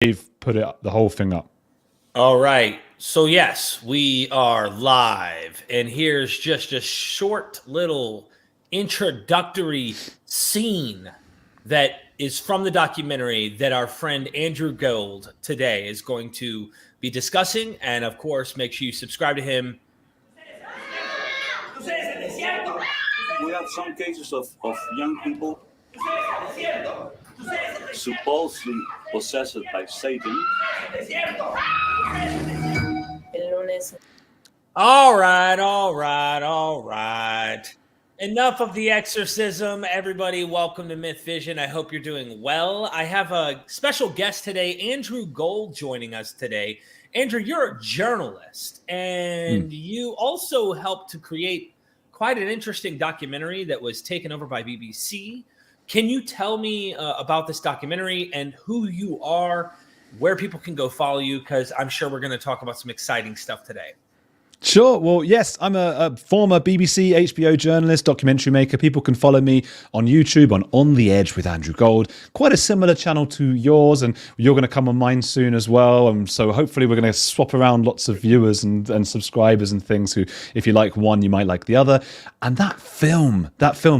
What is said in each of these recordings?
They've put the whole thing up. All right. So yes, we are live, and here's just a short little introductory scene that is from the documentary that our friend Andrew Gold today is going to be discussing. And of course, make sure you subscribe to him. We have some cases of young people supposedly possessed by Satan. All right. Enough of the exorcism. Everybody, welcome to MythVision. I hope you're doing well. I have a special guest today, Andrew Gold, joining us today. Andrew, you're a journalist, and you also helped to create quite an interesting documentary that was taken over by BBC. Can you tell me about this documentary and who you are, where people can go follow you? Because I'm sure we're going to talk about some exciting stuff today. Sure. Well, yes, I'm a former BBC, HBO journalist, documentary maker. People can follow me on YouTube on The Edge with Andrew Gold. Quite a similar channel to yours, and you're going to come on mine soon as well. And so hopefully we're going to swap around lots of viewers and subscribers and things who, if you like one, you might like the other. And that film.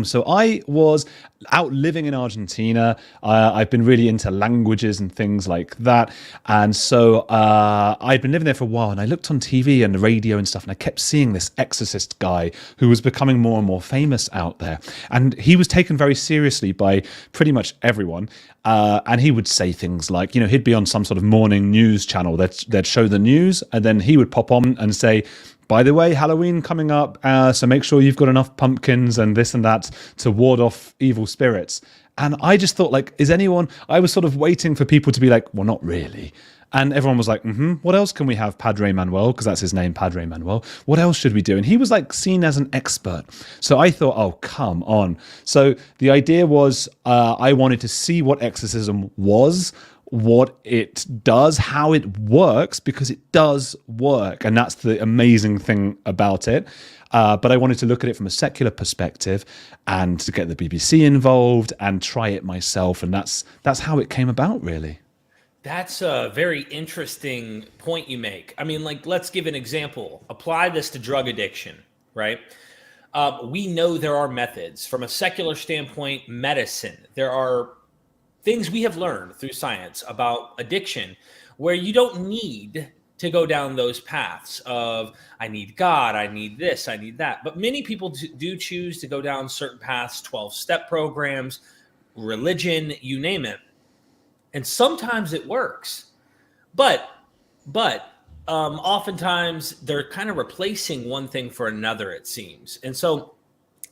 So I was out living in Argentina. I've been really into languages and things like that. And so I'd been living there for a while, and I looked on TV and the radio and stuff, and I kept seeing this exorcist guy who was becoming more and more famous out there. And he was taken very seriously by pretty much everyone. And he would say things like, he'd be on some sort of morning news channel. They'd show the news, and then he would pop on and say, by the way, Halloween coming up, so make sure you've got enough pumpkins and this and that to ward off evil spirits. And I just thought, I was sort of waiting for people to be like, well, not really. And everyone was like, what else can we have, Padre Manuel? Because that's his name, Padre Manuel. What else should we do? And he was seen as an expert. So I thought, oh, come on. So the idea was I wanted to see what exorcism was, what it does, how it works, because it does work. And that's the amazing thing about it. But I wanted to look at it from a secular perspective and to get the BBC involved and try it myself. And that's how it came about, really. That's a very interesting point you make. I mean, let's give an example. Apply this to drug addiction, right? We know there are methods from a secular standpoint, medicine. There are things we have learned through science about addiction where you don't need to go down those paths of, I need God, I need this, I need that. But many people do choose to go down certain paths, 12-step programs, religion, you name it. And sometimes it works, but oftentimes they're kind of replacing one thing for another, it seems. And so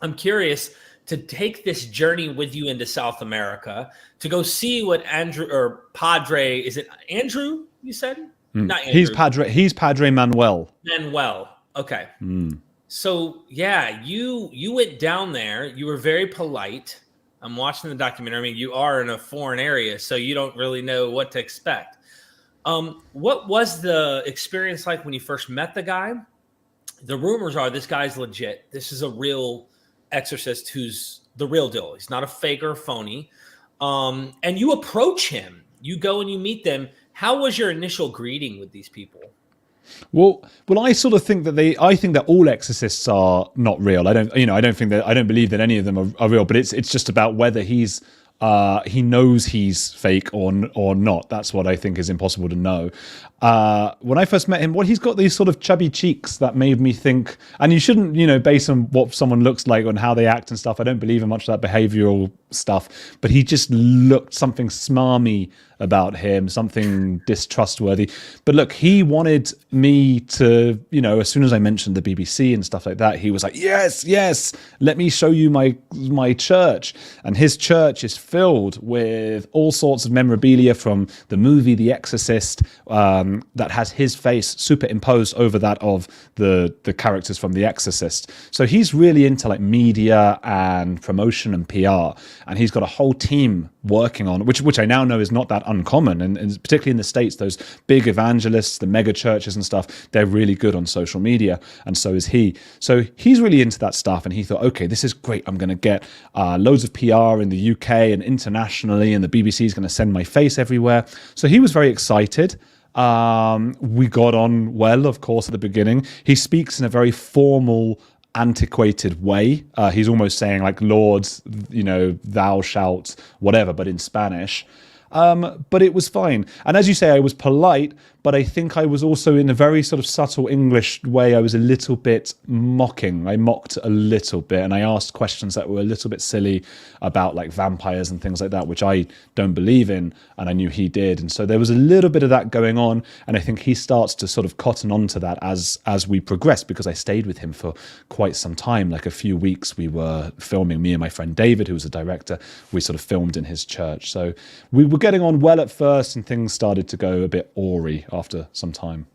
I'm curious to take this journey with you into South America to go see what Andrew or Padre, is it Andrew? You said not Andrew. He's Padre Manuel. Manuel. Okay. So yeah, you went down there. You were very polite. I'm watching the documentary. I mean, you are in a foreign area, so you don't really know what to expect. What was the experience like when you first met the guy? The rumors are this guy's legit. This is a real exorcist who's the real deal. He's not a fake or a phony. And you approach him. You go and you meet them. How was your initial greeting with these people? Well, I sort of think I think that all exorcists are not real. I don't believe that any of them are real, but it's just about whether he knows he's fake or not. That's what I think is impossible to know. When I first met him, he's got these sort of chubby cheeks that made me think, and you shouldn't, based on what someone looks like and how they act and stuff. I don't believe in much of that behavioral stuff, but he just looked something smarmy about him, something distrustworthy. But look, he wanted me to, as soon as I mentioned the BBC and stuff like that, he was like, yes, let me show you my church. And his church is filled with all sorts of memorabilia from the movie The Exorcist, that has his face superimposed over that of the characters from The Exorcist. So he's really into media and promotion and PR. and he's got a whole team working on, which I now know is not that uncommon, and particularly in the States, those big evangelists, the mega churches and stuff, they're really good on social media, and so is he. So he's really into that stuff, and he thought, okay, this is great. I'm going to get loads of PR in the UK and internationally, and the BBC is going to send my face everywhere. So he was very excited. We got on well, of course, at the beginning. He speaks in a very formal, antiquated way. He's almost saying like, Lord, thou shalt, whatever, but in Spanish. But it was fine. And as you say, I was polite, but I think I was also, in a very sort of subtle English way, I was a little bit mocking. I mocked a little bit, and I asked questions that were a little bit silly about like vampires and things like that, which I don't believe in, and I knew he did. And so there was a little bit of that going on, and I think he starts to sort of cotton on to that as we progress, because I stayed with him for quite some time, like a few weeks. We were filming, me and my friend David, who was a director, we sort of filmed in his church. So we were getting on well at first, and things started to go a bit awry after some time.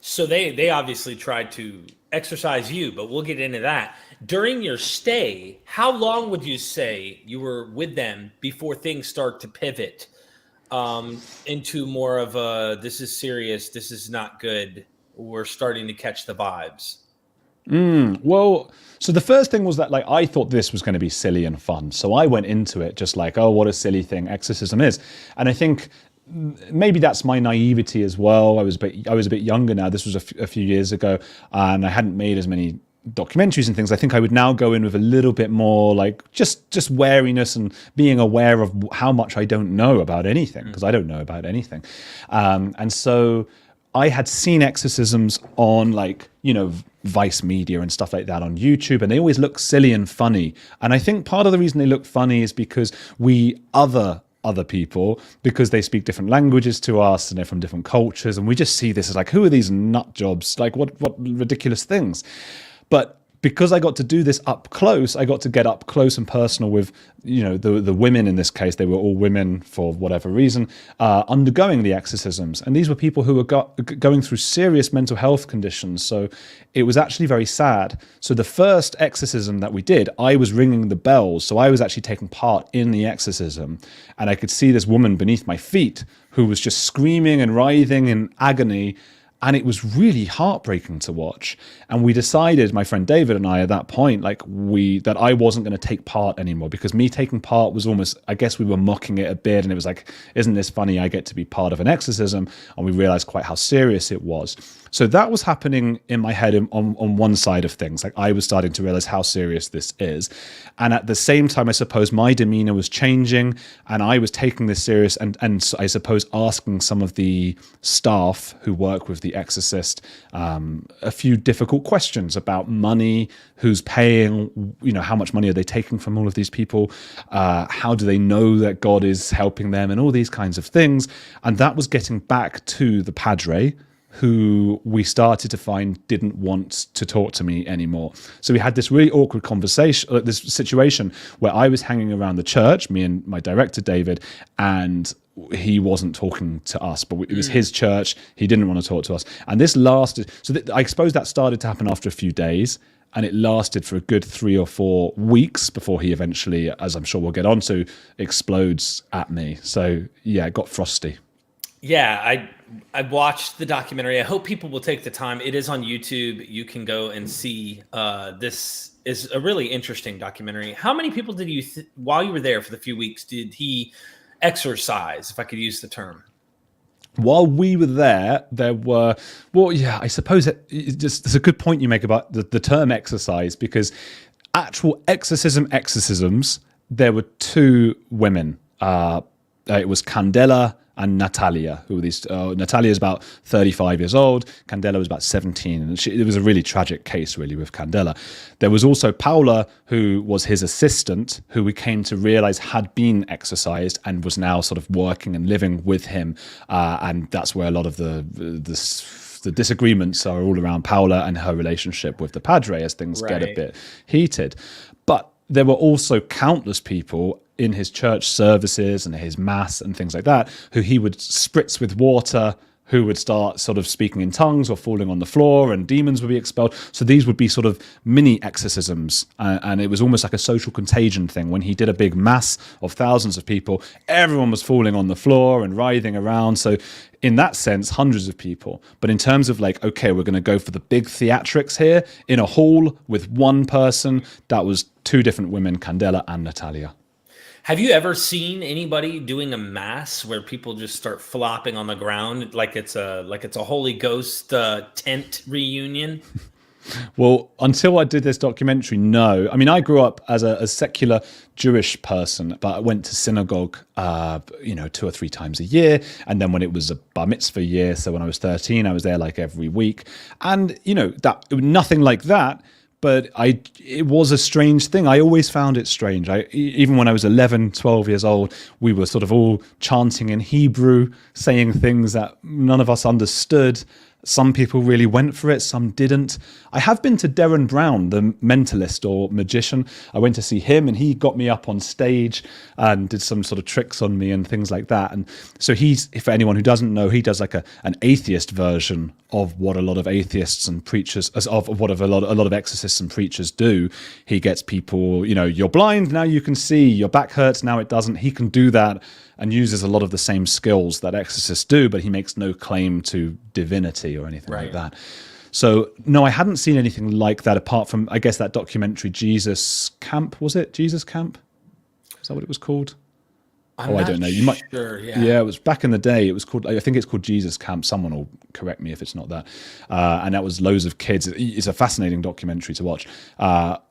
So they obviously tried to exorcise you, but we'll get into that. During your stay, how long would you say you were with them before things start to pivot into more of a, this is serious, this is not good, we're starting to catch the vibes? Well, so the first thing was that like I thought this was going to be silly and fun. So I went into it just like, oh, what a silly thing exorcism is. And I think maybe that's my naivety as well. I was a bit younger now. This was a few years ago, and I hadn't made as many documentaries and things. I think I would now go in with a little bit more like just wariness and being aware of how much I don't know about anything, because I don't know about anything. And so I had seen exorcisms on like, Vice Media and stuff like that on YouTube, and they always look silly and funny. And I think part of the reason they look funny is because other people, because they speak different languages to us and they're from different cultures, and we just see this as like, who are these nut jobs? Like what ridiculous things. But because I got to do this up close, I got to get up close and personal with, the women in this case. They were all women for whatever reason, undergoing the exorcisms. And these were people who were going through serious mental health conditions. So it was actually very sad. So the first exorcism that we did, I was ringing the bells. So I was actually taking part in the exorcism. And I could see this woman beneath my feet who was just screaming and writhing in agony. And it was really heartbreaking to watch. And we decided, my friend David and I, at that point, that I wasn't going to take part anymore, because me taking part was almost, I guess we were mocking it a bit. And it was like, isn't this funny? I get to be part of an exorcism. And we realized quite how serious it was. So that was happening in my head on one side of things. Like I was starting to realize how serious this is. And at the same time, I suppose my demeanor was changing, and I was taking this serious, and I suppose asking some of the staff who work with the Exorcist a few difficult questions about money, who's paying, how much money are they taking from all of these people, how do they know that God is helping them, and all these kinds of things. And that was getting back to the padre, who we started to find didn't want to talk to me anymore. So we had this really awkward conversation, this situation where I was hanging around the church, me and my director, David, and he wasn't talking to us, but it was his church. He didn't want to talk to us. And this lasted. So I suppose that started to happen after a few days, and it lasted for a good 3 or 4 weeks before he eventually, as I'm sure we'll get onto, explodes at me. So yeah, it got frosty. Yeah, I watched the documentary. I hope people will take the time. It is on YouTube. You can go and see. This is a really interesting documentary. How many people did you, while you were there for the few weeks, did he exorcise, if I could use the term? While we were there were, I suppose it's a good point you make about the term exorcise, because actual exorcisms, there were 2 women. It was Candela and Natalia, who were these. Natalia is about 35 years old. Candela was about 17. And it was a really tragic case, really, with Candela. There was also Paula, who was his assistant, who we came to realize had been exorcised and was now sort of working and living with him. And that's where a lot of the disagreements are all around Paula and her relationship with the padre, as things get a bit heated. But there were also countless people in his church services and his mass and things like that, who he would spritz with water, who would start sort of speaking in tongues or falling on the floor, and demons would be expelled. So these would be sort of mini exorcisms, and it was almost like a social contagion thing. When he did a big mass of thousands of people, everyone was falling on the floor and writhing around. So in that sense, hundreds of people. But in terms of like, okay, we're going to go for the big theatrics here in a hall with one person, that was two different women, Candela and Natalia. Have you ever seen anybody doing a mass where people just start flopping on the ground like it's a Holy Ghost tent reunion? Well, until I did this documentary, no. I mean, I grew up as a secular Jewish person, but I went to synagogue, 2 or 3 times a year. And then when it was a bar mitzvah year, so when I was 13, I was there like every week. And, nothing like that. But it was a strange thing. I always found it strange. Even when I was 11, 12 years old, we were sort of all chanting in Hebrew, saying things that none of us understood. Some people really went for it, some didn't. I have been to Derren Brown, the mentalist or magician. I went to see him, and he got me up on stage and did some sort of tricks on me and things like that. And so for anyone who doesn't know, he does like an atheist version of what a lot of atheists and preachers, of what a lot of exorcists and preachers do. He gets people, you're blind, now you can see, your back hurts, now it doesn't. He can do that and uses a lot of the same skills that exorcists do, but he makes no claim to divinity or anything like that. So, no, I hadn't seen anything like that apart from, I guess, that documentary Jesus Camp. Was it Jesus Camp? Is that what it was called? I don't know. You might. Sure, yeah. Yeah, it was back in the day. It was called. I think it's called Jesus Camp. Someone will correct me if it's not that. And that was loads of kids. It's a fascinating documentary to watch.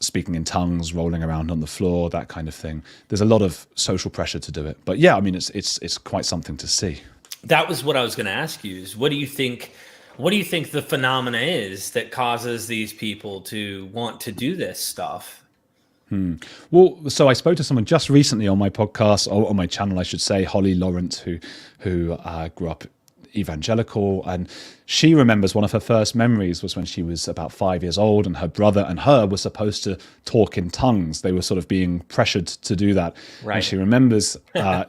Speaking in tongues, rolling around on the floor, that kind of thing. There's a lot of social pressure to do it. But yeah, I mean, it's quite something to see. That was what I was going to ask you. Is what do you think the phenomena is that causes these people to want to do this stuff? Well, so I spoke to someone just recently on my podcast, or on my channel, I should say, Holly Lawrence, who grew up evangelical, and she remembers one of her first memories was when she was about 5 years old, and her brother and her were supposed to talk in tongues. They were sort of being pressured to do that. Right. And she remembers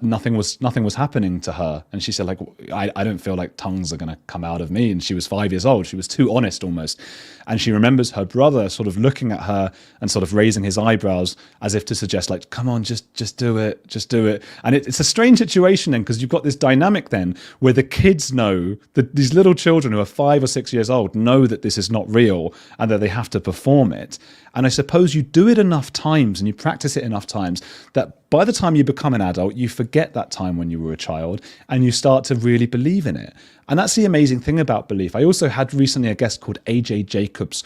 nothing was happening to her, and she said, like, I don't feel like tongues are going to come out of me. And she was 5 years old. She was too honest almost. And she remembers her brother sort of looking at her and sort of raising his eyebrows as if to suggest, like, come on, just do it, just do it. And it's a strange situation then, because you've got this dynamic then where the kids know that these little children who are 5 or 6 years old know that this is not real and that they have to perform it. And I suppose you do it enough times and you practice it enough times that by the time you become an adult, you forget that time when you were a child and you start to really believe in it. And that's the amazing thing about belief. I also had recently a guest called AJ Jacobs,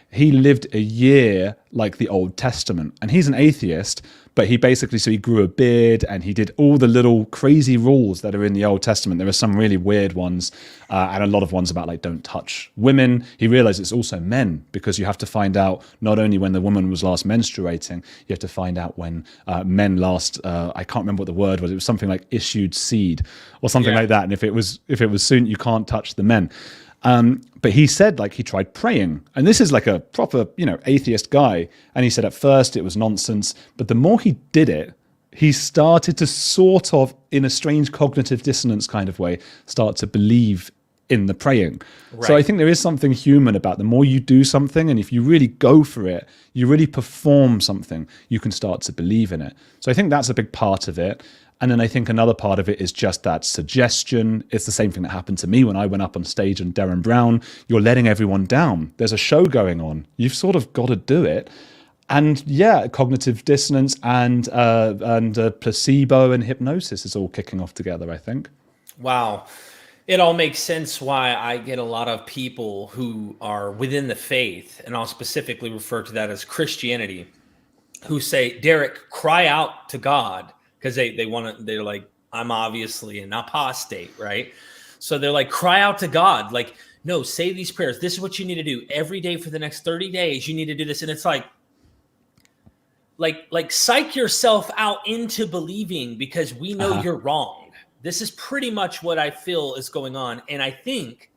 he lived a year like the Old Testament, and he's an atheist, but he grew a beard and he did all the little crazy rules that are in the Old Testament. There are some really weird ones and a lot of ones about like don't touch women. He realized it's also men, because you have to find out not only when the woman was last menstruating, you have to find out when men last, I can't remember what the word was. It was something like issued seed or something like that. And if it was soon, you can't touch the men. But he said, like, he tried praying, and this is like a proper, atheist guy. And he said at first it was nonsense, but the more he did it, he started to sort of, in a strange cognitive dissonance kind of way, start to believe in the praying. Right. So I think there is something human about the more you do something, and if you really go for it, you really perform something, you can start to believe in it. So I think that's a big part of it. And then I think another part of it is just that suggestion. It's the same thing that happened to me when I went up on stage in Derren Brown. You're letting everyone down. There's a show going on. You've sort of got to do it. And yeah, cognitive dissonance and placebo and hypnosis is all kicking off together, I think. Wow. It all makes sense why I get a lot of people who are within the faith, and I'll specifically refer to that as Christianity, who say, Derek, cry out to God. Because they're like, I'm obviously an apostate, right? So they're like, cry out to God. Like, no, say these prayers. This is what you need to do every day for the next 30 days. You need to do this. And it's like psych yourself out into believing, because we know you're wrong. This is pretty much what I feel is going on. And I think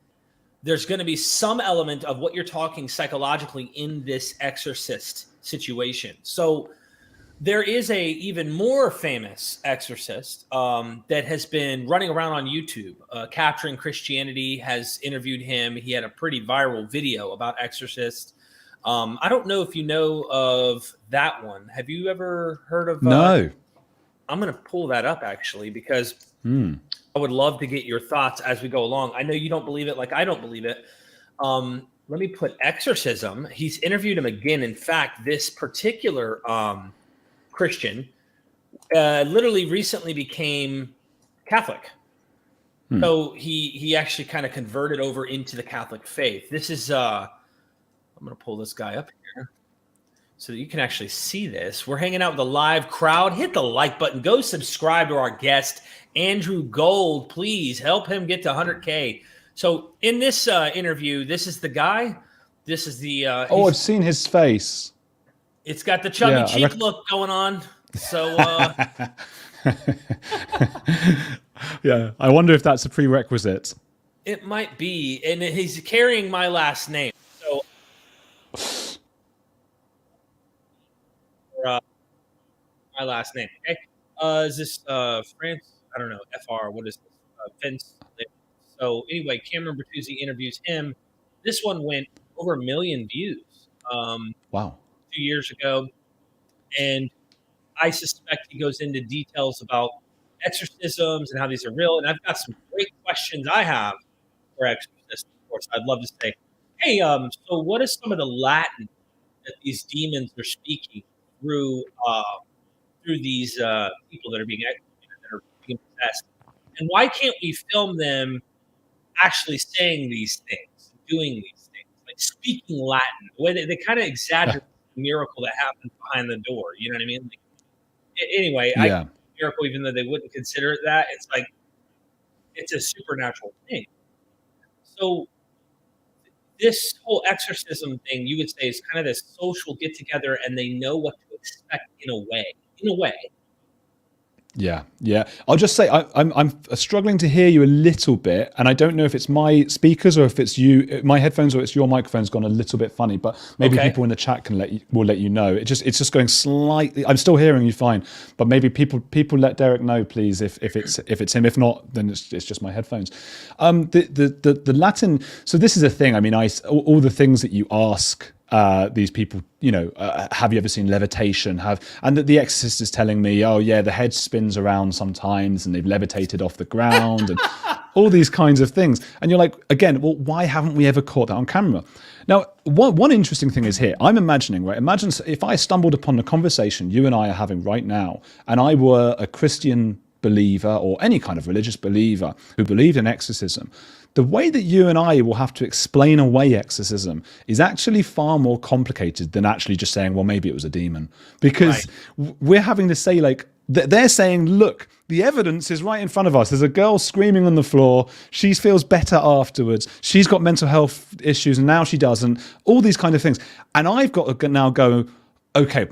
there's going to be some element of what you're talking psychologically in this exorcist situation. So There is a even more famous exorcist that has been running around on YouTube. Capturing Christianity has interviewed him. He had a pretty viral video about exorcists. I don't know if you know of that one. Have you ever heard of? No. I'm going to pull that up actually because I would love to get your thoughts as we go along. I know you don't believe it like I don't believe it. Let me put exorcism. He's interviewed him again. In fact, this particular Christian literally recently became Catholic. So he actually kind of converted over into the Catholic faith. This is I'm going to pull this guy up here so that you can actually see this. We're hanging out with a live crowd. Hit the like button. Go subscribe to our guest, Andrew Gold. Please help him get to 100K. So in this interview, this is the guy. This is the I've seen his face. It's got the chubby cheek look going on. So yeah, I wonder if that's a prerequisite. It might be, and he's carrying my last name. So my last name. Okay, is this France? I don't know. FR. What is this? Vince. So anyway, Cameron Bertuzzi interviews him. This one went over 1 million views. Wow. 2 years ago, and I suspect he goes into details about exorcisms and how these are real. And I've got some great questions I have for exorcists. Of course, I'd love to say, hey, so what is some of the Latin that these demons are speaking through these people that are being executed, that are being possessed, and why can't we film them actually saying these things, doing these things, like speaking Latin? The way they kind of exaggerate the miracle that happens behind the door. You know what I mean? Like, anyway, I miracle, even though they wouldn't consider it that, it's like it's a supernatural thing. So this whole exorcism thing, you would say, is kind of this social get together, and they know what to expect in a way. Yeah. I'll just say I'm struggling to hear you a little bit, and I don't know if it's my speakers or if it's my headphones, or it's your microphone's gone a little bit funny. But maybe people in the chat will let you know. It's just going slightly. I'm still hearing you fine, but maybe people let Derek know, please, if it's him. If not, then it's just my headphones. The Latin. So this is a thing. I mean, all the things that you ask. These people, have you ever seen levitation? And that the Exorcist is telling me, oh yeah, the head spins around sometimes, and they've levitated off the ground, and all these kinds of things. And you're like, again, well, why haven't we ever caught that on camera? Now, one interesting thing is here. I'm imagining, right? Imagine if I stumbled upon a conversation you and I are having right now, and I were a Christian believer or any kind of religious believer who believed in exorcism. The way that you and I will have to explain away exorcism is actually far more complicated than actually just saying, well, maybe it was a demon. Because we're having to say, like, they're saying, look, the evidence is right in front of us. There's a girl screaming on the floor. She feels better afterwards. She's got mental health issues, and now she doesn't. All these kind of things. And I've got to now go, okay,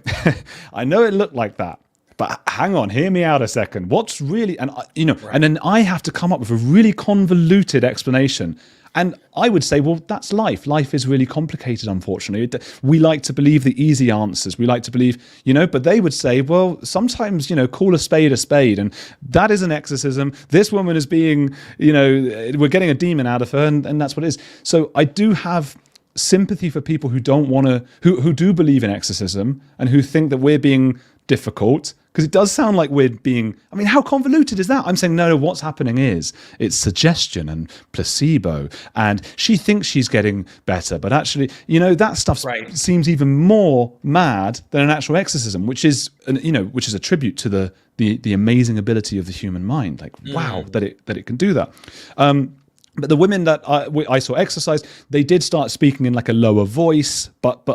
I know it looked like that. But hang on, hear me out a second. What's really, and and then I have to come up with a really convoluted explanation. And I would say, well, that's life. Life is really complicated, unfortunately. We like to believe the easy answers. We like to believe, but they would say, well, sometimes, call a spade. And that is an exorcism. This woman is being, we're getting a demon out of her, and that's what it is. So I do have sympathy for people who don't want to, who do believe in exorcism and who think that we're being difficult, because it does sound like we're being, how convoluted is that? I'm saying, no, what's happening is it's suggestion and placebo, and she thinks she's getting better, but actually, that stuff seems even more mad than an actual exorcism, which is a tribute to the amazing ability of the human mind. Like, wow, that it can do that. But the women that I saw exercise, they did start speaking in like a lower voice, but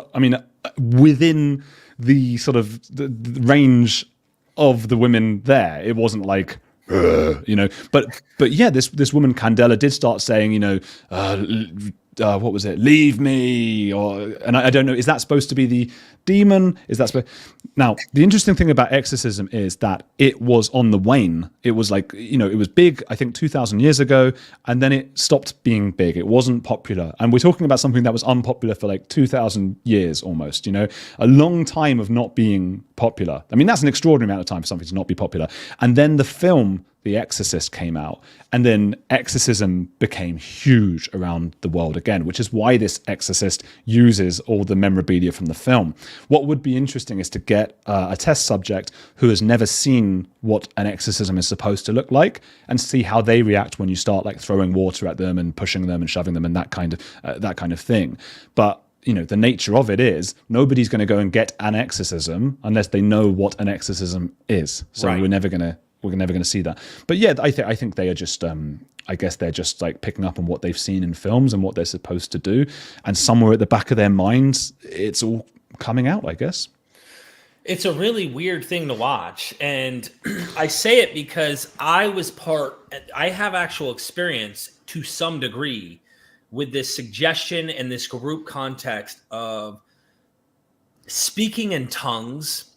within the sort of the range of the women there, it wasn't like, but yeah, this woman Candela did start saying, what was it? Leave me, and I don't know. Is that supposed to be the demon? Is that now? The interesting thing about exorcism is that it was on the wane. It was like, it was big, I think 2,000 years ago, and then it stopped being big. It wasn't popular, and we're talking about something that was unpopular for like 2,000 years almost. A long time of not being popular. I mean, that's an extraordinary amount of time for something to not be popular. And then the film The Exorcist came out, and then exorcism became huge around the world again, which is why this exorcist uses all the memorabilia from the film. What would be interesting is to get a test subject who has never seen what an exorcism is supposed to look like, and see how they react when you start like throwing water at them and pushing them and shoving them and that kind of thing. But the nature of it is nobody's going to go and get an exorcism unless they know what an exorcism is. So right. we're never going to see that. But yeah, I think they are just, I guess they're just like picking up on what they've seen in films and what they're supposed to do. And somewhere at the back of their minds, it's all coming out, I guess. It's a really weird thing to watch. And I say it because I have actual experience to some degree with this suggestion and this group context of speaking in tongues,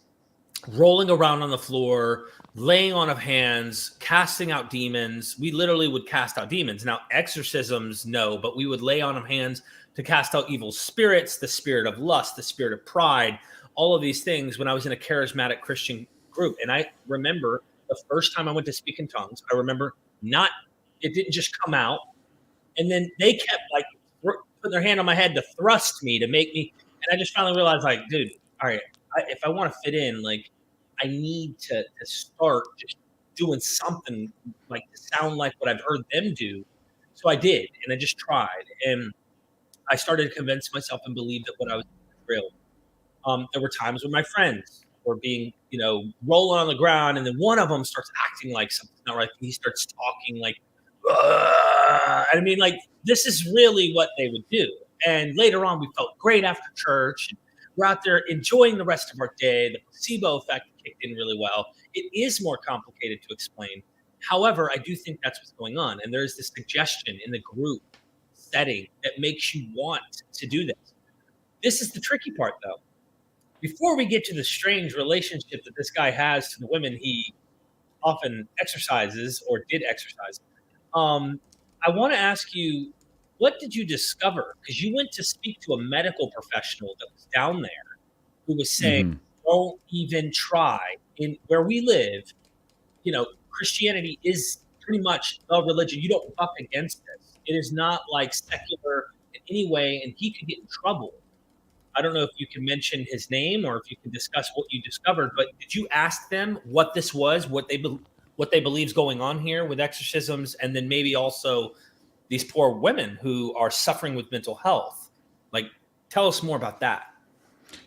rolling around on the floor, laying on of hands, casting out demons. We literally would cast out demons. Now, exorcisms, no, but we would lay on of hands to cast out evil spirits, the spirit of lust, the spirit of pride, all of these things when I was in a charismatic Christian group. And I remember the first time I went to speak in tongues, it didn't just come out. And then they kept like putting their hand on my head to thrust me, to make me. And I just finally realized, like, dude, all right, if I want to fit in, like, I need to start just doing something like to sound like what I've heard them do. So I did, and I just tried, and I started to convince myself and believe that what I was doing was real. There were times when my friends were being, rolling on the ground, and then one of them starts acting like something's not right. He starts talking like, I mean, like, this is really what they would do. And later on, we felt great after church. And we're out there enjoying the rest of our day. The placebo effect kicked in really well. It is more complicated to explain. However, I do think that's what's going on. And there's this suggestion in the group setting that makes you want to do this. This is the tricky part, though. Before we get to the strange relationship that this guy has to the women he often exercises or did exercise, I want to ask you, what did you discover? Because you went to speak to a medical professional that was down there who was saying, don't even try. In where we live, Christianity is pretty much a religion. You don't buck against this. It is not like secular in any way, and he could get in trouble. I don't know if you can mention his name or if you can discuss what you discovered, but did you ask them what this was, what they believe is going on here with exorcisms, and then maybe also these poor women who are suffering with mental health? Like, tell us more about that.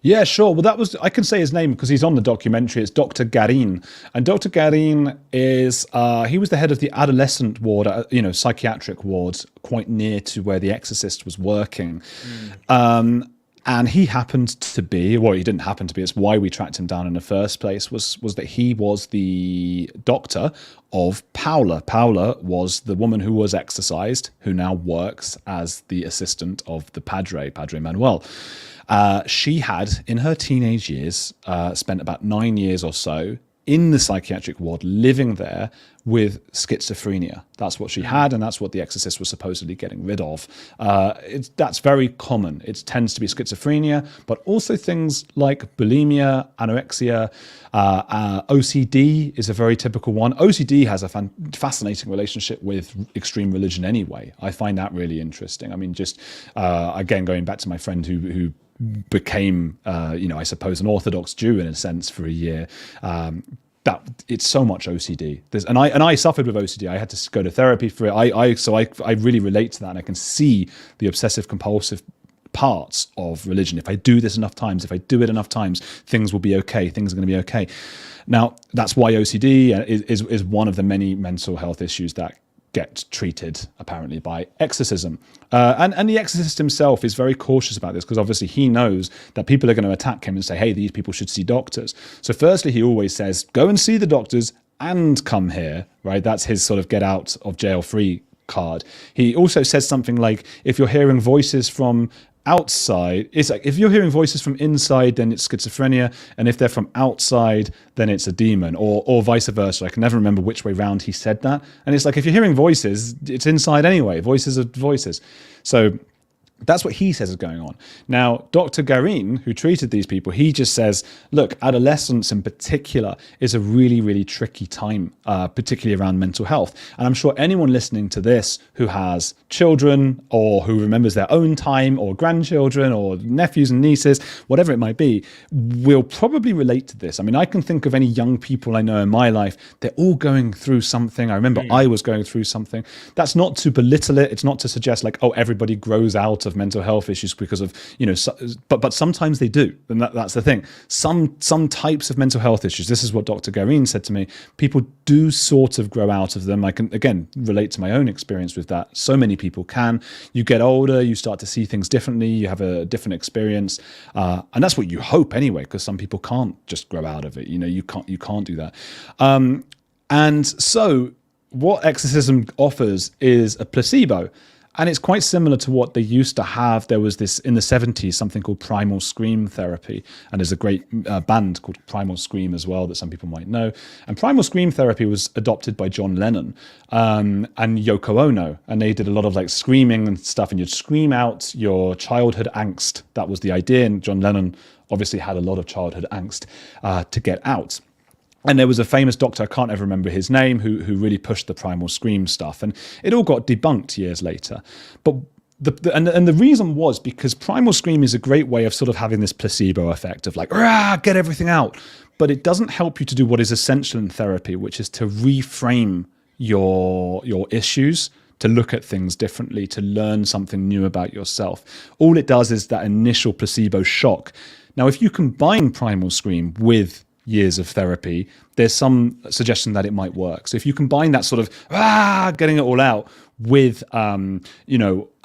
Yeah, sure. Well, I can say his name because he's on the documentary. It's Dr. Garin. And Dr. Garin is, he was the head of the adolescent ward, psychiatric wards, quite near to where The Exorcist was working. And he happened to be, well, he didn't happen to be, it's why we tracked him down in the first place, was that he was the doctor of Paula. Paula was the woman who was exorcised, who now works as the assistant of the Padre Manuel. She had, in her teenage years, spent about 9 years or so in the psychiatric ward, living there with schizophrenia. That's what she had, and that's what the Exorcist was supposedly getting rid of. That's very common. It tends to be schizophrenia, but also things like bulimia, anorexia, OCD is a very typical one. OCD has a fascinating relationship with extreme religion anyway. I find that really interesting. I mean, just again, going back to my friend who became, I suppose, an Orthodox Jew in a sense for a year. That it's so much OCD. And I suffered with OCD. I had to go to therapy for it. So I really relate to that, and I can see the obsessive compulsive parts of religion. If I do this enough times, if I do it enough times, things will be okay. Things are going to be okay. Now, that's why OCD is one of the many mental health issues that get treated apparently by exorcism. And the exorcist himself is very cautious about this because obviously he knows that people are going to attack him and say, hey, these people should see doctors. So firstly, he always says, go and see the doctors and come here, right? That's his sort of get out of jail free card. He also says something like, if you're hearing voices from outside, it's like if you're hearing voices from inside, then it's schizophrenia, and if they're from outside, then it's a demon, or vice versa. I can never remember which way round he said that. And it's like, if you're hearing voices, it's inside anyway. Voices are voices. So that's what he says is going on. Now, Dr. Garin, who treated these people, he just says, look, adolescence in particular is a really, really tricky time, particularly around mental health. And I'm sure anyone listening to this who has children or who remembers their own time or grandchildren or nephews and nieces, whatever it might be, will probably relate to this. I mean, I can think of any young people I know in my life, they're all going through something. I remember I was going through something. That's not to belittle it. It's not to suggest like, oh, everybody grows out of mental health issues because of, but sometimes they do. And that's the thing. Some types of mental health issues, this is what Dr. Garin said to me, people do sort of grow out of them. I can, again, relate to my own experience with that. So many people can. You get older, you start to see things differently, you have a different experience. And that's what you hope anyway, because some people can't just grow out of it. You can't do that. And so what exorcism offers is a placebo. And it's quite similar to what they used to have. There was this in the 70s, something called primal scream therapy. And there's a great band called Primal Scream as well that some people might know. And primal scream therapy was adopted by John Lennon and Yoko Ono. And they did a lot of like screaming and stuff. And you'd scream out your childhood angst. That was the idea. And John Lennon obviously had a lot of childhood angst to get out. And there was a famous doctor, I can't ever remember his name, who really pushed the primal scream stuff. And it all got debunked years later. But the reason was because primal scream is a great way of sort of having this placebo effect of like, rah, get everything out. But it doesn't help you to do what is essential in therapy, which is to reframe your issues, to look at things differently, to learn something new about yourself. All it does is that initial placebo shock. Now, if you combine primal scream with years of therapy, there's some suggestion that it might work. So if you combine that sort of getting it all out with and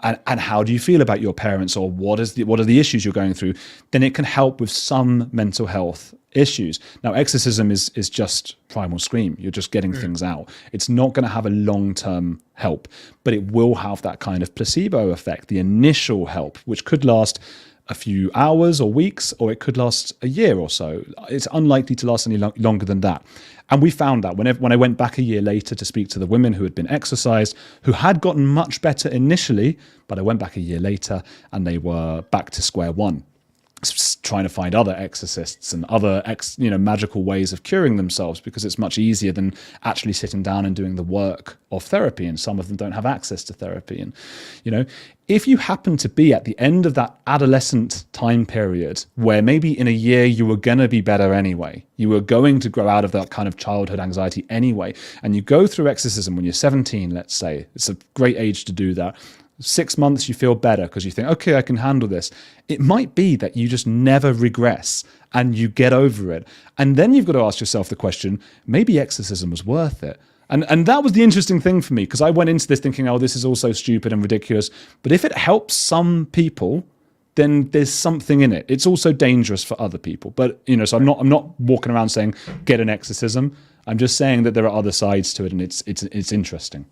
how do you feel about your parents, or what are the issues you're going through, then it can help with some mental health issues. Now, exorcism is just primal scream. You're just getting things out. It's not going to have a long-term help, but it will have that kind of placebo effect, the initial help, which could last a few hours or weeks, or it could last a year or so. It's unlikely to last any longer than that. And we found that when I went back a year later to speak to the women who had been exorcised, who had gotten much better initially, but I went back a year later and they were back to square one, trying to find other exorcists and other magical ways of curing themselves, because it's much easier than actually sitting down and doing the work of therapy. And some of them don't have access to therapy. And if you happen to be at the end of that adolescent time period where maybe in a year you were going to be better anyway, you were going to grow out of that kind of childhood anxiety anyway, and you go through exorcism when you're 17, let's say, it's a great age to do that. 6 months you feel better because you think, okay, I can handle this. It might be that you just never regress and you get over it. And then you've got to ask yourself the question, maybe exorcism was worth it. And that was the interesting thing for me, because I went into this thinking, oh, this is all so stupid and ridiculous. But if it helps some people, then there's something in it. It's also dangerous for other people. But, so I'm not walking around saying, get an exorcism. I'm just saying that there are other sides to it, and it's interesting.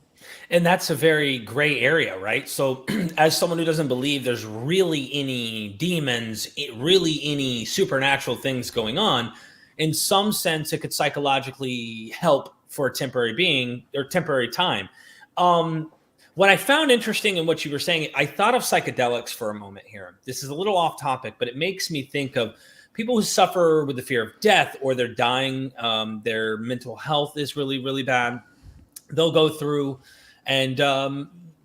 And that's a very gray area, right? So as someone who doesn't believe there's really any demons, really any supernatural things going on, in some sense, it could psychologically help for a temporary being or temporary time. What I found interesting in what you were saying, I thought of psychedelics for a moment here. This is a little off topic, but it makes me think of people who suffer with the fear of death, or they're dying. Their mental health is really, really bad. They'll go through and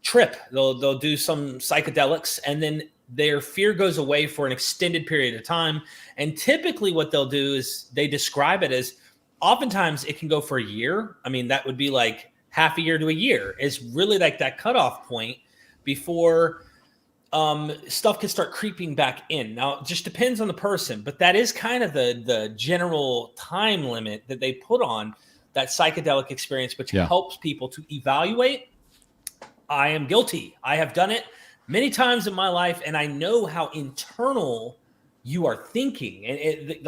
trip. They'll do some psychedelics, and then their fear goes away for an extended period of time. And typically what they'll do is they describe it as, oftentimes it can go for a year. I mean, that would be like half a year to a year is really like that cutoff point before stuff can start creeping back in. Now, it just depends on the person, but that is kind of the general time limit that they put on that psychedelic experience, which helps people to evaluate. I am guilty. I have done it many times in my life, and I know how internal you are thinking. And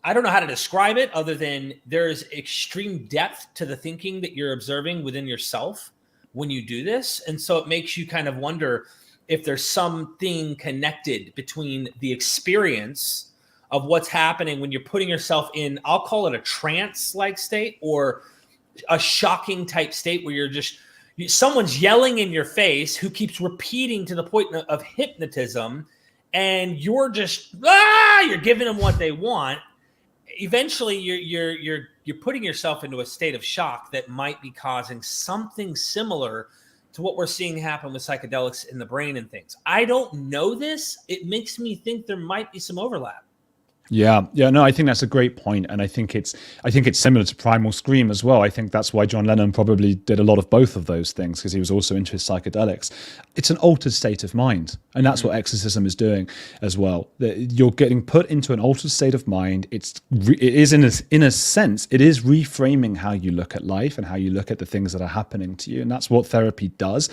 I don't know how to describe it other than there's extreme depth to the thinking that you're observing within yourself. when you do this. And so it makes you kind of wonder if there's something connected between the experience of what's happening when you're putting yourself in, I'll call it a trance-like state, or a shocking type state where you're just, someone's yelling in your face who keeps repeating to the point of hypnotism, and you're just, you're giving them what they want. Eventually you're putting yourself into a state of shock that might be causing something similar to what we're seeing happen with psychedelics in the brain and things. I don't know this. It makes me think there might be some overlap. Yeah, no, I think that's a great point, and I think it's similar to Primal Scream as well. I think that's why John Lennon probably did a lot of both of those things, because he was also into his psychedelics. It's an altered state of mind, and that's what exorcism is doing as well. You're getting put into an altered state of mind. It is in a sense, it is reframing how you look at life and how you look at the things that are happening to you, and that's what therapy does.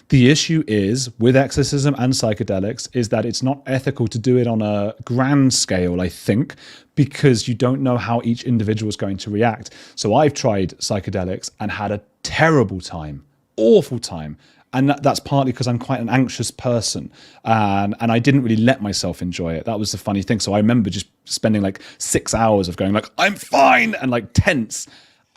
The issue is with exorcism and psychedelics is that it's not ethical to do it on a grand scale, I think, because you don't know how each individual is going to react. So I've tried psychedelics and had a terrible time, awful time. And that's partly because I'm quite an anxious person, and I didn't really let myself enjoy it. That was the funny thing. So I remember just spending like 6 hours of going like, I'm fine, and like tense.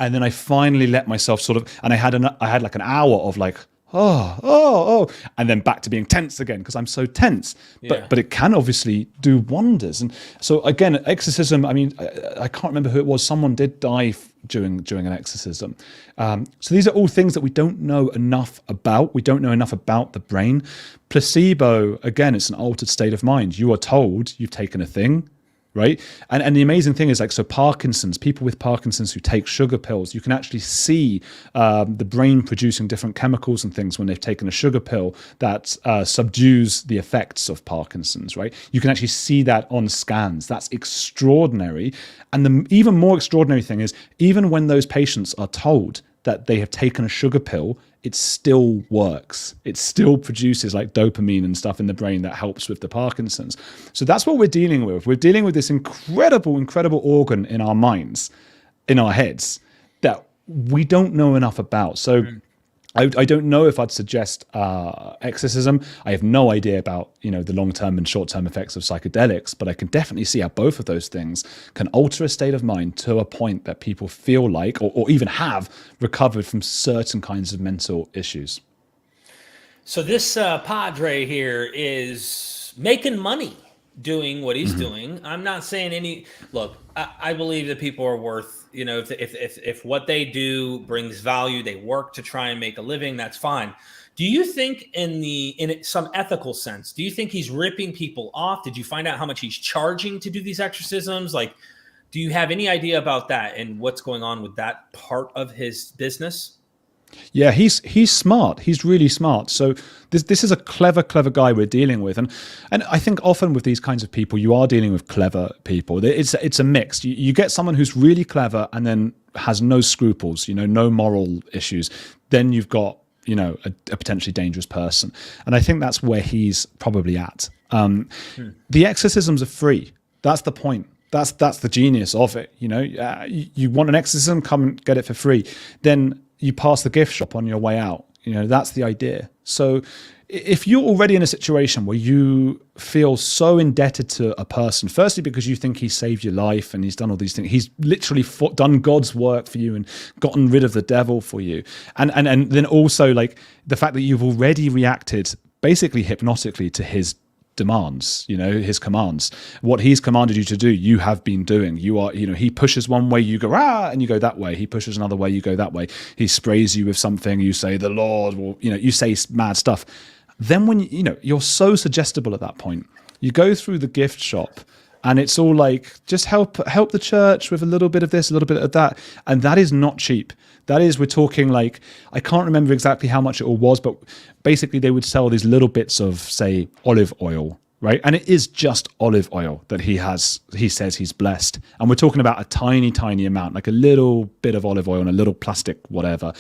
And then I finally let myself sort of, and I had like an hour of like, oh, and then back to being tense again because I'm so tense. But it can obviously do wonders. And so again, exorcism, I mean, I can't remember who it was. Someone did die during an exorcism. So these are all things that we don't know enough about. We don't know enough about the brain. Placebo, again, it's an altered state of mind. You are told you've taken a thing, right? And the amazing thing is, like, so Parkinson's, people with Parkinson's who take sugar pills, you can actually see the brain producing different chemicals and things when they've taken a sugar pill that subdues the effects of Parkinson's, right? You can actually see that on scans. That's extraordinary. And the even more extraordinary thing is, even when those patients are told that they have taken a sugar pill, it still works. It still produces like dopamine and stuff in the brain that helps with the Parkinson's. So that's what we're dealing with. We're dealing with this incredible, incredible organ in our minds, in our heads, that we don't know enough about. So I don't know if I'd suggest exorcism. I have no idea about, the long-term and short-term effects of psychedelics, but I can definitely see how both of those things can alter a state of mind to a point that people feel like, or even have recovered from certain kinds of mental issues. So this Padre here is making money doing what he's doing. I'm not saying look, I believe that people are worth, if what they do brings value, they work to try and make a living, that's fine. Do you think in some ethical sense, do you think he's ripping people off? Did you find out how much he's charging to do these exorcisms? Like, do you have any idea about that and what's going on with that part of his business? Yeah, he's smart. He's really smart. So this is a clever guy we're dealing with, and I think often with these kinds of people, you are dealing with clever people. It's a mix. You get someone who's really clever and then has no scruples, no moral issues. Then you've got a potentially dangerous person, and I think that's where he's probably at. The exorcisms are free. That's the point. That's the genius of it. You want an exorcism, come and get it for free. Then you pass the gift shop on your way out. That's the idea. So if you're already in a situation where you feel so indebted to a person, firstly because you think he saved your life and he's done all these things, he's literally done God's work for you and gotten rid of the devil for you, and then also like the fact that you've already reacted basically hypnotically to his demands, his commands, what he's commanded you to do, you have been doing. You are, he pushes one way, you go, and you go that way. He pushes another way, you go that way. He sprays you with something, you say the Lord, or, you say mad stuff. Then when, you're so suggestible at that point, you go through the gift shop and it's all like, just help the church with a little bit of this, a little bit of that. And that is not cheap. That is, we're talking like, I can't remember exactly how much it all was, but basically they would sell these little bits of, say, olive oil, right? And it is just olive oil that he says he's blessed. And we're talking about a tiny, tiny amount, like a little bit of olive oil and a little plastic whatever.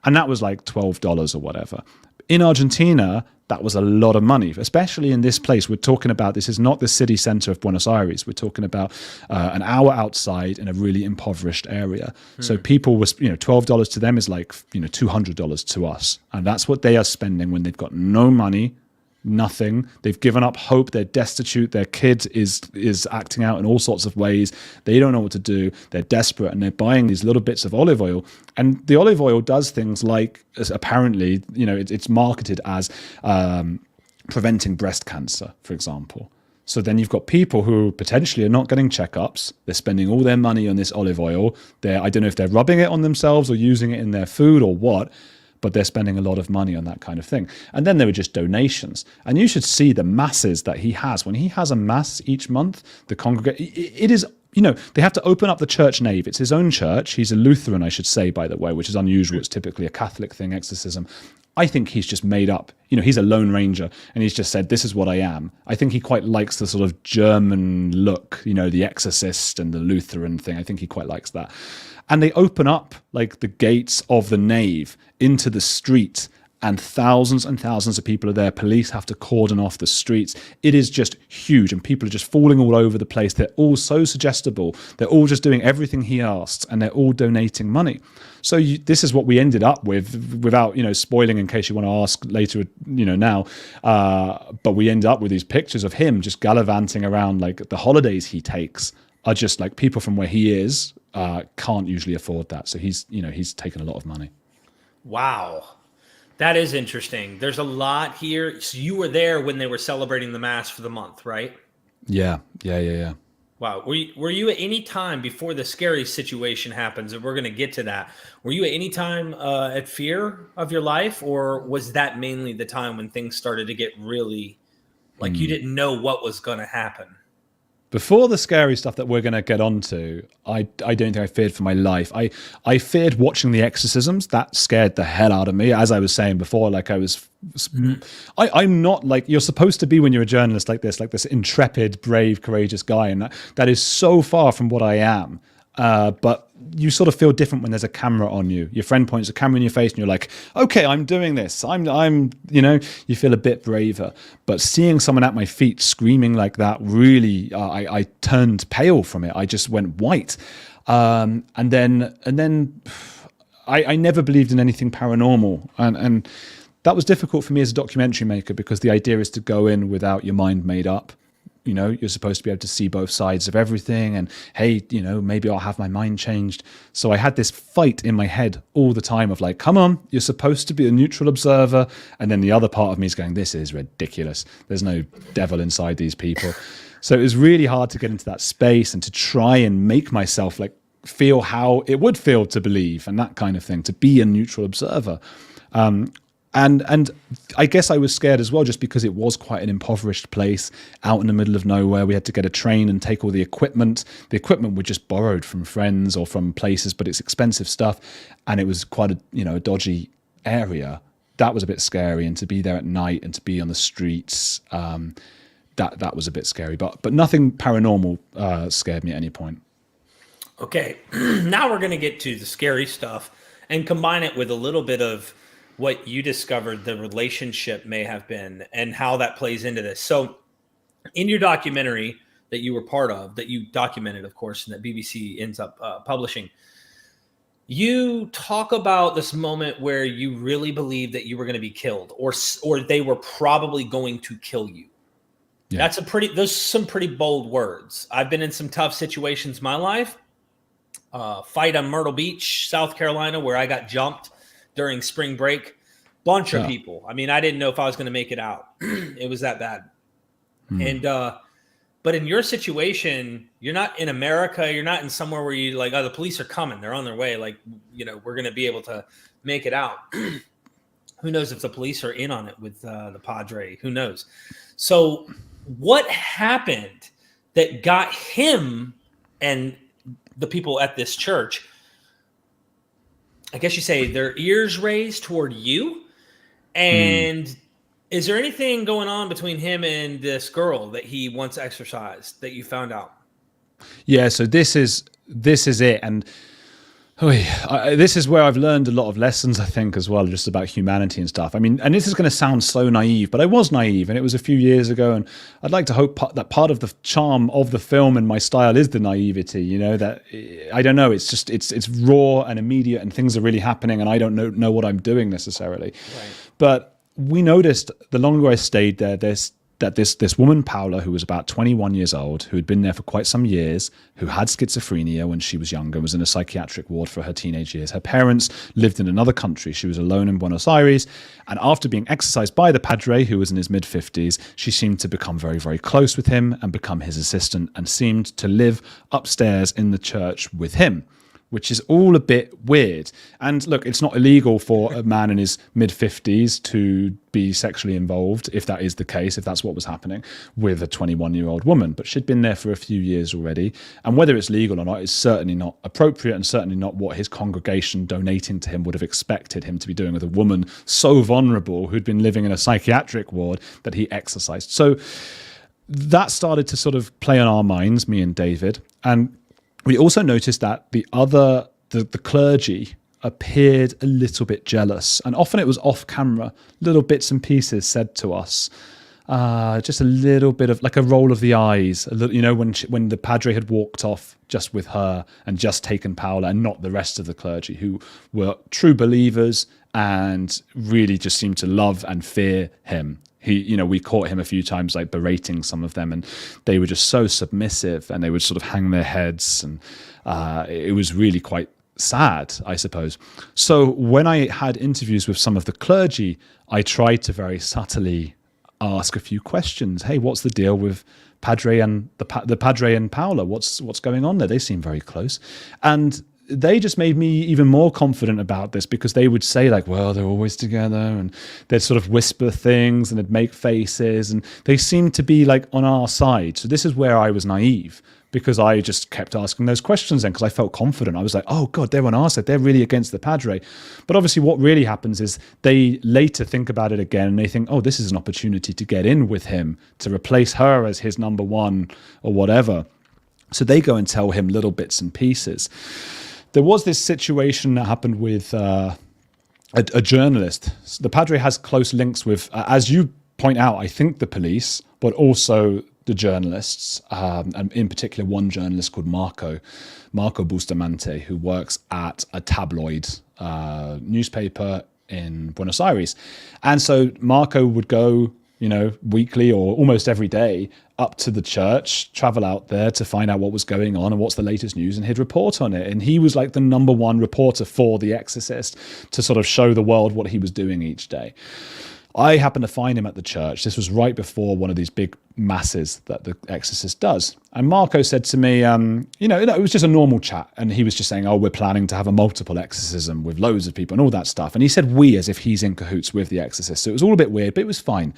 And that was like $12 or whatever. in Argentina, that was a lot of money, especially in this place. We're talking about, this is not the city center of Buenos Aires. We're talking about an hour outside in a really impoverished area. So people was, $12 to them is like, $200 to us. And that's what they are spending when they've got no money, nothing. They've given up hope. They're destitute. Their kid is acting out in all sorts of ways. They don't know what to do. They're desperate, and they're buying these little bits of olive oil. And the olive oil does things like, apparently, it's marketed as preventing breast cancer, for example. So then you've got people who potentially are not getting checkups. They're spending all their money on this olive oil. I don't know if they're rubbing it on themselves or using it in their food or what, but they're spending a lot of money on that kind of thing. And then there were just donations. And you should see the masses that he has. When he has a mass each month, the congregation, it is, they have to open up the church nave. It's his own church. He's a Lutheran, I should say, by the way, which is unusual. It's typically a Catholic thing, exorcism. I think he's just made up, he's a Lone Ranger, and he's just said, this is what I am. I think he quite likes the sort of German look, the Exorcist and the Lutheran thing. I think he quite likes that. And they open up like the gates of the nave into the street, and thousands of people are there. Police have to cordon off the streets. It is just huge, and people are just falling all over the place. They're all so suggestible. They're all just doing everything he asks, and they're all donating money. So this is what we ended up with, without spoiling in case you want to ask later, now. But we end up with these pictures of him just gallivanting around. Like the holidays he takes are just like people from where he is can't usually afford that. So he's taken a lot of money. Wow. That is interesting. There's a lot here. So you were there when they were celebrating the mass for the month, right? Yeah. Wow. Were you at any time before the scary situation happens, and we're going to get to that, were you at any time at fear of your life, or was that mainly the time when things started to get really, like you didn't know what was going to happen? Before the scary stuff that we're going to get onto, I don't think I feared for my life. I feared watching the exorcisms. That scared the hell out of me. As I was saying before, like I'm not like you're supposed to be when you're a journalist, like this intrepid, brave, courageous guy. And that is so far from what I am. But you sort of feel different when there's a camera on you. Your friend points a camera in your face and you're like, okay, I'm doing this. I'm you feel a bit braver. But seeing someone at my feet screaming like that, really, I turned pale from it. I just went white. And then I never believed in anything paranormal. And that was difficult for me as a documentary maker, because the idea is to go in without your mind made up. You're supposed to be able to see both sides of everything, and hey, maybe I'll have my mind changed. So I had this fight in my head all the time of like, come on, you're supposed to be a neutral observer. And then the other part of me is going, this is ridiculous. There's no devil inside these people. So it was really hard to get into that space and to try and make myself like feel how it would feel to believe and that kind of thing, to be a neutral observer. And I guess I was scared as well, just because it was quite an impoverished place out in the middle of nowhere. We had to get a train and take all the equipment. The equipment we just borrowed from friends or from places, but it's expensive stuff. And it was quite a dodgy area. That was a bit scary. And to be there at night and to be on the streets, that was a bit scary. But nothing paranormal scared me at any point. Okay, now we're going to get to the scary stuff and combine it with a little bit of what you discovered the relationship may have been and how that plays into this. So in your documentary that you were part of, that you documented, of course, and that BBC ends up publishing, you talk about this moment where you really believed that you were going to be killed, or they were probably going to kill you. Yeah. Those are some pretty bold words. I've been in some tough situations in my life. Fight on Myrtle Beach, South Carolina, where I got jumped during spring break. Bunch of people. I mean, I didn't know if I was going to make it out. It was that bad. And but in your situation, you're not in America. You're not in somewhere where you like, oh, the police are coming. They're on their way. Like, we're going to be able to make it out. Who knows if the police are in on it with the Padre? Who knows? So what happened that got him and the people at this church, I guess you say, their ears raised toward you? And is there anything going on between him and this girl that he once exorcised that you found out? Yeah, so this is it. And This is where I've learned a lot of lessons, I think, as well, just about humanity and stuff. I mean, and this is going to sound so naive, but I was naive, and it was a few years ago, and I'd like to hope that part of the charm of the film and my style is the naivety, you know, that, I don't know, it's just, it's raw and immediate, and things are really happening, and I don't know what I'm doing necessarily. Right. But we noticed the longer I stayed there, this woman, Paula, who was about 21 years old, who had been there for quite some years, who had schizophrenia when she was younger, was in a psychiatric ward for her teenage years. Her parents lived in another country. She was alone in Buenos Aires. And after being exorcised by the padre, who was in his mid-50s, she seemed to become very, very close with him and become his assistant, and seemed to live upstairs in the church with him, which is all a bit weird. And look, it's not illegal for a man in his mid-50s to be sexually involved, if that is the case, if that's what was happening, with a 21-year-old woman. But she'd been there for a few years already. And whether it's legal or not is certainly not appropriate, and certainly not what his congregation donating to him would have expected him to be doing with a woman so vulnerable who'd been living in a psychiatric ward that he exorcised. So that started to sort of play on our minds, me and David. And we also noticed that the clergy appeared a little bit jealous, and often it was off camera, little bits and pieces said to us, just a little bit of like a roll of the eyes, a little, you know, when the padre had walked off just with her and just taken Paula, and not the rest of the clergy, who were true believers and really just seemed to love and fear him. We caught him a few times like berating some of them, and they were just so submissive, and they would sort of hang their heads, and it was really quite sad, I suppose. So when I had interviews with some of the clergy, I tried to very subtly ask a few questions. Hey, what's the deal with Padre and the Padre and Paula? What's going on there? They seem very close, and they just made me even more confident about this, because they would say like, well, they're always together, and they'd sort of whisper things and they'd make faces, and they seemed to be like on our side. So this is where I was naive, because I just kept asking those questions then, because I felt confident. I was like, oh God, they're on our side. They're really against the padre. But obviously what really happens is they later think about it again, and they think, oh, this is an opportunity to get in with him, to replace her as his number one or whatever. So they go and tell him little bits and pieces. There was this situation that happened with a journalist. The padre has close links with, as you point out, I think the police, but also the journalists, and in particular one journalist called Marco Bustamante, who works at a tabloid newspaper in Buenos Aires. And so Marco would go, weekly or almost every day up to the church, travel out there to find out what was going on and what's the latest news, and he'd report on it. And he was like the number one reporter for The Exorcist, to sort of show the world what he was doing each day. I happened to find him at the church. This was right before one of these big masses that The Exorcist does. And Marco said to me, it was just a normal chat. And he was just saying, oh, we're planning to have a multiple exorcism with loads of people and all that stuff. And he said we, as if he's in cahoots with The Exorcist. So it was all a bit weird, but it was fine.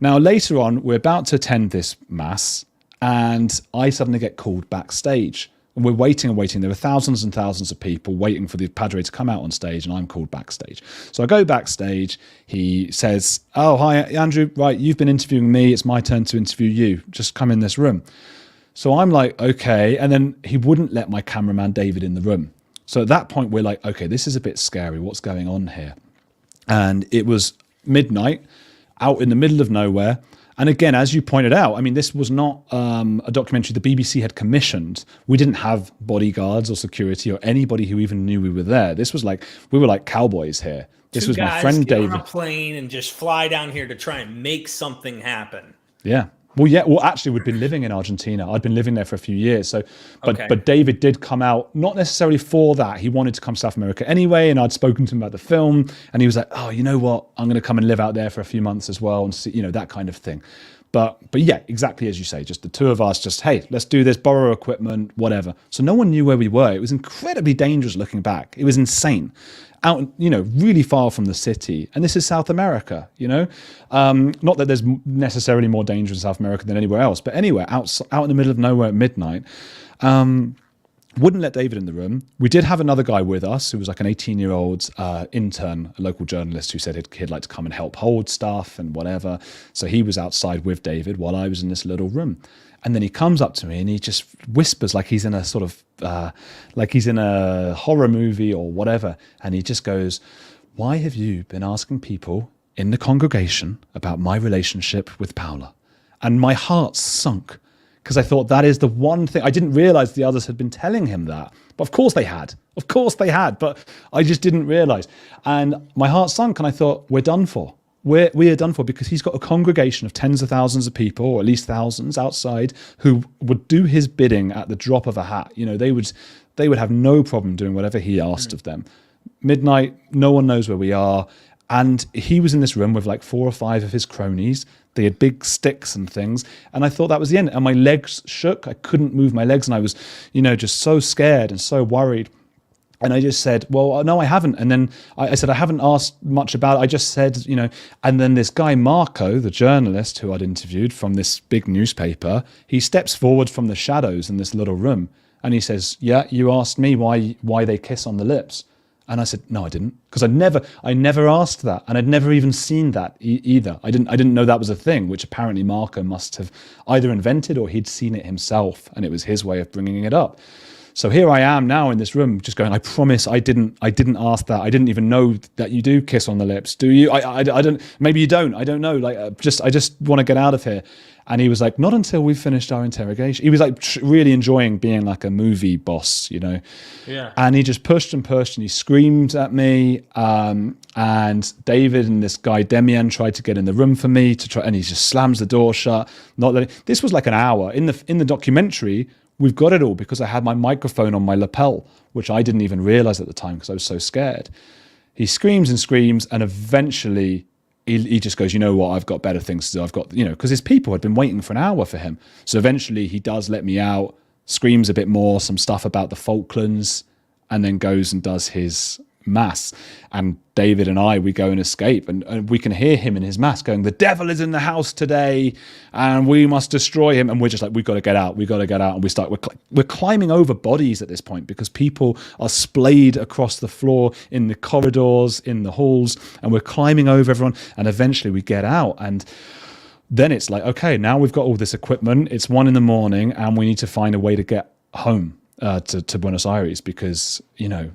Now, later on, we're about to attend this mass, and I suddenly get called backstage. And we're waiting and waiting. There were thousands and thousands of people waiting for the padre to come out on stage, and I'm called backstage. So I go backstage. He says, oh, hi, Andrew. Right, you've been interviewing me. It's my turn to interview you. Just come in this room. So I'm like, okay. And then he wouldn't let my cameraman David in the room. So at that point, we're like, okay, this is a bit scary. What's going on here? And it was midnight, out in the middle of nowhere. And again, as you pointed out, I mean, this was not a documentary the BBC had commissioned. We didn't have bodyguards or security or anybody who even knew we were there. This was like, we were like cowboys here. This was my friend David. On a plane and just fly down here to try and make something happen. Yeah. Well, actually, we'd been living in Argentina. I'd been living there for a few years. So, but David did come out, not necessarily for that. He wanted to come to South America anyway, and I'd spoken to him about the film, and he was like, oh, you know what? I'm going to come and live out there for a few months as well, and see, that kind of thing. But yeah, exactly as you say, just the two of us, just, hey, let's do this, borrow equipment, whatever. So no one knew where we were. It was incredibly dangerous looking back. It was insane. Out, really far from the city. And this is South America, Not that there's necessarily more danger in South America than anywhere else, but anywhere, out in the middle of nowhere at midnight. Wouldn't let David in the room. We did have another guy with us who was like an 18-year-old intern, a local journalist who said he'd like to come and help hold stuff and whatever. So he was outside with David while I was in this little room. And then he comes up to me and he just whispers like he's in a sort of, like he's in a horror movie or whatever. And he just goes, "Why have you been asking people in the congregation about my relationship with Paula?" And my heart sunk. Because I thought that is the one thing. I didn't realize the others had been telling him that. But of course they had. Of course they had. But I just didn't realize. And my heart sunk and I thought, we're done for. We are done for, because he's got a congregation of tens of thousands of people, or at least thousands outside, who would do his bidding at the drop of a hat. You know, they would have no problem doing whatever he asked of them. Midnight, no one knows where we are. And he was in this room with like 4 or 5 of his cronies. They had big sticks and things. And I thought that was the end. And my legs shook. I couldn't move my legs. And I was, just so scared and so worried. And I just said, well, no, I haven't. And then I said, I haven't asked much about it. I just said, and then this guy, Marco, the journalist who I'd interviewed from this big newspaper, he steps forward from the shadows in this little room. And he says, "Yeah, you asked me why they kiss on the lips." And I said, "No, I didn't," because I never asked that, and I'd never even seen that either. I didn't know that was a thing, which apparently Marco must have either invented or he'd seen it himself, and it was his way of bringing it up. So here I am now in this room, just going, "I promise, I didn't ask that. I didn't even know that you do kiss on the lips. Do you? I don't. Maybe you don't. I don't know. Like, I just want to get out of here." And he was like, "Not until we've finished our interrogation." He was like really enjoying being like a movie boss, Yeah. And he just pushed and he screamed at me. And David and this guy Demian tried to get in the room for me and he just slams the door shut. This was like an hour in the documentary. We've got it all because I had my microphone on my lapel, which I didn't even realize at the time because I was so scared. He screams and screams, and eventually he just goes, "You know what? I've got better things to do. I've got, because his people had been waiting for an hour for him. So eventually he does let me out, screams a bit more, some stuff about the Falklands, and then goes and does his mass. And David and we go and escape, and we can hear him in his mass going, "The devil is in the house today and we must destroy him." And we're just like, we've got to get out. And we're climbing over bodies at this point because people are splayed across the floor in the corridors, in the halls, and we're climbing over everyone. And eventually we get out, and then it's like, okay, now we've got all this equipment. It's 1 a.m. and we need to find a way to get home. To Buenos Aires, because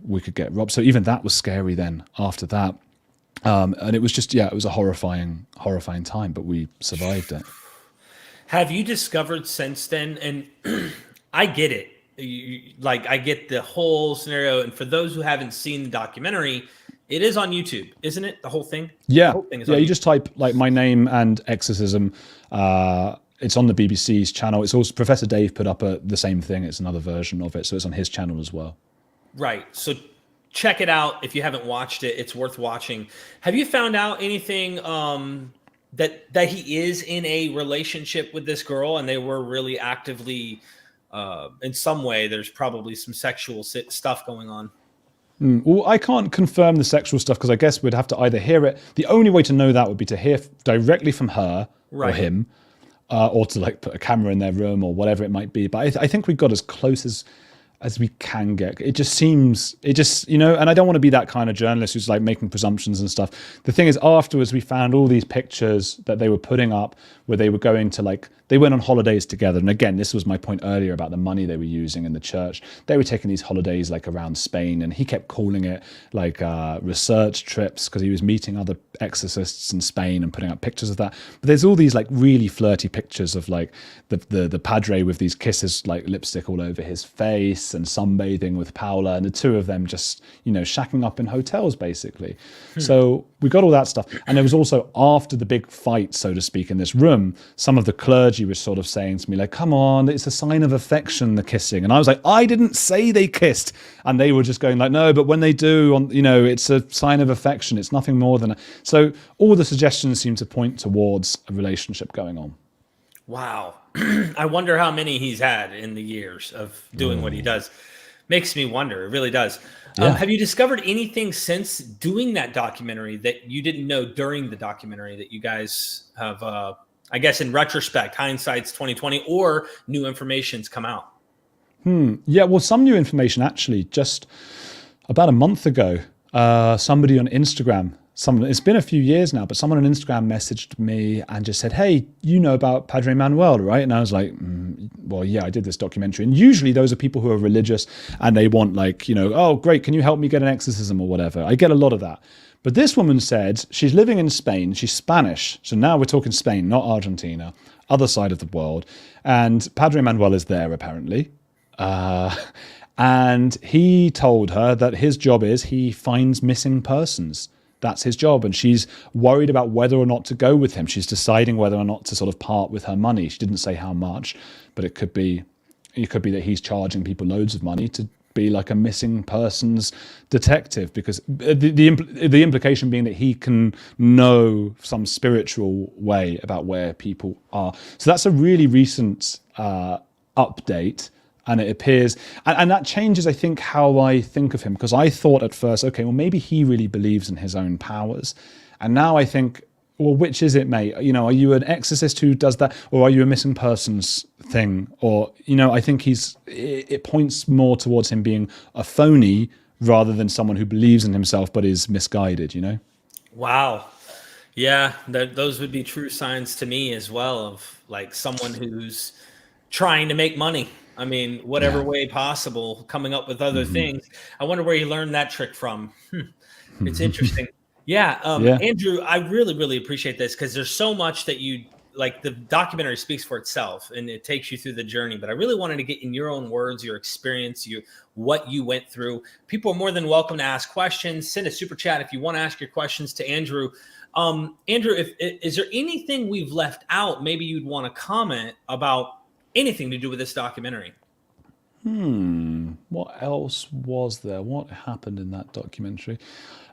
we could get robbed. So even that was scary then after that, and it was just it was a horrifying time, but we survived it. Have you discovered since then, and I get it, I get the whole scenario, and for those who haven't seen the documentary, it is on YouTube, isn't it? The whole thing? Yeah. The whole thing is on YouTube. You just type like my name and exorcism. It's on the BBC's channel. It's also Professor Dave put up the same thing. It's another version of it. So it's on his channel as well. Right. So check it out. If you haven't watched it, it's worth watching. Have you found out anything that he is in a relationship with this girl and they were really actively, in some way, there's probably some sexual stuff going on? Well, I can't confirm the sexual stuff because I guess we'd have to either hear it. The only way to know that would be to hear directly from her or him. Or to like put a camera in their room or whatever it might be. But I think we got as close as we can get. It just seems, and I don't want to be that kind of journalist who's like making presumptions and stuff. The thing is, afterwards we found all these pictures that they were putting up where they were going to they went on holidays together. And again, this was my point earlier about the money they were using in the church. They were taking these holidays around Spain, and he kept calling it research trips because he was meeting other exorcists in Spain and putting up pictures of that. But there's all these really flirty pictures of the padre with these kisses, lipstick all over his face, and sunbathing with Paula, and the two of them just shacking up in hotels basically. So we got all that stuff. And there was also, after the big fight, so to speak, in this room, some of the clergy was sort of saying to me come on, it's a sign of affection, the kissing. And I was like, I didn't say they kissed. And they were just going no, but when they do, it's a sign of affection. It's nothing more than so all the suggestions seem to point towards a relationship going on. Wow. I wonder how many he's had in the years of doing what he does. Makes me wonder. It really does. Yeah. Have you discovered anything since doing that documentary that you didn't know during the documentary that you guys have, I guess in retrospect, hindsight's 2020, or new information's come out? Yeah, well, some new information actually. Just about a month ago, somebody on Instagram, it's been a few years now, but someone on Instagram messaged me and just said, "Hey, you know about Padre Manuel, right?" And I was like, "Well, yeah, I did this documentary." And usually those are people who are religious and they want like, "Oh, great, can you help me get an exorcism or whatever?" I get a lot of that. But this woman said she's living in Spain. She's Spanish. So now we're talking Spain, not Argentina, other side of the world. And Padre Manuel is there apparently. And he told her that his job is he finds missing persons. That's his job. And she's worried about whether or not to go with him. She's deciding whether or not to sort of part with her money. She didn't say how much, but it could be that he's charging people loads of money to be like a missing persons detective, because the implication being that he can know some spiritual way about where people are. So that's a really recent update. And it appears, and that changes, I think, how I think of him. Because I thought at first, okay, well, maybe he really believes in his own powers. And now I think, well, which is it, mate? Are you an exorcist who does that? Or are you a missing persons thing? Or, I think it points more towards him being a phony rather than someone who believes in himself but is misguided, Wow. Yeah, those would be true signs to me as well of like someone who's trying to make money. I mean, whatever way possible, coming up with other things. I wonder where you learned that trick from. It's interesting. Yeah. Andrew, I really, really appreciate this because there's so much that you like. The documentary speaks for itself and it takes you through the journey. But I really wanted to get in your own words, your experience, what you went through. People are more than welcome to ask questions. Send a super chat if you want to ask your questions to Andrew. Andrew, is there anything we've left out? Maybe you'd want to comment about anything to do with this documentary. What else was there? What happened in that documentary?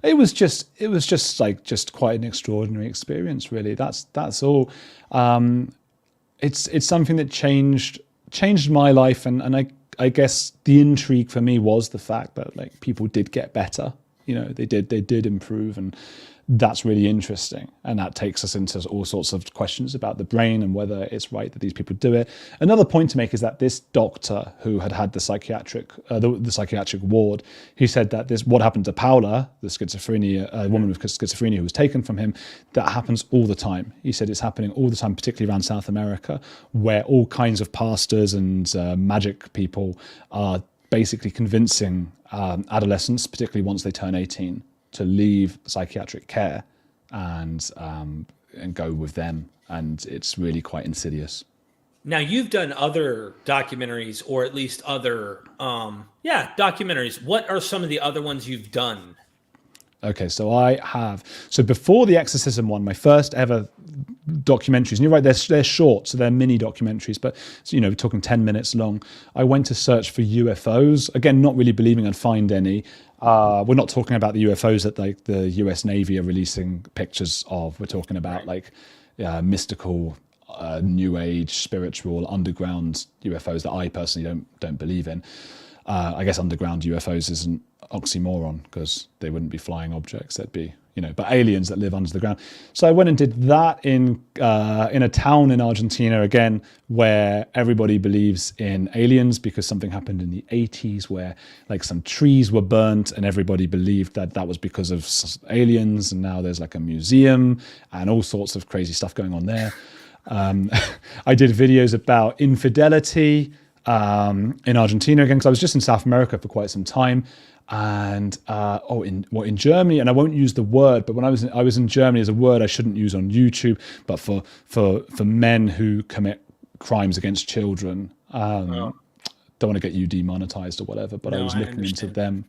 It was just quite an extraordinary experience, really. That's all. It's something that changed my life, and I guess the intrigue for me was the fact that like people did get better. They did improve, and that's really interesting. And that takes us into all sorts of questions about the brain and whether it's right that these people do it. Another point to make is that this doctor who had the psychiatric ward, he said that what happened to Paula, the schizophrenia, woman with schizophrenia who was taken from him, that happens all the time. He said it's happening all the time, particularly around South America, where all kinds of pastors and magic people are basically convincing adolescents, particularly once they turn 18, to leave psychiatric care and go with them. And it's really quite insidious. Now, you've done other documentaries, or at least other, documentaries. What are some of the other ones you've done? Okay, so before the Exorcism one, my first ever documentaries, and you're right, they're short, so they're mini documentaries, but we're talking 10 minutes long. I went to search for UFOs, again, not really believing I'd find any. We're not talking about the UFOs that like the US Navy are releasing pictures of. We're talking about mystical, new age, spiritual, underground UFOs that I personally don't believe in. I guess underground UFOs is an oxymoron because they wouldn't be flying objects. They'd be, but aliens that live under the ground. So I went and did that in a town in Argentina, again, where everybody believes in aliens because something happened in the 80s where like some trees were burnt and everybody believed that was because of aliens. And now there's like a museum and all sorts of crazy stuff going on there. I did videos about infidelity in Argentina again, because I was just in South America for quite some time. And in Germany, and I won't use the word, but when I was in Germany, as a word I shouldn't use on YouTube, but for men who commit crimes against children. Don't want to get you demonetized or whatever, but I was looking into them,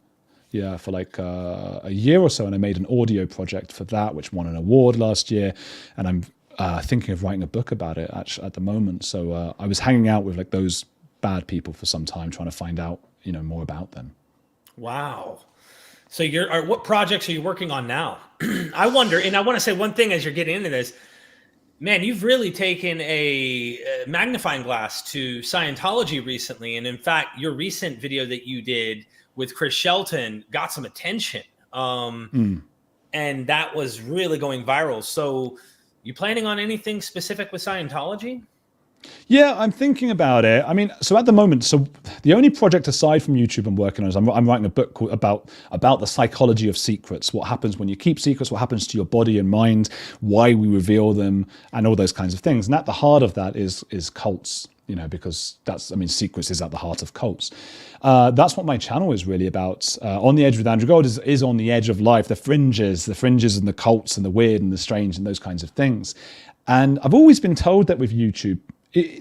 for like a year or so, and I made an audio project for that, which won an award last year, and I'm thinking of writing a book about it at the moment. So I was hanging out with like those bad people for some time, trying to find out more about them. Wow. So what projects are you working on now? I wonder, and I want to say one thing as you're getting into this, man, you've really taken a magnifying glass to Scientology recently. And in fact, your recent video that you did with Chris Shelton got some attention. And that was really going viral. So you planning on anything specific with Scientology? Yeah, I'm thinking about it. I mean, so at the moment, so the only project aside from YouTube I'm working on is I'm writing a book about the psychology of secrets, what happens when you keep secrets, what happens to your body and mind, why we reveal them, and all those kinds of things. And at the heart of that is cults, because secrets is at the heart of cults. That's what my channel is really about. On the Edge with Andrew Gold is on the edge of life, the fringes and the cults and the weird and the strange and those kinds of things. And I've always been told that with YouTube,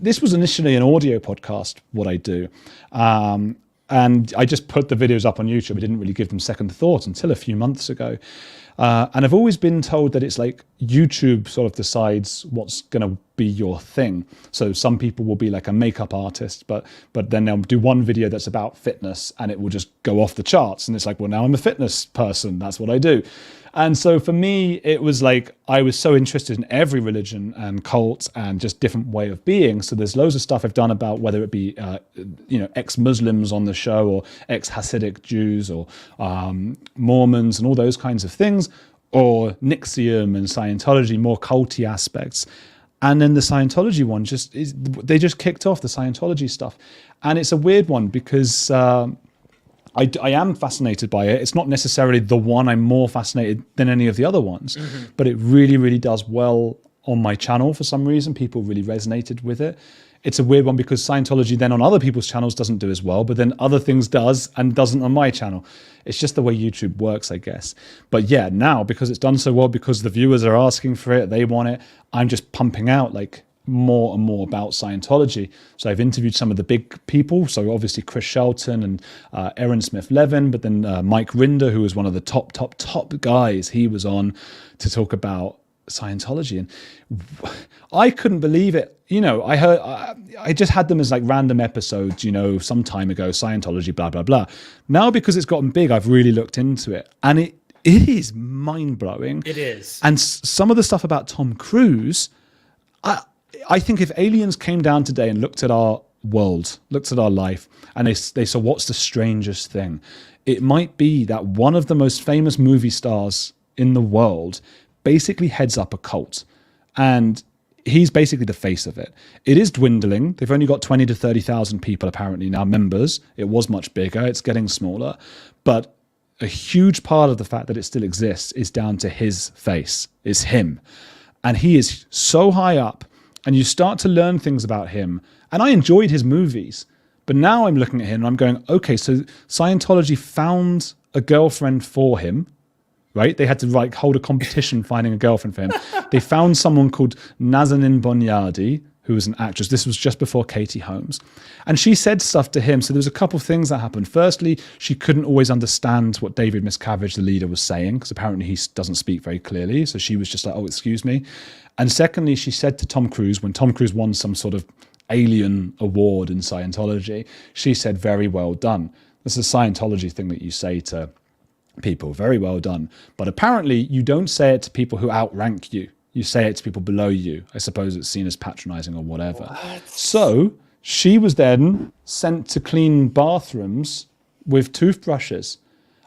this was initially an audio podcast, what I do. And I just put the videos up on YouTube. I didn't really give them second thought until a few months ago. And I've always been told that it's like YouTube sort of decides what's going to be your thing. So some people will be like a makeup artist, but then they'll do one video that's about fitness and it will just go off the charts. And it's like, well, now I'm a fitness person. That's what I do. And so for me, it was like I was so interested in every religion and cult and just different way of being. So there's loads of stuff I've done about whether it be, ex-Muslims on the show or ex-Hasidic Jews or Mormons and all those kinds of things, or NXIVM and Scientology, more culty aspects. And then the Scientology one they just kicked off the Scientology stuff. And it's a weird one because I am fascinated by it. It's not necessarily the one I'm more fascinated than any of the other ones, but it really, really does well on my channel for some reason. People really resonated with it. It's a weird one because Scientology then on other people's channels doesn't do as well, but then other things does and doesn't on my channel. It's just the way YouTube works, I guess. But yeah, now because it's done so well, because the viewers are asking for it, they want it, I'm just pumping out like more and more about Scientology. So I've interviewed some of the big people. So obviously Chris Shelton and Aaron Smith-Levin, but then Mike Rinder, who was one of the top guys, he was on to talk about Scientology. And I couldn't believe it. I just had them as like random episodes, some time ago, Scientology, blah, blah, blah. Now, because it's gotten big, I've really looked into it. And it is mind-blowing. It is. And some of the stuff about Tom Cruise, I think if aliens came down today and looked at our world, looked at our life, and they saw what's the strangest thing, it might be that one of the most famous movie stars in the world basically heads up a cult. And he's basically the face of it. It is dwindling. They've only got 20 to 30,000 people apparently now, members. It was much bigger. It's getting smaller. But a huge part of the fact that it still exists is down to his face, is him. And he is so high up. And you start to learn things about him. And I enjoyed his movies. But now I'm looking at him and I'm going, okay, so Scientology found a girlfriend for him, right? They had to hold a competition finding a girlfriend for him. They found someone called Nazanin Boniadi, who was an actress. This was just before Katie Holmes. And she said stuff to him. So there was a couple of things that happened. Firstly, she couldn't always understand what David Miscavige, the leader, was saying, because apparently he doesn't speak very clearly. So she was just like, oh, excuse me. And secondly, she said to Tom Cruise, when Tom Cruise won some sort of alien award in Scientology, she said, very well done. This is a Scientology thing that you say to people, very well done. But apparently you don't say it to people who outrank you. You say it to people below you. I suppose it's seen as patronizing or whatever. What? So she was then sent to clean bathrooms with toothbrushes.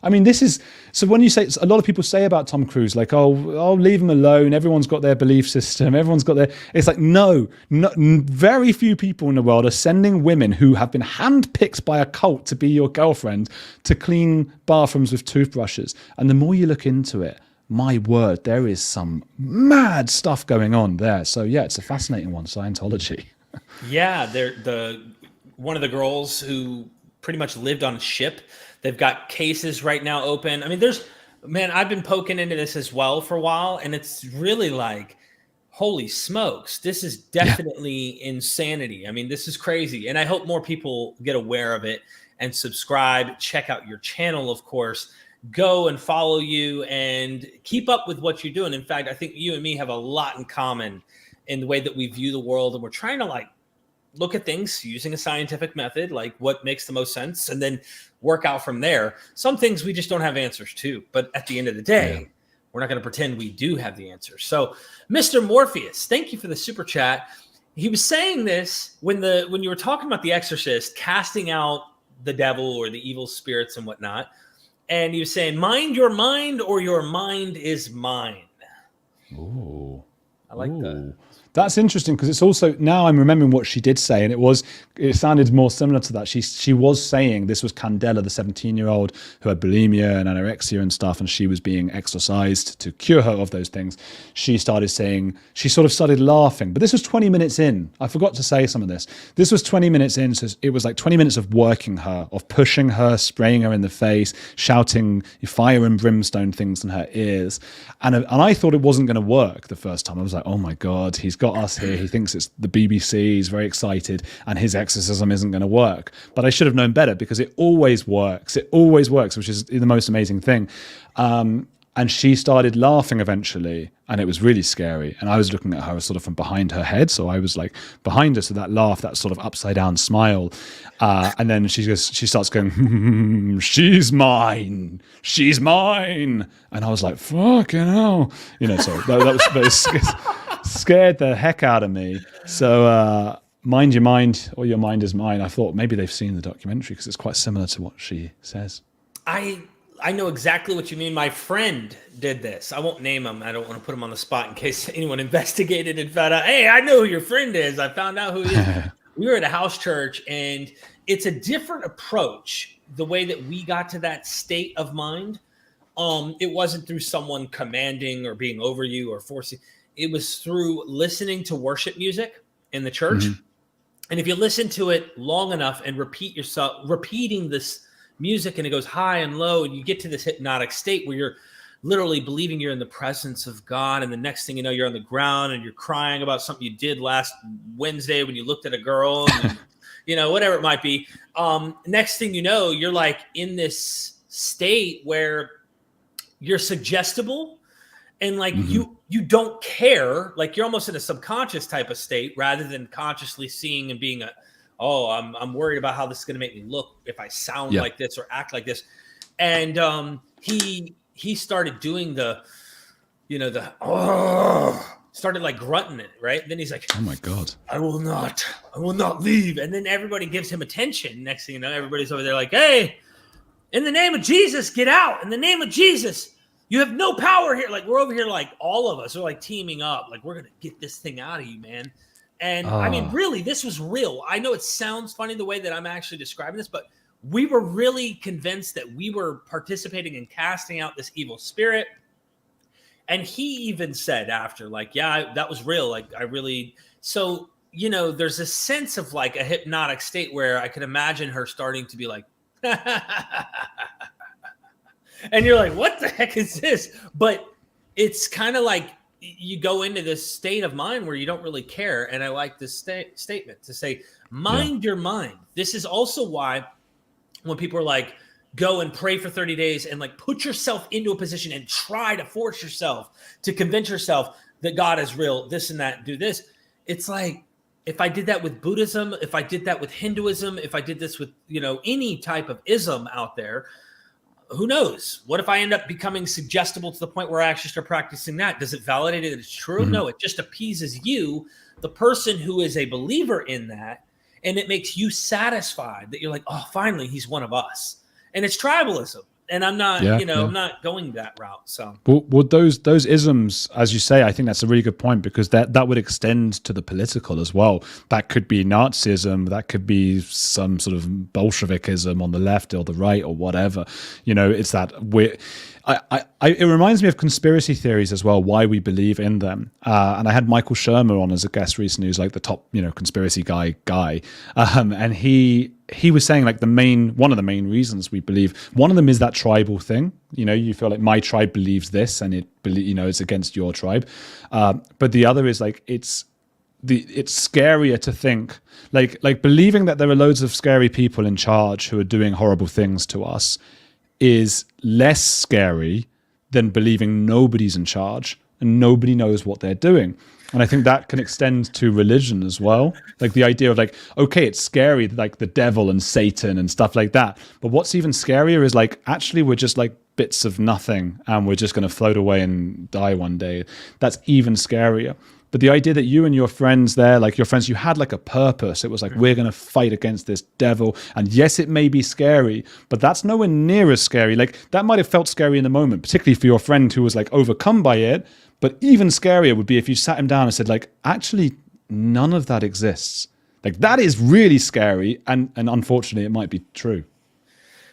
I mean, this is, so when you say, a lot of people say about Tom Cruise, like, oh, leave him alone. Everyone's got their belief system. Everyone's got their, it's like, no, very few people in the world are sending women who have been handpicked by a cult to be your girlfriend to clean bathrooms with toothbrushes. And the more you look into it, my word, there is some mad stuff going on there. So yeah, it's a fascinating one, Scientology. Yeah, they're one of the girls who pretty much lived on a ship. They've got cases right now open. I mean, I've been poking into this as well for a while, and it's really like, holy smokes, this is definitely insanity. I mean, this is crazy. And I hope more people get aware of it and subscribe, check out your channel, of course. Go and follow you and keep up with what you're doing. In fact, I think you and me have a lot in common in the way that we view the world. And we're trying to look at things using a scientific method, like what makes the most sense, and then work out from there. Some things we just don't have answers to. But at the end of the day, we're not going to pretend we do have the answers. So Mr. Morpheus, thank you for the super chat. He was saying this when you were talking about the Exorcist, casting out the devil or the evil spirits and whatnot. And he was saying, mind your mind or your mind is mine. Ooh. I like that. That's interesting because it's also, now I'm remembering what she did say, and it sounded more similar to that. She was saying this was Candela, the 17-year-old who had bulimia and anorexia and stuff, and she was being exorcised to cure her of those things. She started saying, she sort of started laughing, but this was 20 minutes in. I forgot to say some of this. This was 20 minutes in, so it was like 20 minutes of working her, of pushing her, spraying her in the face, shouting fire and brimstone things in her ears. And I thought it wasn't going to work the first time. I was like, oh my God, he's got us here. He thinks it's the BBC. He's very excited, and his exorcism isn't going to work. But I should have known better, because it always works. It always works, which is the most amazing thing. And she started laughing eventually, and it was really scary. And I was looking at her sort of from behind her head. So I was like behind her. So that laugh, that sort of upside down smile. And then she starts going, she's mine. She's mine. And I was like, fucking hell. So that scared the heck out of me. So mind your mind, or your mind is mine. I thought maybe they've seen the documentary, because it's quite similar to what she says. I know exactly what you mean. My friend did this. I won't name him. I don't want to put him on the spot in case anyone investigated and found out, hey, I know who your friend is. I found out who he is. We were at a house church, and it's a different approach. The way that we got to that state of mind, it wasn't through someone commanding or being over you or forcing. It was through listening to worship music in the church. Mm-hmm. And if you listen to it long enough and repeating this music, and it goes high and low, and you get to this hypnotic state where you're literally believing you're in the presence of God, and the next thing you know, you're on the ground and you're crying about something you did last Wednesday when you looked at a girl, and whatever it might be. Next thing you know, you're like in this state where you're suggestible, and like you don't care, like you're almost in a subconscious type of state rather than consciously seeing and being I'm worried about how this is going to make me look if I sound like this or act like this. And he started doing started like grunting it, right? Then he's like, oh my God, I will not leave. And then everybody gives him attention. Next thing you know, everybody's over there like, hey, in the name of Jesus, get out. In the name of Jesus, you have no power here. Like, we're over here, like all of us are like teaming up. Like, we're going to get this thing out of you, man. And I mean, really, this was real. I know it sounds funny the way that I'm actually describing this, but we were really convinced that we were participating in casting out this evil spirit. And he even said after, like, yeah, that was real. Like, I really, so, there's a sense of like a hypnotic state where I could imagine her starting to be like, and you're like, what the heck is this? But it's kind of like, you go into this state of mind where you don't really care. And I like this statement to say, mind your mind. This is also why when people are like, go and pray for 30 days and like put yourself into a position and try to force yourself to convince yourself that God is real, this and that, do this. It's like, if I did that with Buddhism, if I did that with Hinduism, if I did this with, any type of ism out there, who knows? What if I end up becoming suggestible to the point where I actually start practicing that? Does it validate it that it's true? Mm-hmm. No, it just appeases you, the person who is a believer in that. And it makes you satisfied that you're like, oh, finally, he's one of us. And it's tribalism. And I'm not, I'm not going that route. So, well, those isms, as you say, I think that's a really good point, because that would extend to the political as well. That could be Nazism, that could be some sort of Bolshevikism on the left or the right or whatever. It's that it reminds me of conspiracy theories as well, why we believe in them. And I had Michael Shermer on as a guest recently, who's like the top, conspiracy guy. And he was saying like one of the main reasons we believe, one of them is that tribal thing. You feel like my tribe believes this, and it's against your tribe. But the other is like, it's scarier to think like believing that there are loads of scary people in charge who are doing horrible things to us is less scary than believing nobody's in charge and nobody knows what they're doing. And I think that can extend to religion as well. Like the idea of like, okay, it's scary, like the devil and Satan and stuff like that. But what's even scarier is like, actually, we're just like bits of nothing and we're just going to float away and die one day. That's even scarier. But the idea that you and your friends there, like your friends, you had like a purpose. It was like, we're going to fight against this devil. And yes, it may be scary, but that's nowhere near as scary. Like that might have felt scary in the moment, particularly for your friend who was like overcome by it. But even scarier would be if you sat him down and said, like, actually, none of that exists. Like, that is really scary. And unfortunately, it might be true.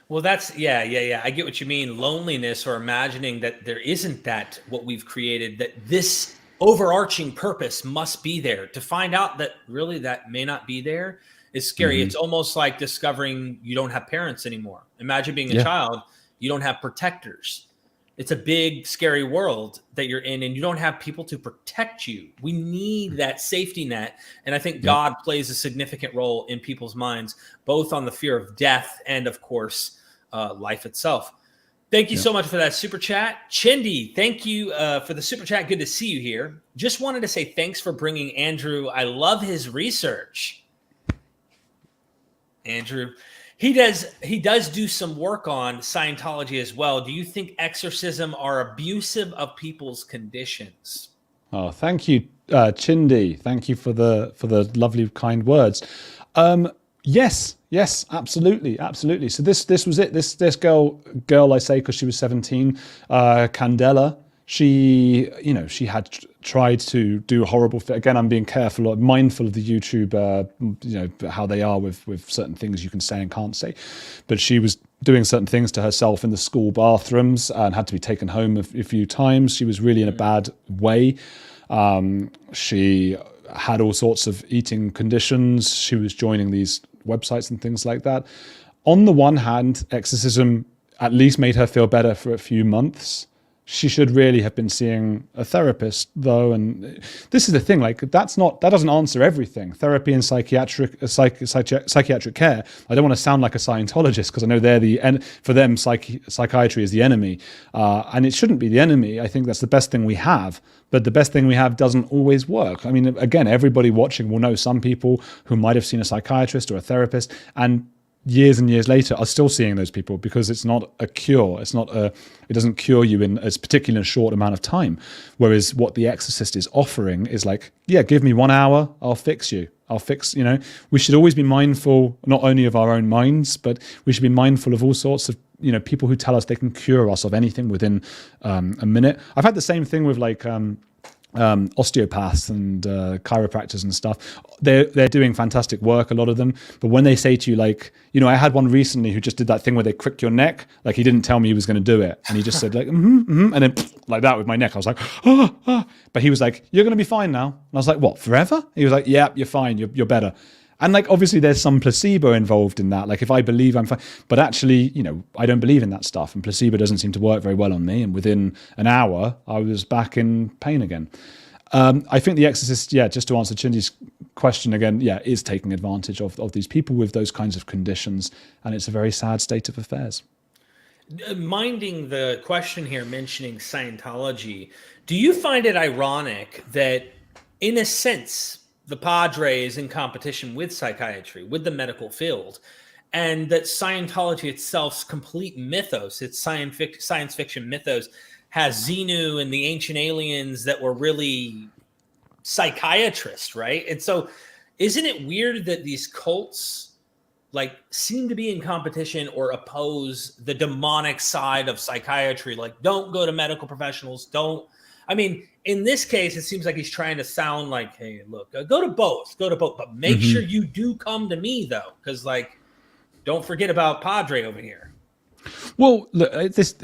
Well, that's, yeah. I get what you mean. Loneliness, or imagining that there isn't that, what we've created, that this overarching purpose must be there. To find out that really that may not be there is scary. Mm-hmm. It's almost like discovering you don't have parents anymore. Imagine being a child, you don't have protectors. It's a big, scary world that you're in, and you don't have people to protect you. We need that safety net. And I think God plays a significant role in people's minds, both on the fear of death and, of course, life itself. Thank you so much for that super chat. Chindi, thank you for the super chat. Good to see you here. Just wanted to say thanks for bringing Andrew. I love his research. Andrew, he does do some work on Scientology as well. Do you think exorcism are abusive of people's conditions? Oh, thank you, Chindi. Thank you for the lovely, kind words. Yes, absolutely. So this was it. This girl I say because she was 17, Candela. She had tried to do horrible. Again, I'm being careful, mindful of the YouTube, how they are with certain things you can say and can't say. But she was doing certain things to herself in the school bathrooms and had to be taken home a few times. She was really in a bad way. She had all sorts of eating conditions. She was joining these websites and things like that. On the one hand, exorcism at least made her feel better for a few months. She should really have been seeing a therapist, though, and this is the thing. Like, that doesn't answer everything. Therapy and psychiatric care. I don't want to sound like a Scientologist because I know for them psychiatry is the enemy, and it shouldn't be the enemy. I think that's the best thing we have, but the best thing we have doesn't always work. I mean, again, everybody watching will know some people who might have seen a psychiatrist or a therapist, and years and years later are still seeing those people because it's not a cure. It doesn't cure you in a particularly short amount of time. Whereas what the Exorcist is offering is like, give me 1 hour, I'll fix you. We should always be mindful not only of our own minds, but we should be mindful of all sorts of, people who tell us they can cure us of anything within a minute. I've had the same thing with osteopaths and chiropractors and stuff. They're doing fantastic work, a lot of them, but when they say to you, like, I had one recently who just did that thing where they crick your neck. Like, he didn't tell me he was going to do it, and he just said like and then like that with my neck. I was like, but he was like, you're going to be fine now. And I was like, what, forever? He was like, yeah, you're fine, you're better. And like, obviously there's some placebo involved in that. Like, if I believe I'm fine, but actually, I don't believe in that stuff, and placebo doesn't seem to work very well on me. And within an hour, I was back in pain again. I think The Exorcist, just to answer Chindy's question again, is taking advantage of these people with those kinds of conditions. And it's a very sad state of affairs. Minding the question here, mentioning Scientology, do you find it ironic that, in a sense, the Padre is in competition with psychiatry, with the medical field, and that Scientology itself's complete mythos, its science fiction mythos, has Xenu and the ancient aliens that were really psychiatrists, right? And so isn't it weird that these cults like seem to be in competition or oppose the demonic side of psychiatry? Like, don't go to medical professionals. In this case, it seems like he's trying to sound like, hey, look, go to both, but make sure you do come to me, though, because, like, don't forget about Padre over here. Well, look,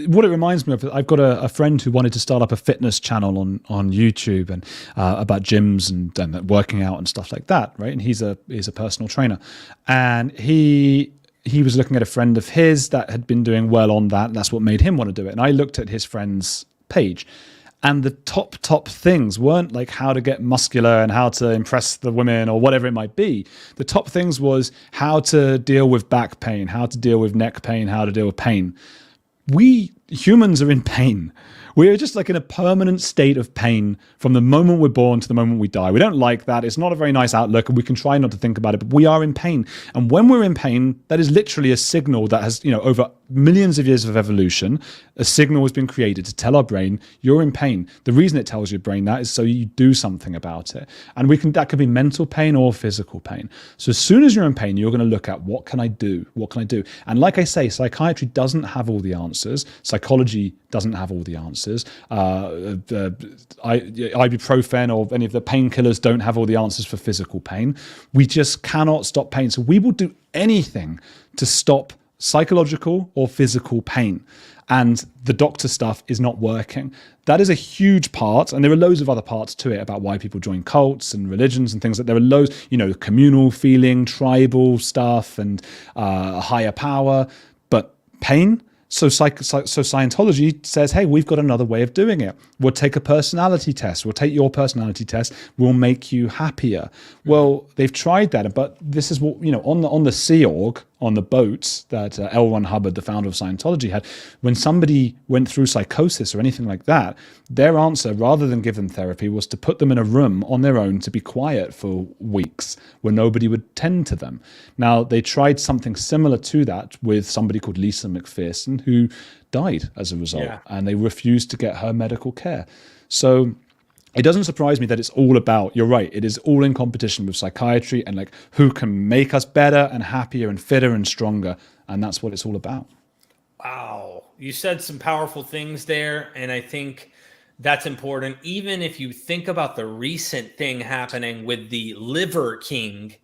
what it reminds me of, I've got a friend who wanted to start up a fitness channel on YouTube and about gyms and working out and stuff like that, right? And he's a personal trainer, and he was looking at a friend of his that had been doing well on that, and that's what made him want to do it. And I looked at his friend's page, and the top things weren't like how to get muscular and how to impress the women or whatever it might be. The top things was how to deal with back pain, how to deal with neck pain, how to deal with pain. We humans are in pain. We are just like in a permanent state of pain from the moment we're born to the moment we die. We don't like that. It's not a very nice outlook, and we can try not to think about it, but we are in pain. And when we're in pain, that is literally a signal that has, over millions of years of evolution, a signal has been created to tell our brain, you're in pain. The reason it tells your brain that is so you do something about it. And that could be mental pain or physical pain. So as soon as you're in pain, you're going to look at, what can I do? What can I do? And like I say, psychiatry doesn't have all the answers. psychology doesn't have all the answers. Ibuprofen or any of the painkillers don't have all the answers for physical pain. We just cannot stop pain. So we will do anything to stop psychological or physical pain. And the doctor stuff is not working. That is a huge part, and there are loads of other parts to it about why people join cults and religions and things. That there are loads, communal feeling, tribal stuff, and higher power. But pain. So Scientology says, hey, we've got another way of doing it. We'll take a personality test. We'll take your personality test. We'll make you happier. Well, they've tried that, but this is what, on the Sea Org, on the boats that L. Ron Hubbard, the founder of Scientology, had, when somebody went through psychosis or anything like that, their answer, rather than give them therapy, was to put them in a room on their own to be quiet for weeks where nobody would tend to them. Now, they tried something similar to that with somebody called Lisa McPherson, who died as a result, and they refused to get her medical care. So it doesn't surprise me that it's all about, you're right, it is all in competition with psychiatry and like who can make us better and happier and fitter and stronger. And that's what it's all about. Wow. You said some powerful things there. And I think that's important. Even if you think about the recent thing happening with the Liver King,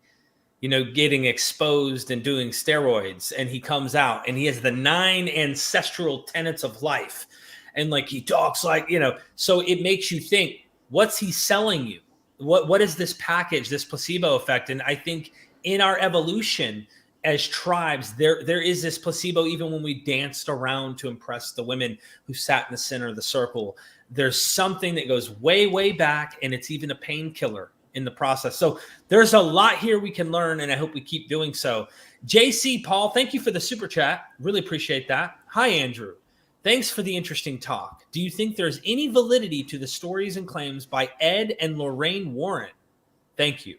getting exposed and doing steroids, and he comes out and he has the 9 ancestral tenets of life. And like, he talks like, so it makes you think, what's he selling you? What is this package, this placebo effect? And I think in our evolution as tribes, there is this placebo, even when we danced around to impress the women who sat in the center of the circle. There's something that goes way, way back, and it's even a painkiller in the process. So there's a lot here we can learn, and I hope we keep doing so. JC Paul, thank you for the super chat. Really appreciate that. Hi, Andrew. Thanks for the interesting talk. Do you think there's any validity to the stories and claims by Ed and Lorraine Warren? Thank you.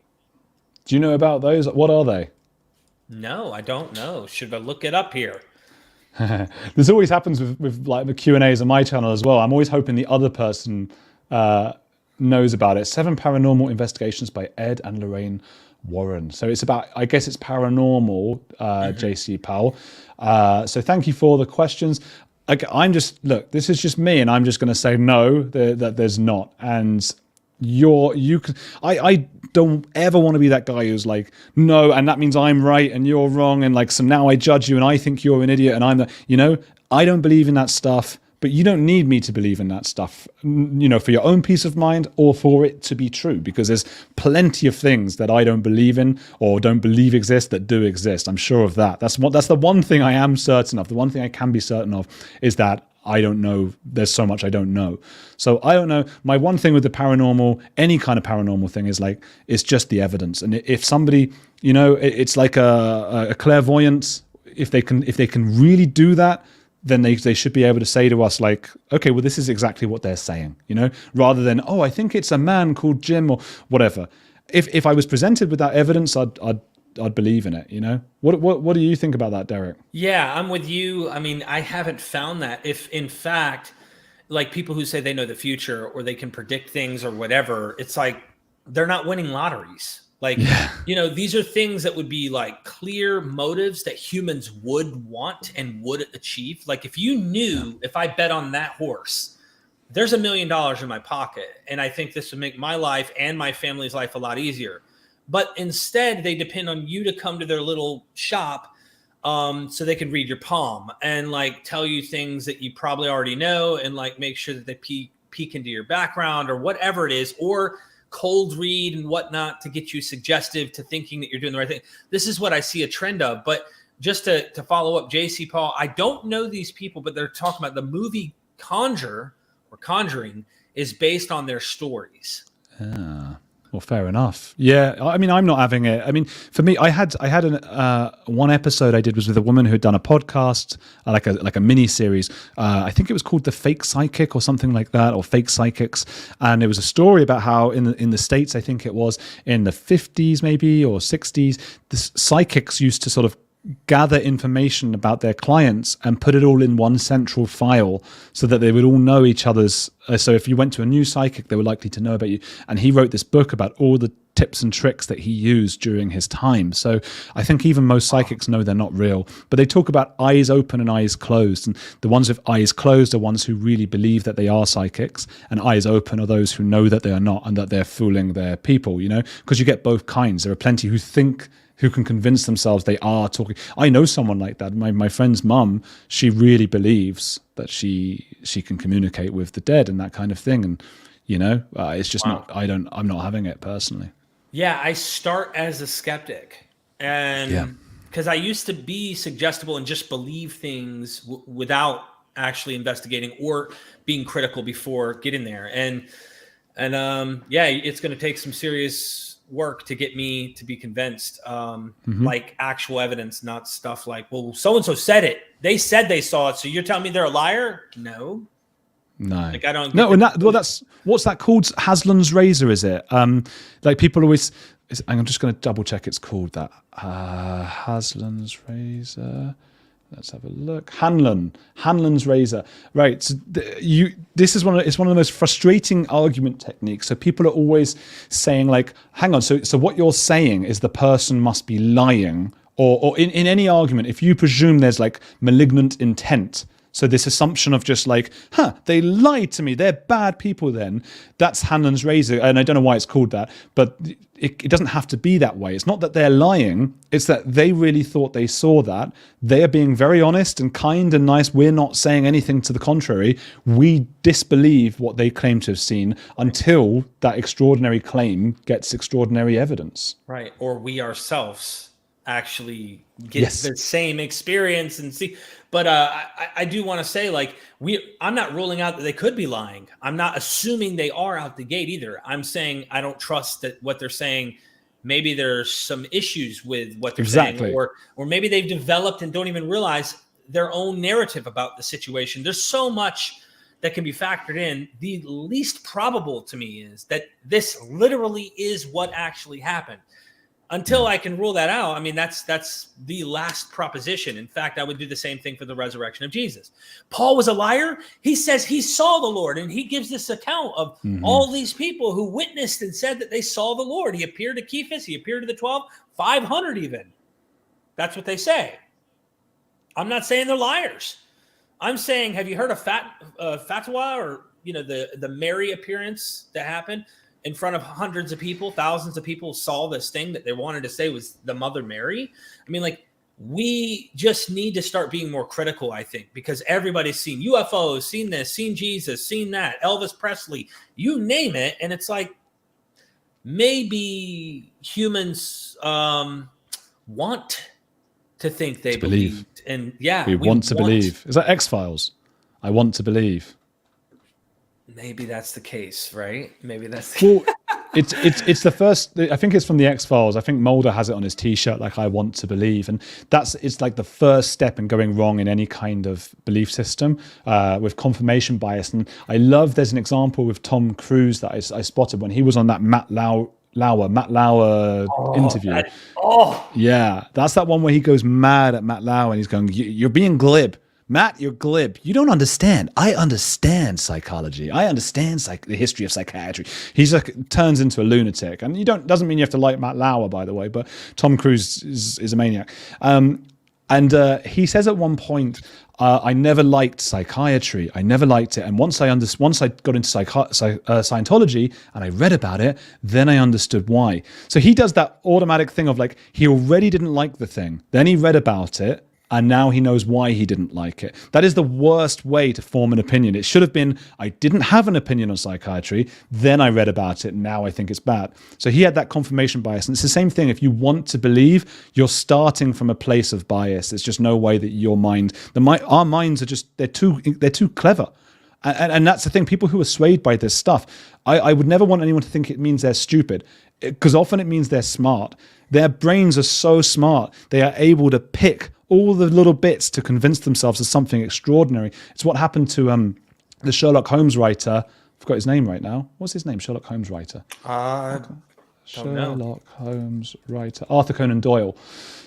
Do you know about those? What are they? No, I don't know. Should I look it up here? This always happens with like the Q&As on my channel as well. I'm always hoping the other person knows about it. 7 Paranormal Investigations by Ed and Lorraine Warren. So it's about, I guess it's paranormal, JC Powell. So thank you for the questions. I'm just, look, this is just me, and I'm just going to say no, that there's not. And I don't ever want to be that guy who's like, no, and that means I'm right and you're wrong, and like, so now I judge you and I think you're an idiot and I'm the, I don't believe in that stuff. But you don't need me to believe in that stuff, for your own peace of mind or for it to be true, because there's plenty of things that I don't believe in or don't believe exist that do exist. I'm sure of that. That's the one thing I am certain of. The one thing I can be certain of is that I don't know. There's so much I don't know. So I don't know. My one thing with the paranormal, any kind of paranormal thing, is like, it's just the evidence. And if somebody, it's like a clairvoyant. If they can really do that, then they should be able to say to us like, okay, well, this is exactly what they're saying, rather than, oh, I think it's a man called Jim or whatever. If I was presented with that evidence, I'd believe in it, What do you think about that, Derek? Yeah, I'm with you. I mean, I haven't found that. If in fact, like people who say they know the future or they can predict things or whatever, it's like they're not winning lotteries. Like, these are things that would be like clear motives that humans would want and would achieve. Like if you knew, if I bet on that horse, there's $1 million in my pocket, and I think this would make my life and my family's life a lot easier. But instead, they depend on you to come to their little shop so they can read your palm and like tell you things that you probably already know, and like make sure that they peek into your background or whatever it is, or cold read and whatnot to get you suggestive to thinking that you're doing the right thing. This is what I see a trend of. But just to follow up, JC Paul, I don't know these people, but they're talking about the movie Conjuring is based on their stories. Well, fair enough. Yeah, I mean, I'm not having it. I mean, for me, I had one episode I did was with a woman who had done a podcast, like a mini series. I think it was called The Fake Psychic or something like that, or Fake Psychics. And it was a story about how in the States, I think it was in the 50s maybe or 60s, the psychics used to sort of gather information about their clients and put it all in one central file so that they would all know each other's So if you went to a new psychic, they were likely to know about you. And he wrote this book about all the tips and tricks that he used during his time. So I think even most psychics know they're not real, but they talk about eyes open and eyes closed. And the ones with eyes closed are ones who really believe that they are psychics, and eyes open are those who know that they are not and that they're fooling their people, you know, because you get both kinds. There are plenty who can convince themselves they are talking. I know someone like that. My friend's mum, she really believes that she can communicate with the dead and that kind of thing. And, you know, it's just not, I'm not having it personally. Yeah, I start as a skeptic, and because I used to be suggestible and just believe things without actually investigating or being critical before getting there. And it's going to take some serious work to get me to be convinced, like actual evidence, not stuff like, well, so-and-so said it. They said they saw it. So you're telling me they're a liar? No. Like I don't. No, that's what's that called? Haslam's razor, is it? Like people always. I'm just going to double check. It's called that. Haslam's razor. Let's have a look. Hanlon's razor. Right. So this is one of the most frustrating argument techniques. So people are always saying like, hang on. So what you're saying is the person must be lying, or in any argument, if you presume there's like malignant intent. So this assumption of just like, they lied to me, they're bad people then. That's Hanlon's razor. And I don't know why it's called that, but it doesn't have to be that way. It's not that they're lying. It's that they really thought they saw that. They are being very honest and kind and nice. We're not saying anything to the contrary. We disbelieve what they claim to have seen until that extraordinary claim gets extraordinary evidence. Right. Or we ourselves actually get the same experience and see. But I do want to say, like, I'm not ruling out that they could be lying. I'm not assuming they are out the gate either. I'm saying I don't trust that what they're saying. Maybe there's some issues with what they're saying, or maybe they've developed and don't even realize their own narrative about the situation. There's so much that can be factored in. The least probable to me is that this literally is what actually happened. Until I can rule that out, I mean, that's the last proposition. In fact, I would do the same thing for the resurrection of Jesus. Paul was a liar. He says he saw the Lord, and he gives this account of all these people who witnessed and said that they saw the Lord. He appeared to Cephas. He appeared to the 12, 500 even. That's what they say. I'm not saying they're liars. I'm saying, have you heard of fatwa, or the Mary appearance that happened? In front of hundreds of people, thousands of people saw this thing that they wanted to say was the Mother Mary. I mean, like, we just need to start being more critical, I think, because everybody's seen UFOs, seen this, seen Jesus, seen that, Elvis Presley, you name it. And it's like, maybe humans want to think they believe. And we want to believe. Is that X-Files? I want to believe. Maybe that's the case, right? Maybe that's well, it's the first. I think it's from the X-Files. I think Mulder has it on his T-shirt, like "I want to believe," and it's like the first step in going wrong in any kind of belief system with confirmation bias. And I love. There's an example with Tom Cruise that I spotted when he was on that Matt Lauer interview. Yeah, that's that one where he goes mad at Matt Lauer and he's going, "You're being glib. Matt, you're glib. You don't understand. I understand psychology. I understand the history of psychiatry." He's like turns into a lunatic, and doesn't mean you have to like Matt Lauer, by the way. But Tom Cruise is a maniac, and he says at one point, "I never liked psychiatry. I never liked it. And once I got into Scientology and I read about it, then I understood why." So he does that automatic thing of like he already didn't like the thing, then he read about it. And now he knows why he didn't like it. That is the worst way to form an opinion. It should have been, I didn't have an opinion on psychiatry, then I read about it, now I think it's bad. So he had that confirmation bias. And it's the same thing. If you want to believe, you're starting from a place of bias. There's just no way that our minds are just, they're too clever. And that's the thing. People who are swayed by this stuff, I would never want anyone to think it means they're stupid, because often it means they're smart. Their brains are so smart. They are able to pick all the little bits to convince themselves of something extraordinary. It's what happened to the Sherlock Holmes writer. I forgot his name right now. What's his name? Sherlock Holmes writer. Sherlock Holmes writer. Arthur Conan Doyle.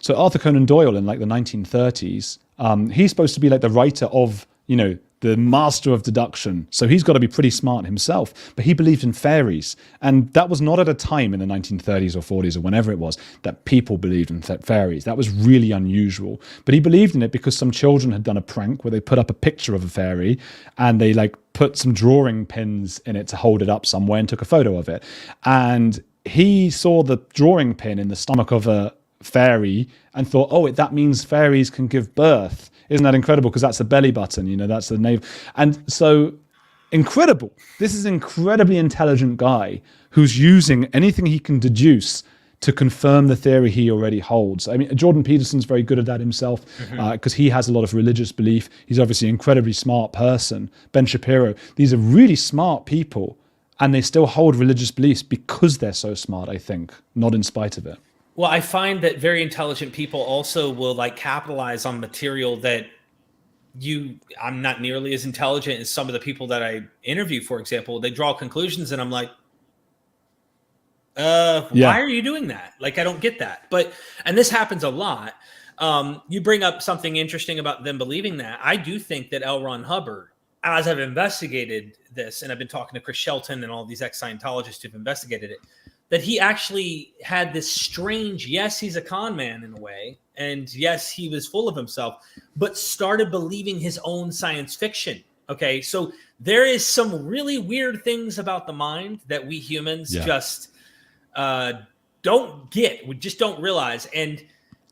So Arthur Conan Doyle in like the 1930s, he's supposed to be like the writer of, the master of deduction. So he's got to be pretty smart himself. But he believed in fairies. And that was not at a time in the 1930s or 40s or whenever it was that people believed in fairies. That was really unusual. But he believed in it because some children had done a prank where they put up a picture of a fairy and they like put some drawing pins in it to hold it up somewhere and took a photo of it. And he saw the drawing pin in the stomach of a fairy and thought, oh, that means fairies can give birth. Isn't that incredible? Because that's the belly button, that's the navel. And so incredible. This is an incredibly intelligent guy who's using anything he can deduce to confirm the theory he already holds. I mean, Jordan Peterson's very good at that himself because he has a lot of religious belief. He's obviously an incredibly smart person. Ben Shapiro, these are really smart people and they still hold religious beliefs because they're so smart, I think, not in spite of it. Well, I find that very intelligent people also will like capitalize on material that I'm not nearly as intelligent as some of the people that I interview, for example. They draw conclusions and I'm like, why are you doing that? Like, I don't get that. And this happens a lot. You bring up something interesting about them believing that. I do think that L. Ron Hubbard, as I've investigated this, and I've been talking to Chris Shelton and all these ex-Scientologists who've investigated it, that he actually had this strange, yes, he's a con man in a way, and yes, he was full of himself, but started believing his own science fiction. Okay, so there is some really weird things about the mind that we humans just don't get. We just don't realize. And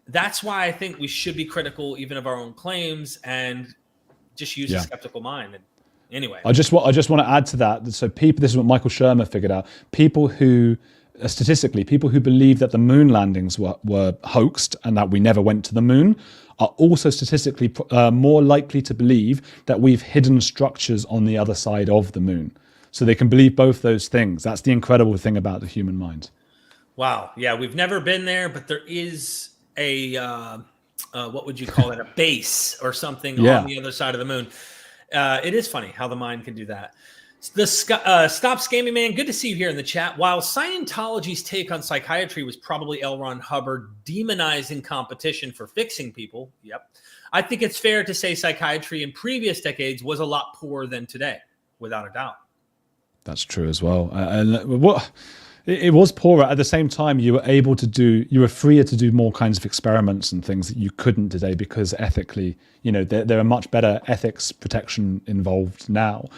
that's why I think we should be critical even of our own claims and just use a skeptical mind. And anyway. I just want to add to that. So this is what Michael Shermer figured out. People who believe that the moon landings were hoaxed and that we never went to the moon are also statistically more likely to believe that we've hidden structures on the other side of the moon. So they can believe both those things. That's the incredible thing about the human mind. Wow. Yeah, we've never been there, but there is a, what would you call it, a base or something on the other side of the moon. It is funny how the mind can do that. The Stop Scamming Man, good to see you here in the chat. While Scientology's take on psychiatry was probably L. Ron Hubbard demonizing competition for fixing people, I think it's fair to say psychiatry in previous decades was a lot poorer than today, without a doubt. That's true as well. It was poorer. At the same time, you were freer to do more kinds of experiments and things that you couldn't today because ethically, there are much better ethics protection involved now.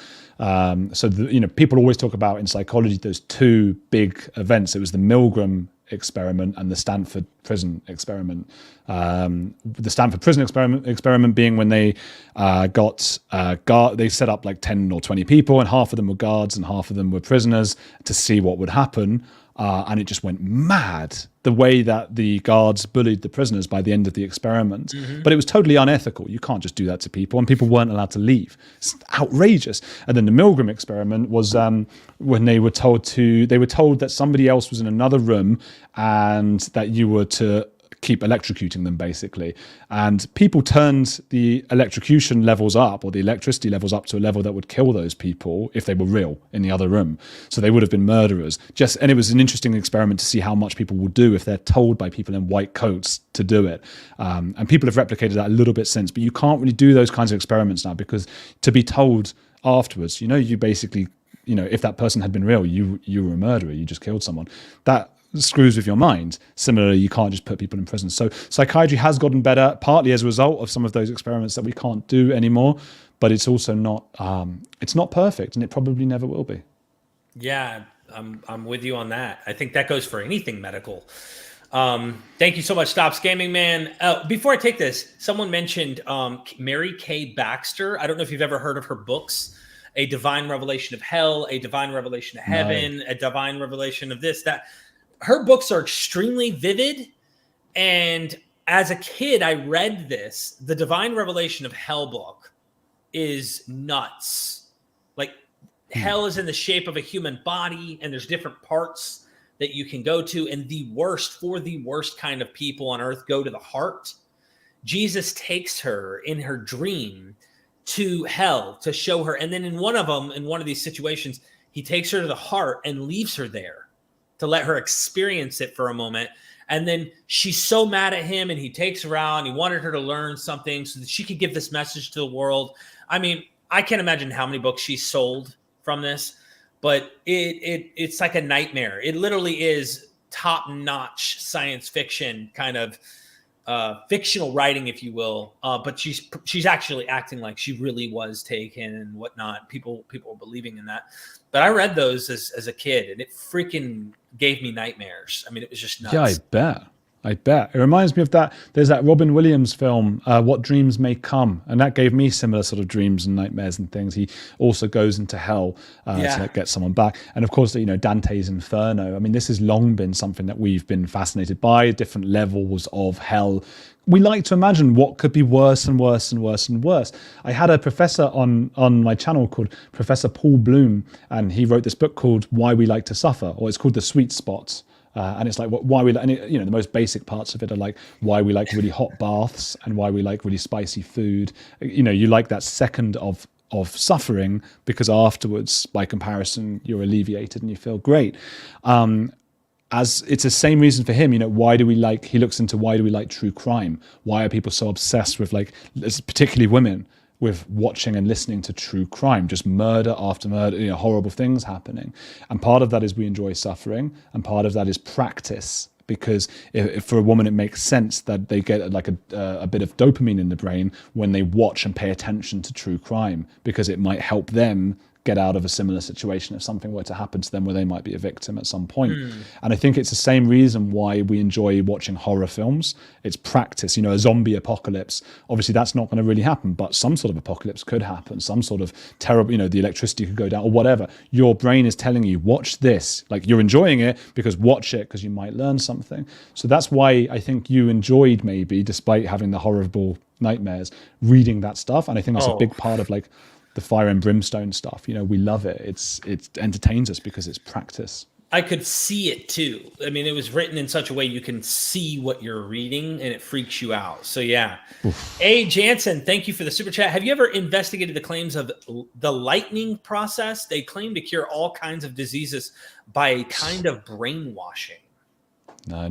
People always talk about in psychology, those two big events. It was the Milgram experiment and the Stanford prison experiment. The Stanford prison experiment being when they they set up like 10 or 20 people and half of them were guards and half of them were prisoners to see what would happen. And it just went mad, the way that the guards bullied the prisoners by the end of the experiment. Mm-hmm. But it was totally unethical. You can't just do that to people, and people weren't allowed to leave. It's outrageous. And then the Milgram experiment was when they were told that somebody else was in another room and that you were to keep electrocuting them, basically. And people turned the electrocution levels up, or the electricity levels up, to a level that would kill those people if they were real in the other room. So they would have been murderers. And it was an interesting experiment to see how much people will do if they're told by people in white coats to do it. And people have replicated that a little bit since, but you can't really do those kinds of experiments now, because to be told afterwards, you basically, if that person had been real, you were a murderer, you just killed someone. That screws with your mind. Similarly, you can't just put people in prison. So psychiatry has gotten better, partly as a result of some of those experiments that we can't do anymore, but it's also not perfect, and it probably never will be. Yeah, I'm with you on that. I think that goes for anything medical. Thank you so much, Stop Scamming Man. Before I take this, someone mentioned Mary Kay Baxter. I don't know if you've ever heard of her books. A Divine Revelation of Hell, A Divine Revelation of Heaven, A Divine Revelation of this, that. Her books are extremely vivid. And as a kid, I read this. The Divine Revelation of Hell book is nuts. Like, hell is in the shape of a human body, and there's different parts that you can go to. And the worst kind of people on earth go to the heart. Jesus takes her in her dream to hell to show her. And then in one of these situations, he takes her to the heart and leaves her there to let her experience it for a moment. And then she's so mad at him, and he takes her out, and he wanted her to learn something so that she could give this message to the world. I mean, I can't imagine how many books she sold from this, but it's like a nightmare. It literally is top-notch science fiction kind of fictional writing, if you will. But she's actually acting like she really was taken and whatnot. People are believing in that. But I read those as a kid, and it freaking gave me nightmares. I mean, it was just nuts. Yeah, I bet. It reminds me of that. There's that Robin Williams film, What Dreams May Come. And that gave me similar sort of dreams and nightmares and things. He also goes into hell to get someone back. And of course, Dante's Inferno. I mean, this has long been something that we've been fascinated by, different levels of hell. We like to imagine what could be worse and worse and worse and worse. I had a professor on my channel called Professor Paul Bloom, and he wrote this book called Why We Like to Suffer, or it's called The Sweet Spots. And it's like why we like, and the most basic parts of it are like why we like really hot baths and why we like really spicy food. You like that second of suffering because afterwards, by comparison, you're alleviated and you feel great. As it's the same reason for him, he looks into why do we like true crime? Why are people so obsessed with particularly women, with watching and listening to true crime, just murder after murder, horrible things happening. And part of that is we enjoy suffering, and part of that is practice. Because if for a woman, it makes sense that they get like a bit of dopamine in the brain when they watch and pay attention to true crime, because it might help them get out of a similar situation if something were to happen to them where they might be a victim at some point. And I think it's the same reason why we enjoy watching horror films. It's practice. A zombie apocalypse, obviously that's not going to really happen, but some sort of apocalypse could happen, some sort of terrible, the electricity could go down or whatever. Your brain is telling you, watch this. Like, you're enjoying it because watch it, because you might learn something. So that's why I think you enjoyed, maybe despite having the horrible nightmares, reading that stuff. And I think that's a big part of like the fire and brimstone stuff. We love it. It entertains us because it's practice. I could see it too. I mean, it was written in such a way you can see what you're reading and it freaks you out. So yeah. Oof. A. Jansen, thank you for the super chat. Have you ever investigated the claims of the lightning process? They claim to cure all kinds of diseases by a kind of brainwashing. No, I've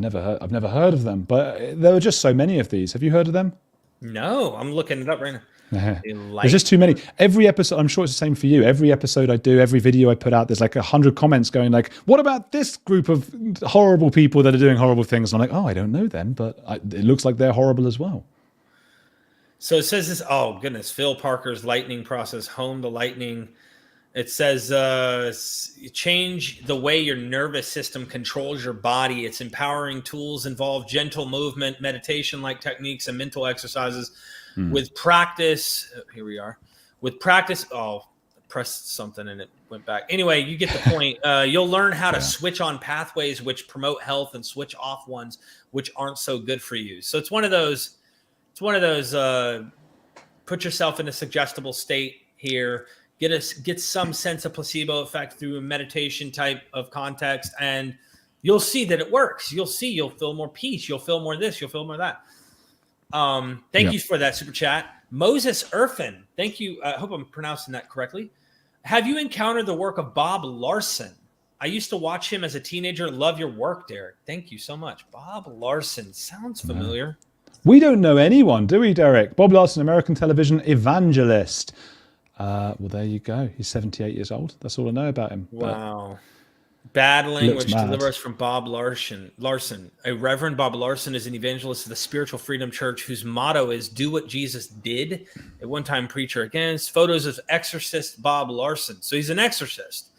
never heard of them, but there are just so many of these. Have you heard of them? No, I'm looking it up right now. There's just too many. Every episode, I'm sure it's the same for you. Every episode I do, every video I put out, there's like 100 comments going like, what about this group of horrible people that are doing horrible things? And I'm like, I don't know them, but it looks like they're horrible as well. So it says this, oh goodness, Phil Parker's lightning process, home to lightning. It says change the way your nervous system controls your body. Its empowering tools involve gentle movement, meditation-like techniques, and mental exercises. With practice, here we are. With practice, pressed something and it went back. Anyway, you get the point. You'll learn how to switch on pathways which promote health and switch off ones which aren't so good for you. So it's one of those. Put yourself in a suggestible state here. Get some sense of placebo effect through a meditation type of context, and you'll see that it works. You'll feel more peace. You'll feel more this. You'll feel more that. Thank you for that super chat. Moses Irfan, thank you. I hope I'm pronouncing that correctly. Have you encountered the work of Bob Larson? I used to watch him as a teenager. Love your work, Derek. Thank you so much. Bob Larson sounds familiar. We don't know anyone, do we, Derek? Bob Larson, American television evangelist. Well, there you go. He's 78 years old. That's all I know about him. Wow. Bad language deliver us from Bob Larson. A Reverend Bob Larson is an evangelist of the Spiritual Freedom Church whose motto is do what Jesus did. At one time preacher against photos of exorcist Bob Larson. So he's an exorcist.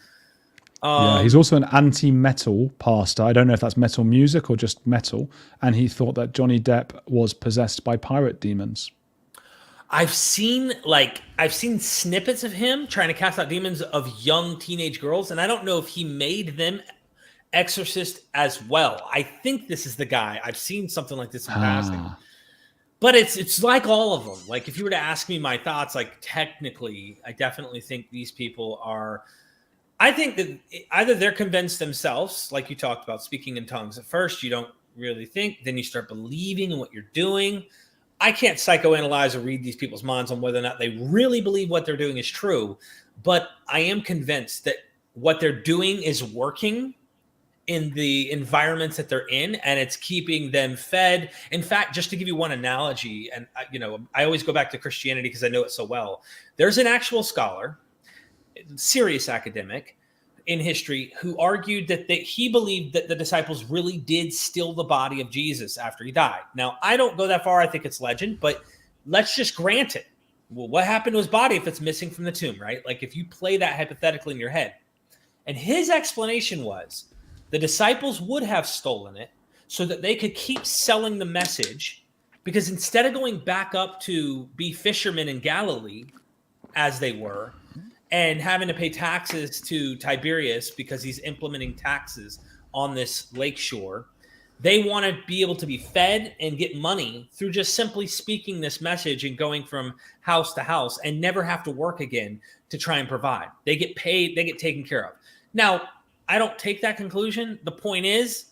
He's also an anti-metal pastor. I don't know if that's metal music or just metal. And he thought that Johnny Depp was possessed by pirate demons. I've seen snippets of him trying to cast out demons of young teenage girls, and I don't know if he made them exorcist as well. I think this is the guy. I've seen something like this in passing. But it's like all of them. Like, if you were to ask me my thoughts, like, technically, I definitely think these people are, I think that either they're convinced themselves, like you talked about, speaking in tongues. At first, you don't really think, then you start believing in what you're doing. I can't psychoanalyze or read these people's minds on whether or not they really believe what they're doing is true, but I am convinced that what they're doing is working, in the environments that they're in, and it's keeping them fed. In fact, just to give you one analogy, and I always go back to Christianity because I know it so well. There's an actual scholar, serious academic in history, who argued that he believed that the disciples really did steal the body of Jesus after he died. Now, I don't go that far. I think it's legend, but let's just grant it. Well, what happened to his body if it's missing from the tomb, right? Like if you play that hypothetically in your head. And his explanation was the disciples would have stolen it so that they could keep selling the message, because instead of going back up to be fishermen in Galilee, as they were, and having to pay taxes to Tiberius because he's implementing taxes on this lakeshore, they want to be able to be fed and get money through just simply speaking this message and going from house to house and never have to work again to try and provide. They get paid, they get taken care of. Now, I don't take that conclusion. The point is,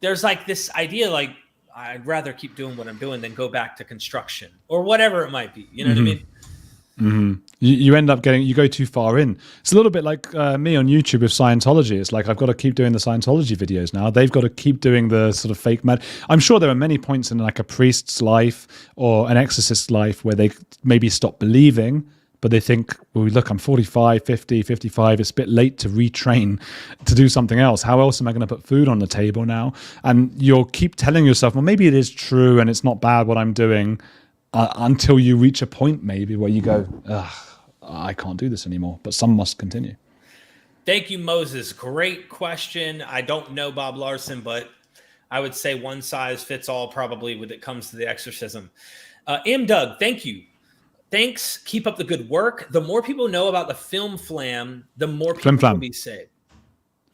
there's like this idea, like, I'd rather keep doing what I'm doing than go back to construction or whatever it might be. You know what I mean? Mm-hmm. You end up you go too far in. It's a little bit like me on YouTube with Scientology. It's like I've got to keep doing the Scientology videos now. They've got to keep doing the sort of fake mad. I'm sure there are many points in like a priest's life or an exorcist's life where they maybe stop believing, but they think, well, look, I'm 45, 50, 55. It's a bit late to retrain to do something else. How else am I going to put food on the table now? And you'll keep telling yourself, well, maybe it is true and it's not bad what I'm doing. Until you reach a point maybe where you go, I can't do this anymore, but some must continue. Thank you, Moses. Great question. I don't know Bob Larson, but I would say one size fits all probably when it comes to the exorcism. M. Doug, thank you. Thanks. Keep up the good work. The more people know about the film flam, the more people will be saved.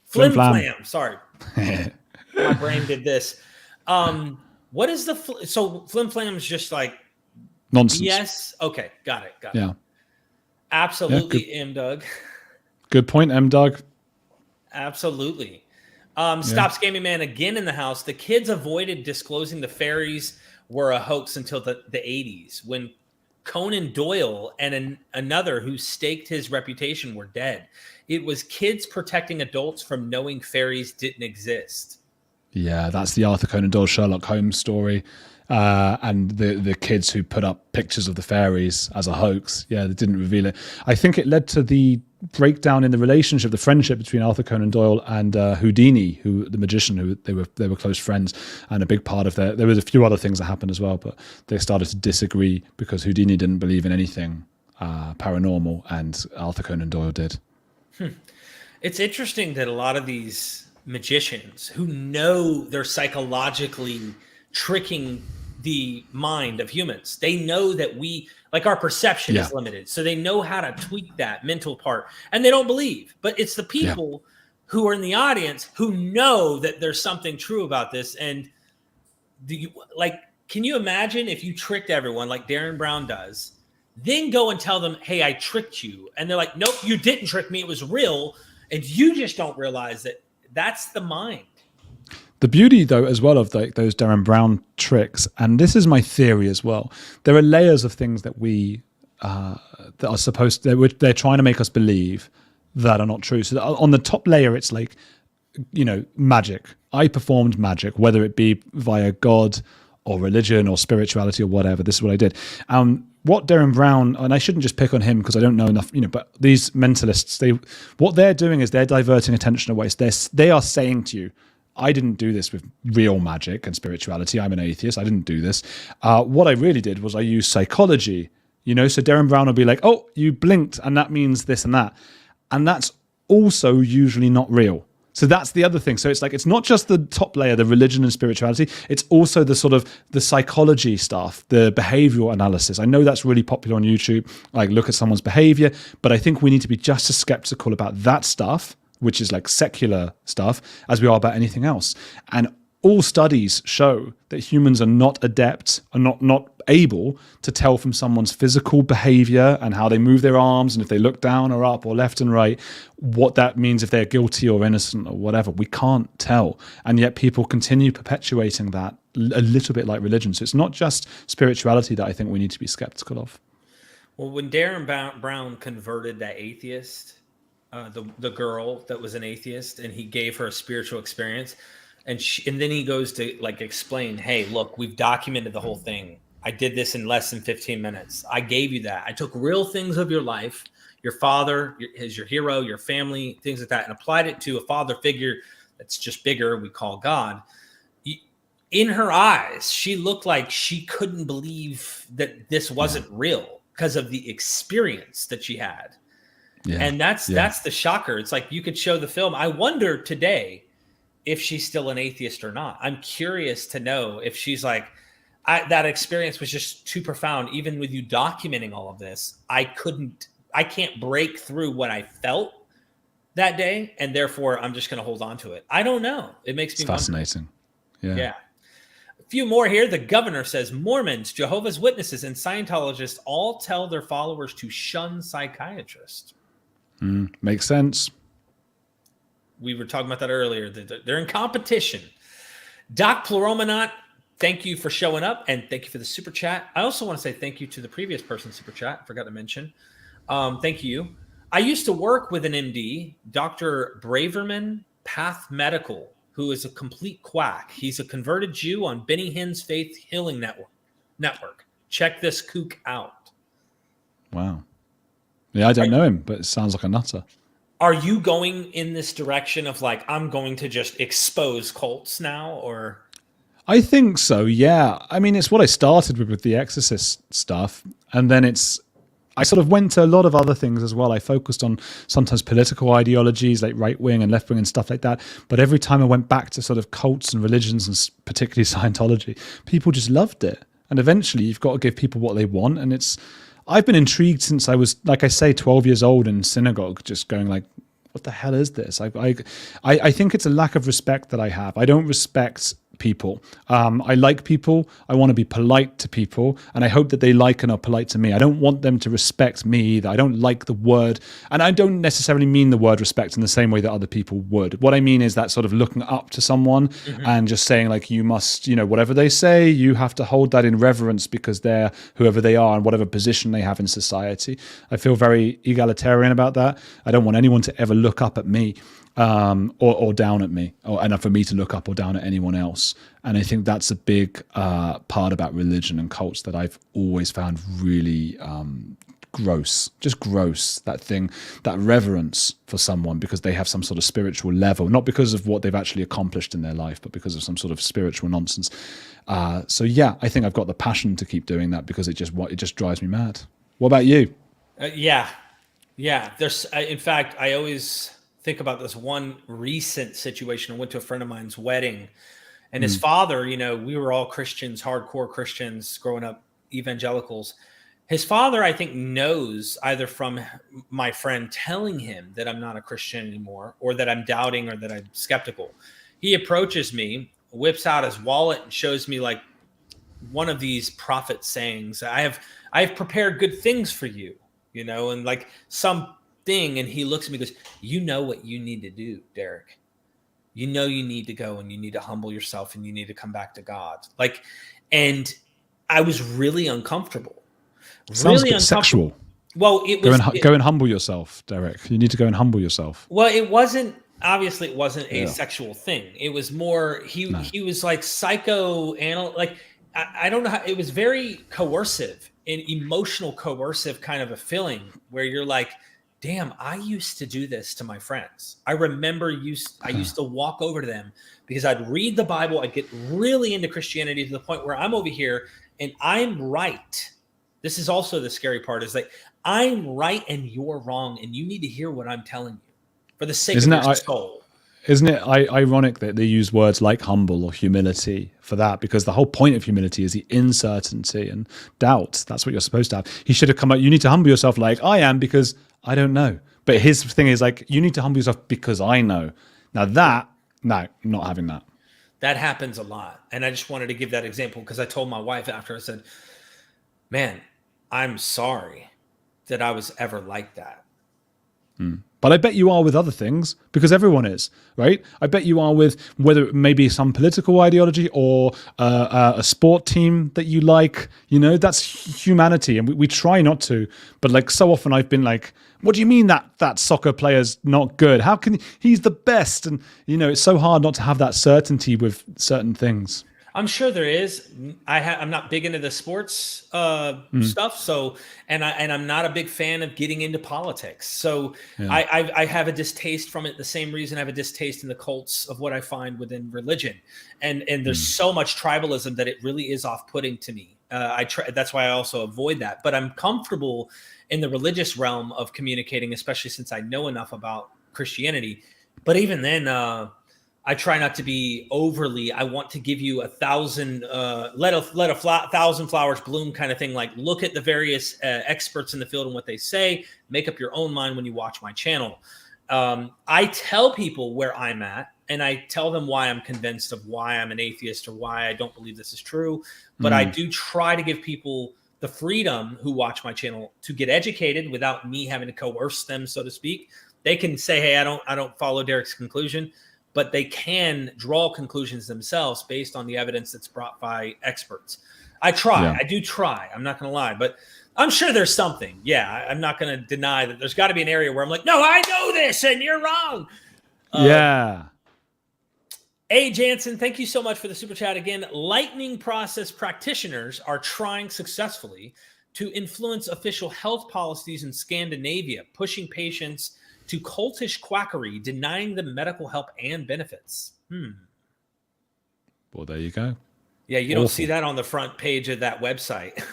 Flim flam. Sorry. My brain did this. What is so flim flam is just like nonsense. Yes. Okay. Got it. Yeah. Absolutely, M. Doug. Good point, M. Doug. Absolutely. Stop Scamming Man again in the house. The kids avoided disclosing the fairies were a hoax until the 80s when Conan Doyle and another who staked his reputation were dead. It was kids protecting adults from knowing fairies didn't exist. Yeah, that's the Arthur Conan Doyle Sherlock Holmes story. And the kids who put up pictures of the fairies as a hoax. Yeah, they didn't reveal it. I think it led to the breakdown in the relationship, the friendship between Arthur Conan Doyle and Houdini, the magician, who they were close friends. And a big part of there was a few other things that happened as well, but they started to disagree because Houdini didn't believe in anything paranormal and Arthur Conan Doyle did. It's interesting that a lot of these magicians who know they're psychologically tricking the mind of humans, they know that our perception is limited, so they know how to tweak that mental part, and they don't believe. But it's the people who are in the audience who know that there's something true about this. And can you imagine if you tricked everyone like Darren Brown does, then go and tell them, hey, I tricked you, and they're like, nope, you didn't trick me, it was real, and you just don't realize that that's the mind. The beauty, though, as well of those Darren Brown tricks, and this is my theory as well, there are layers of things that that are supposed to, they're trying to make us believe that are not true. So on the top layer, it's like, magic. I performed magic, whether it be via God or religion or spirituality or whatever. This is what I did. What Darren Brown, and I shouldn't just pick on him because I don't know enough, but these mentalists, what they're doing is they're diverting attention away. So they are saying to you, I didn't do this with real magic and spirituality. I'm an atheist. I didn't do this. What I really did was I used psychology, so Darren Brown will be like, oh, you blinked and that means this and that. And that's also usually not real. So that's the other thing. So it's like, it's not just the top layer, the religion and spirituality. It's also the sort of the psychology stuff, the behavioral analysis. I know that's really popular on YouTube. Like look at someone's behavior, but I think we need to be just as skeptical about that stuff, which is like secular stuff, as we are about anything else. And all studies show that humans are not adept, are not able to tell from someone's physical behavior and how they move their arms and if they look down or up or left and right, what that means if they're guilty or innocent or whatever. We can't tell. And yet people continue perpetuating that a little bit like religion. So it's not just spirituality that I think we need to be skeptical of. Well, when Darren Brown converted that atheist, the girl that was an atheist, and he gave her a spiritual experience, and then he goes to like explain, hey, look, we've documented the whole thing. I did this in less than 15 minutes. I gave you that. I took real things of your life, your father is your hero, your family, things like that, and applied it to a father figure that's just bigger, we call God. In her eyes, she looked like she couldn't believe that this wasn't real because of the experience that she had. Yeah. And that's the shocker. It's like you could show the film. I wonder today if she's still an atheist or not. I'm curious to know if she's like, that experience was just too profound. Even with you documenting all of this, I can't break through what I felt that day, and therefore I'm just going to hold on to it. I don't know. It makes me fascinating. Wonder. Yeah. A few more here. The governor says Mormons, Jehovah's Witnesses, and Scientologists all tell their followers to shun psychiatrists. Makes sense. We were talking about that earlier. They're in competition. Doc Pluromanaut, thank you for showing up, and thank you for the super chat. I also want to say thank you to the previous person super chat. Forgot to mention. Thank you. I used to work with an MD, Dr. Braverman Path Medical, who is a complete quack. He's a converted Jew on Benny Hinn's Faith Healing Network. Check this kook out. Wow. Yeah, I don't know him, but it sounds like a nutter. Are you going in this direction of like, I'm going to just expose cults now, or? I think so, yeah. I mean, it's what I started with the Exorcist stuff. And then I sort of went to a lot of other things as well. I focused on sometimes political ideologies like right wing and left wing and stuff like that. But every time I went back to sort of cults and religions, and particularly Scientology, people just loved it. And eventually you've got to give people what they want. And I've been intrigued since I was, like I say, 12 years old in synagogue, just going like, what the hell is this? I think it's a lack of respect that I have. I don't respect people. I like people. I want to be polite to people, and I hope that they like and are polite to me. I don't want them to respect me either. I don't like the word, and I don't necessarily mean the word respect in the same way that other people would. What I mean is that sort of looking up to someone and just saying like, you must, whatever they say, you have to hold that in reverence because they're whoever they are and whatever position they have in society. I feel very egalitarian about that. I don't want anyone to ever look up at me. Or down at me, and for me to look up or down at anyone else. And I think that's a big part about religion and cults that I've always found really gross, just gross, that thing, that reverence for someone because they have some sort of spiritual level, not because of what they've actually accomplished in their life, but because of some sort of spiritual nonsense. So yeah, I think I've got the passion to keep doing that because it just drives me mad. What about you? Yeah. There's, in fact, I always think about this one recent situation. I went to a friend of mine's wedding, and his father, we were all Christians, hardcore Christians growing up, evangelicals. His father, I think, knows either from my friend telling him that I'm not a Christian anymore, or that I'm doubting, or that I'm skeptical. He approaches me, whips out his wallet, and shows me like one of these prophet sayings. I have prepared good things for you, and like some thing, and he looks at me and goes, you know what you need to do, Derek. You need to go and you need to humble yourself and you need to come back to God. Like, and I was really uncomfortable. Sounds really sexual. Well, it was go and humble yourself, Derek. You need to go and humble yourself. Well, it wasn't a sexual thing. It was more he was like like I don't know how, it was very coercive and emotional coercive kind of a feeling where you're like, damn, I used to do this to my friends. I remember I used to walk over to them because I'd read the Bible. I'd get really into Christianity to the point where I'm over here and I'm right. This is also the scary part, is like, I'm right and you're wrong, and you need to hear what I'm telling you for the sake of your soul. Isn't it ironic that they use words like humble or humility for that? Because the whole point of humility is the uncertainty and doubt. That's what you're supposed to have. He should have come out, you need to humble yourself like I am because I don't know. But his thing is like, you need to humble yourself because I know. Now not having that. That happens a lot. And I just wanted to give that example because I told my wife after, I said, man, I'm sorry that I was ever like that. But I bet you are with other things, because everyone is, right? I bet you are with whether it may be some political ideology or a sport team that you like. You know, that's humanity, and we try not to. But like so often, I've been like, "What do you mean that soccer player's not good? How can he's the best?" And you know, it's so hard not to have that certainty with certain things. I'm sure there is. I'm not big into the sports stuff, so and I'm not a big fan of getting into politics. So I have a distaste from it. The same reason I have a distaste in the cults of what I find within religion, and there's so much tribalism that it really is off-putting to me. That's why I also avoid that. But I'm comfortable in the religious realm of communicating, especially since I know enough about Christianity. But even then. I try not to be overly. I want to give you 1,000, let a 1,000 flowers bloom kind of thing. Like look at the various experts in the field and what they say. Make up your own mind when you watch my channel. I tell people where I'm at, and I tell them why I'm convinced of why I'm an atheist or why I don't believe this is true. But I do try to give people the freedom who watch my channel to get educated without me having to coerce them, so to speak. They can say, "Hey, I don't follow Derek's conclusion." But they can draw conclusions themselves based on the evidence that's brought by experts. I try. Yeah. I do try. I'm not going to lie. But I'm sure there's something. Yeah, I'm not going to deny that there's got to be an area where I'm like, no, I know this and you're wrong. Yeah. A. Jansen, thank you so much for the super chat again. Lightning process practitioners are trying successfully to influence official health policies in Scandinavia, pushing patients to cultish quackery, denying them medical help and benefits. Well, there you go. Yeah, you don't see that on the front page of that website.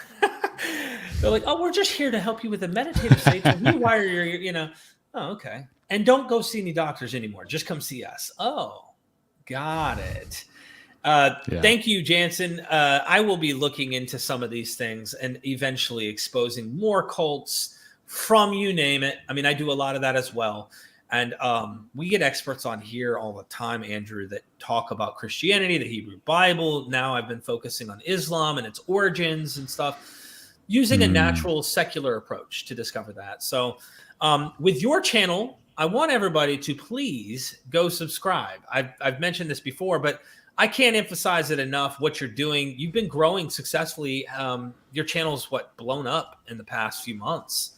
They're like, "Oh, we're just here to help you with a meditative state to rewire your, Oh, okay. And don't go see any doctors anymore. Just come see us." Oh, got it. Thank you, Jansen. I will be looking into some of these things and eventually exposing more cults from you name it. I mean, I do a lot of that as well. And we get experts on here all the time, Andrew, that talk about Christianity, the Hebrew Bible. Now I've been focusing on Islam and its origins and stuff, using a natural secular approach to discover that. So with your channel, I want everybody to please go subscribe. I've mentioned this before, but I can't emphasize it enough what you're doing. You've been growing successfully. Your channel's blown up in the past few months.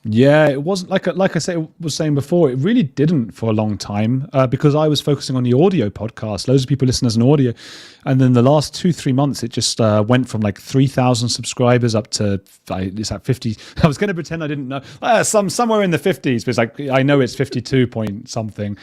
Yeah, it wasn't like I was saying before, it really didn't for a long time because I was focusing on the audio podcast. Loads of people listen as an audio. And then the last 2-3 months, it just went from like 3,000 subscribers up to it's at 50. I was going to pretend I didn't know. Somewhere in the 50s, but it's like I know it's 52 point something.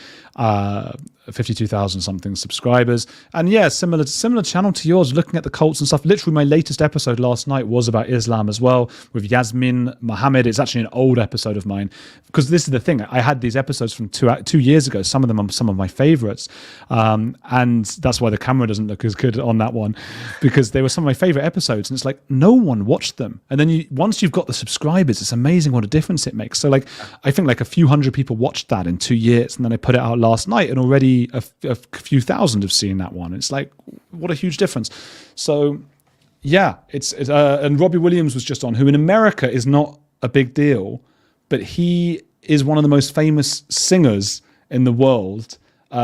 52,000 something subscribers, and yeah, similar channel to yours, looking at the cults and stuff. Literally, my latest episode last night was about Islam as well, with Yasmin Mohammed. It's actually an old episode of mine, because this is the thing. I had these episodes from 2 years ago. Some of them are some of my favorites, and that's why the camera doesn't look as good on that one, because they were some of my favorite episodes. And it's like no one watched them, and then once you've got the subscribers, it's amazing what a difference it makes. So like, I think like a few hundred people watched that in 2 years, and then I put it out last night, and already a few thousand have seen that one. It's like, what a huge difference. So yeah, it's and Robbie Williams was just on, who in America is not a big deal, but he is one of the most famous singers in the world.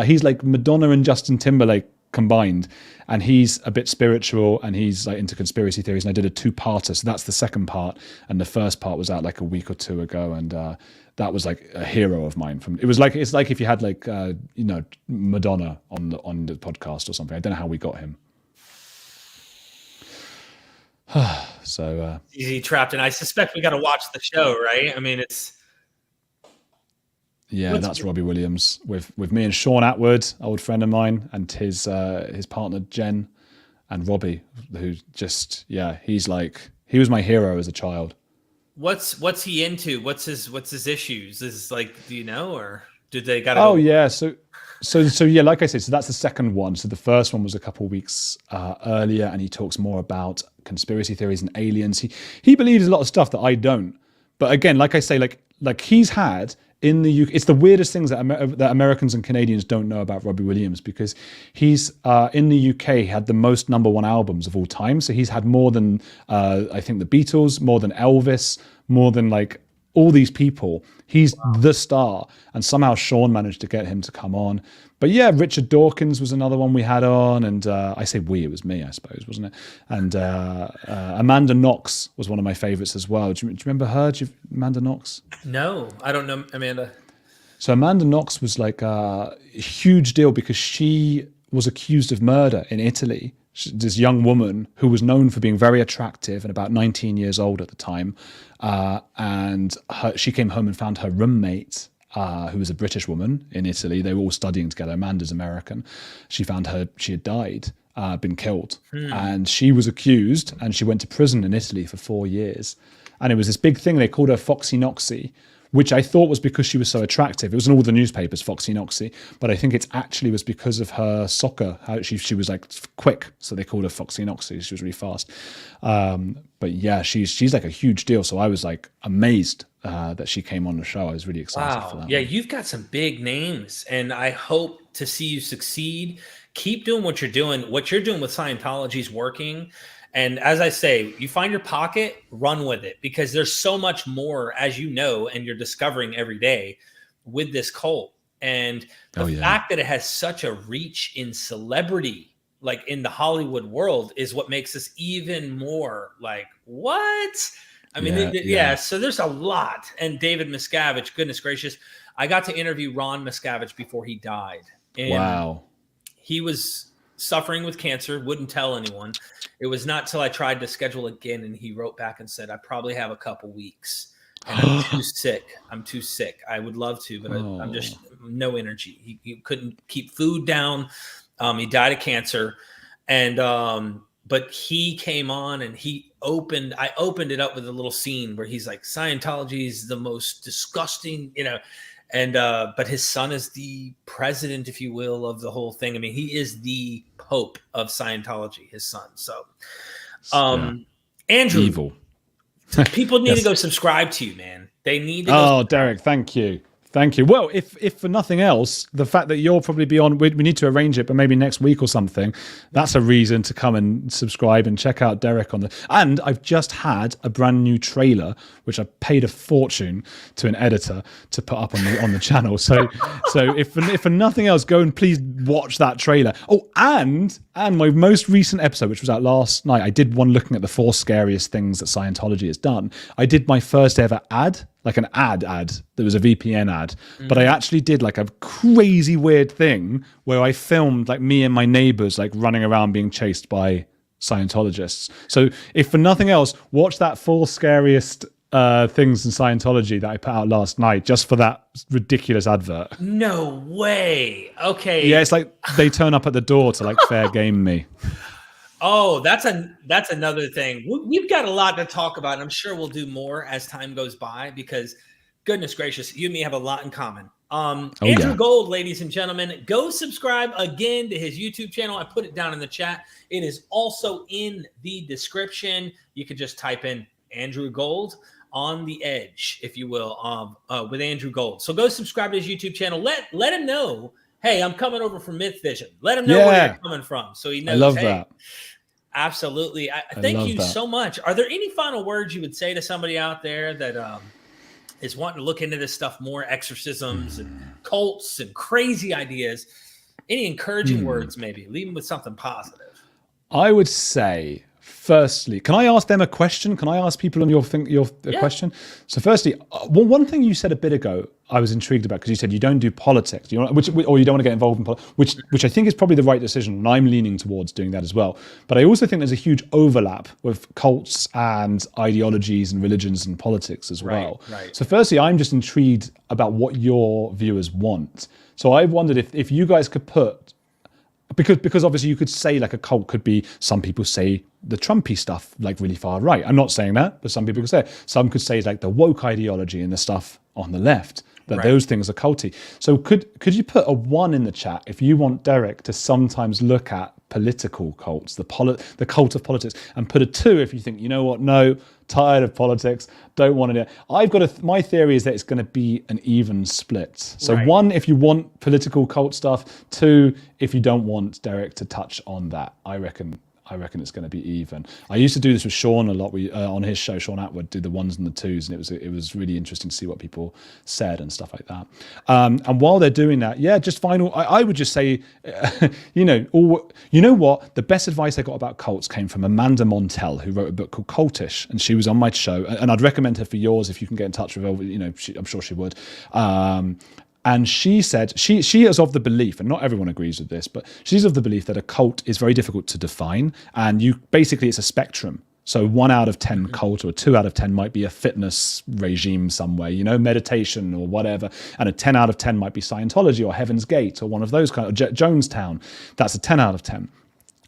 He's like Madonna and Justin Timberlake combined, and he's a bit spiritual, and he's like into conspiracy theories. And I did a 2-parter, so that's the second part, and the first part was out like a week or two ago, and that was like a hero of mine. It's like if you had like Madonna on the podcast or something. I don't know how we got him. So easy trapped, and I suspect we got to watch the show, right? I mean, it's that's Robbie Williams with me and Sean Atwood, old friend of mine, and his partner Jen and Robbie, who just he was my hero as a child. What's he into? What's his issues? Is like, do you know, or did they got? Oh yeah, so yeah, like I said, so that's the second one. So the first one was a couple of weeks earlier, and he talks more about conspiracy theories and aliens. He believes a lot of stuff that I don't. But again, like I say, like he's had in the UK, it's the weirdest things that Americans and Canadians don't know about Robbie Williams, because he's in the UK had the most #1 albums of all time. So he's had more than I think the Beatles, more than Elvis, more than like all these people. He's the star, and somehow Sean managed to get him to come on. But yeah, Richard Dawkins was another one we had on, and I say we, it was me, I suppose, wasn't it? And Amanda Knox was one of my favorites as well. Do you remember her? Amanda Knox? No, I don't know Amanda. So Amanda Knox was like a huge deal because she was accused of murder in Italy. This young woman who was known for being very attractive and about 19 years old at the time. And she came home and found her roommate, who was a British woman in Italy. They were all studying together. Amanda's American. She found she had died, been killed. And she was accused, and she went to prison in Italy for 4 years. And it was this big thing. They called her Foxy Noxy, which I thought was because she was so attractive. It was in all the newspapers, Foxy Noxy, but I think it actually was because of her soccer. How she was like quick, so they called her Foxy Noxy. She was really fast. But yeah, she's like a huge deal. So I was like amazed that she came on the show. I was really excited for that. Yeah, you've got some big names, and I hope to see you succeed. Keep doing what you're doing. What you're doing with Scientology is working. And as I say, you find your pocket, run with it, because there's so much more, as you know, and you're discovering every day with this cult. And the fact that it has such a reach in celebrity, like in the Hollywood world, is what makes this even more like, what? I mean, so there's a lot. And David Miscavige, goodness gracious, I got to interview Ron Miscavige before he died. And he was suffering with cancer, wouldn't tell anyone. It was not till I tried to schedule again, and he wrote back and said, I probably have a couple weeks, and I'm too sick. I would love to, but I'm just no energy. He couldn't keep food down. He died of cancer. And but he came on, and I opened it up with a little scene where he's like, Scientology is the most disgusting, and but his son is the president, if you will, of the whole thing. I mean, he is the Pope of Scientology, his son. So, Andrew, evil. People need to go subscribe to you, man. They need to go Derek, thank you. Thank you. Well, if for nothing else, the fact that you'll probably be on, we need to arrange it, but maybe next week or something, that's a reason to come and subscribe and check out Derek on and I've just had a brand new trailer, which I paid a fortune to an editor to put up on the channel. So if for nothing else, go and please watch that trailer. Oh, and my most recent episode, which was out last night, I did one looking at the 4 scariest things that Scientology has done. I did my first ever ad, like an ad. There was a VPN ad, but I actually did like a crazy weird thing where I filmed like me and my neighbors like running around being chased by Scientologists. So if for nothing else, watch that 4 scariest things in Scientology that I put out last night just for that ridiculous advert. No way. Okay. Yeah, it's like they turn up at the door to like fair game me. Oh, that's another thing. We've got a lot to talk about. And I'm sure we'll do more as time goes by because, goodness gracious, you and me have a lot in common. Andrew Gold, ladies and gentlemen, go subscribe again to his YouTube channel. I put it down in the chat. It is also in the description. You can just type in Andrew Gold on the edge, if you will, with Andrew Gold. So go subscribe to his YouTube channel. Let him know, hey, I'm coming over from MythVision. Let him know where you're coming from, so he knows. I love that. Absolutely. Thank you so much. Are there any final words you would say to somebody out there that is wanting to look into this stuff more, exorcisms and cults and crazy ideas? Any encouraging words, maybe? Leave them with something positive. I would say, firstly, can I ask them a question? Can I ask people on your question? So firstly, one thing you said a bit ago, I was intrigued about because you said you don't do politics, or you don't want to get involved in politics, which I think is probably the right decision, and I'm leaning towards doing that as well. But I also think there's a huge overlap with cults and ideologies and religions and politics as well. Right. So firstly, I'm just intrigued about what your viewers want. So I wondered if you guys could put, because obviously you could say like a cult could be, some people say the Trumpy stuff like really far right. I'm not saying that, but some people could say it. Some could say like the woke ideology and the stuff on the left, that those things are culty. So could you put a 1 in the chat if you want Derek to sometimes look at political cults, the cult of politics, and put a 2 if you think, you know what, no, tired of politics, don't want to do it. My theory is that it's going to be an even split. So 1 if you want political cult stuff, 2 if you don't want Derek to touch on that. I reckon I reckon it's going to be even. I used to do this with Sean a lot. We on his show, Sean Atwood did the ones and the twos, and it was really interesting to see what people said and stuff like that. And while they're doing that, just final. I would just say, you know what? The best advice I got about cults came from Amanda Montell, who wrote a book called Cultish, and she was on my show. And I'd recommend her for yours if you can get in touch with her. You know, I'm sure she would. And she said she is of the belief, and not everyone agrees with this, but she's of the belief that a cult is very difficult to define, and it's a spectrum. So 1 out of 10 cult or 2 out of 10 might be a fitness regime somewhere, you know, meditation or whatever, and a 10 out of 10 might be Scientology or Heaven's Gate or one of those kind of Jonestown. That's a 10 out of 10.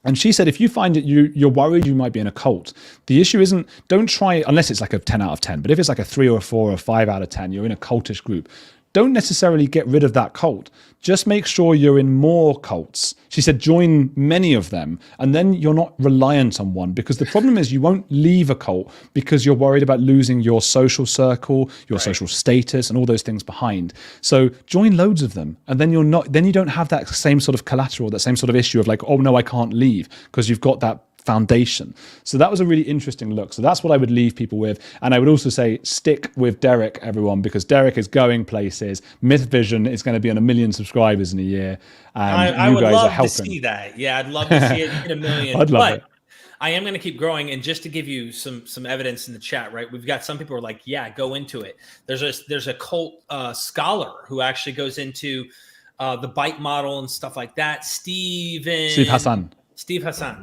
And she said, if you find that you're worried you might be in a cult, the issue isn't, don't try, unless it's like a 10 out of 10, but if it's like a 3 or a 4 or a 5 out of 10, you're in a cultish group, don't necessarily get rid of that cult. Just make sure you're in more cults. She said, join many of them, and then you're not reliant on one, because the problem is you won't leave a cult because you're worried about losing your social circle, your social status, and all those things behind. So join loads of them, and then you don't have that same sort of collateral, that same sort of issue of like, oh no, I can't leave, because you've got that foundation. So that was a really interesting look. So that's what I would leave people with. And I would also say stick with Derek, everyone, because Derek is going places. MythVision is going to be on 1 million subscribers in a year. And I would guys love are helping. to see that. Yeah, I'd love to see it in 1 million. I'd love it. I am going to keep growing. And just to give you some evidence in the chat, right? We've got some people who are like, yeah, go into it. There's a cult scholar who actually goes into the bite model and stuff like that. Steve Hassan,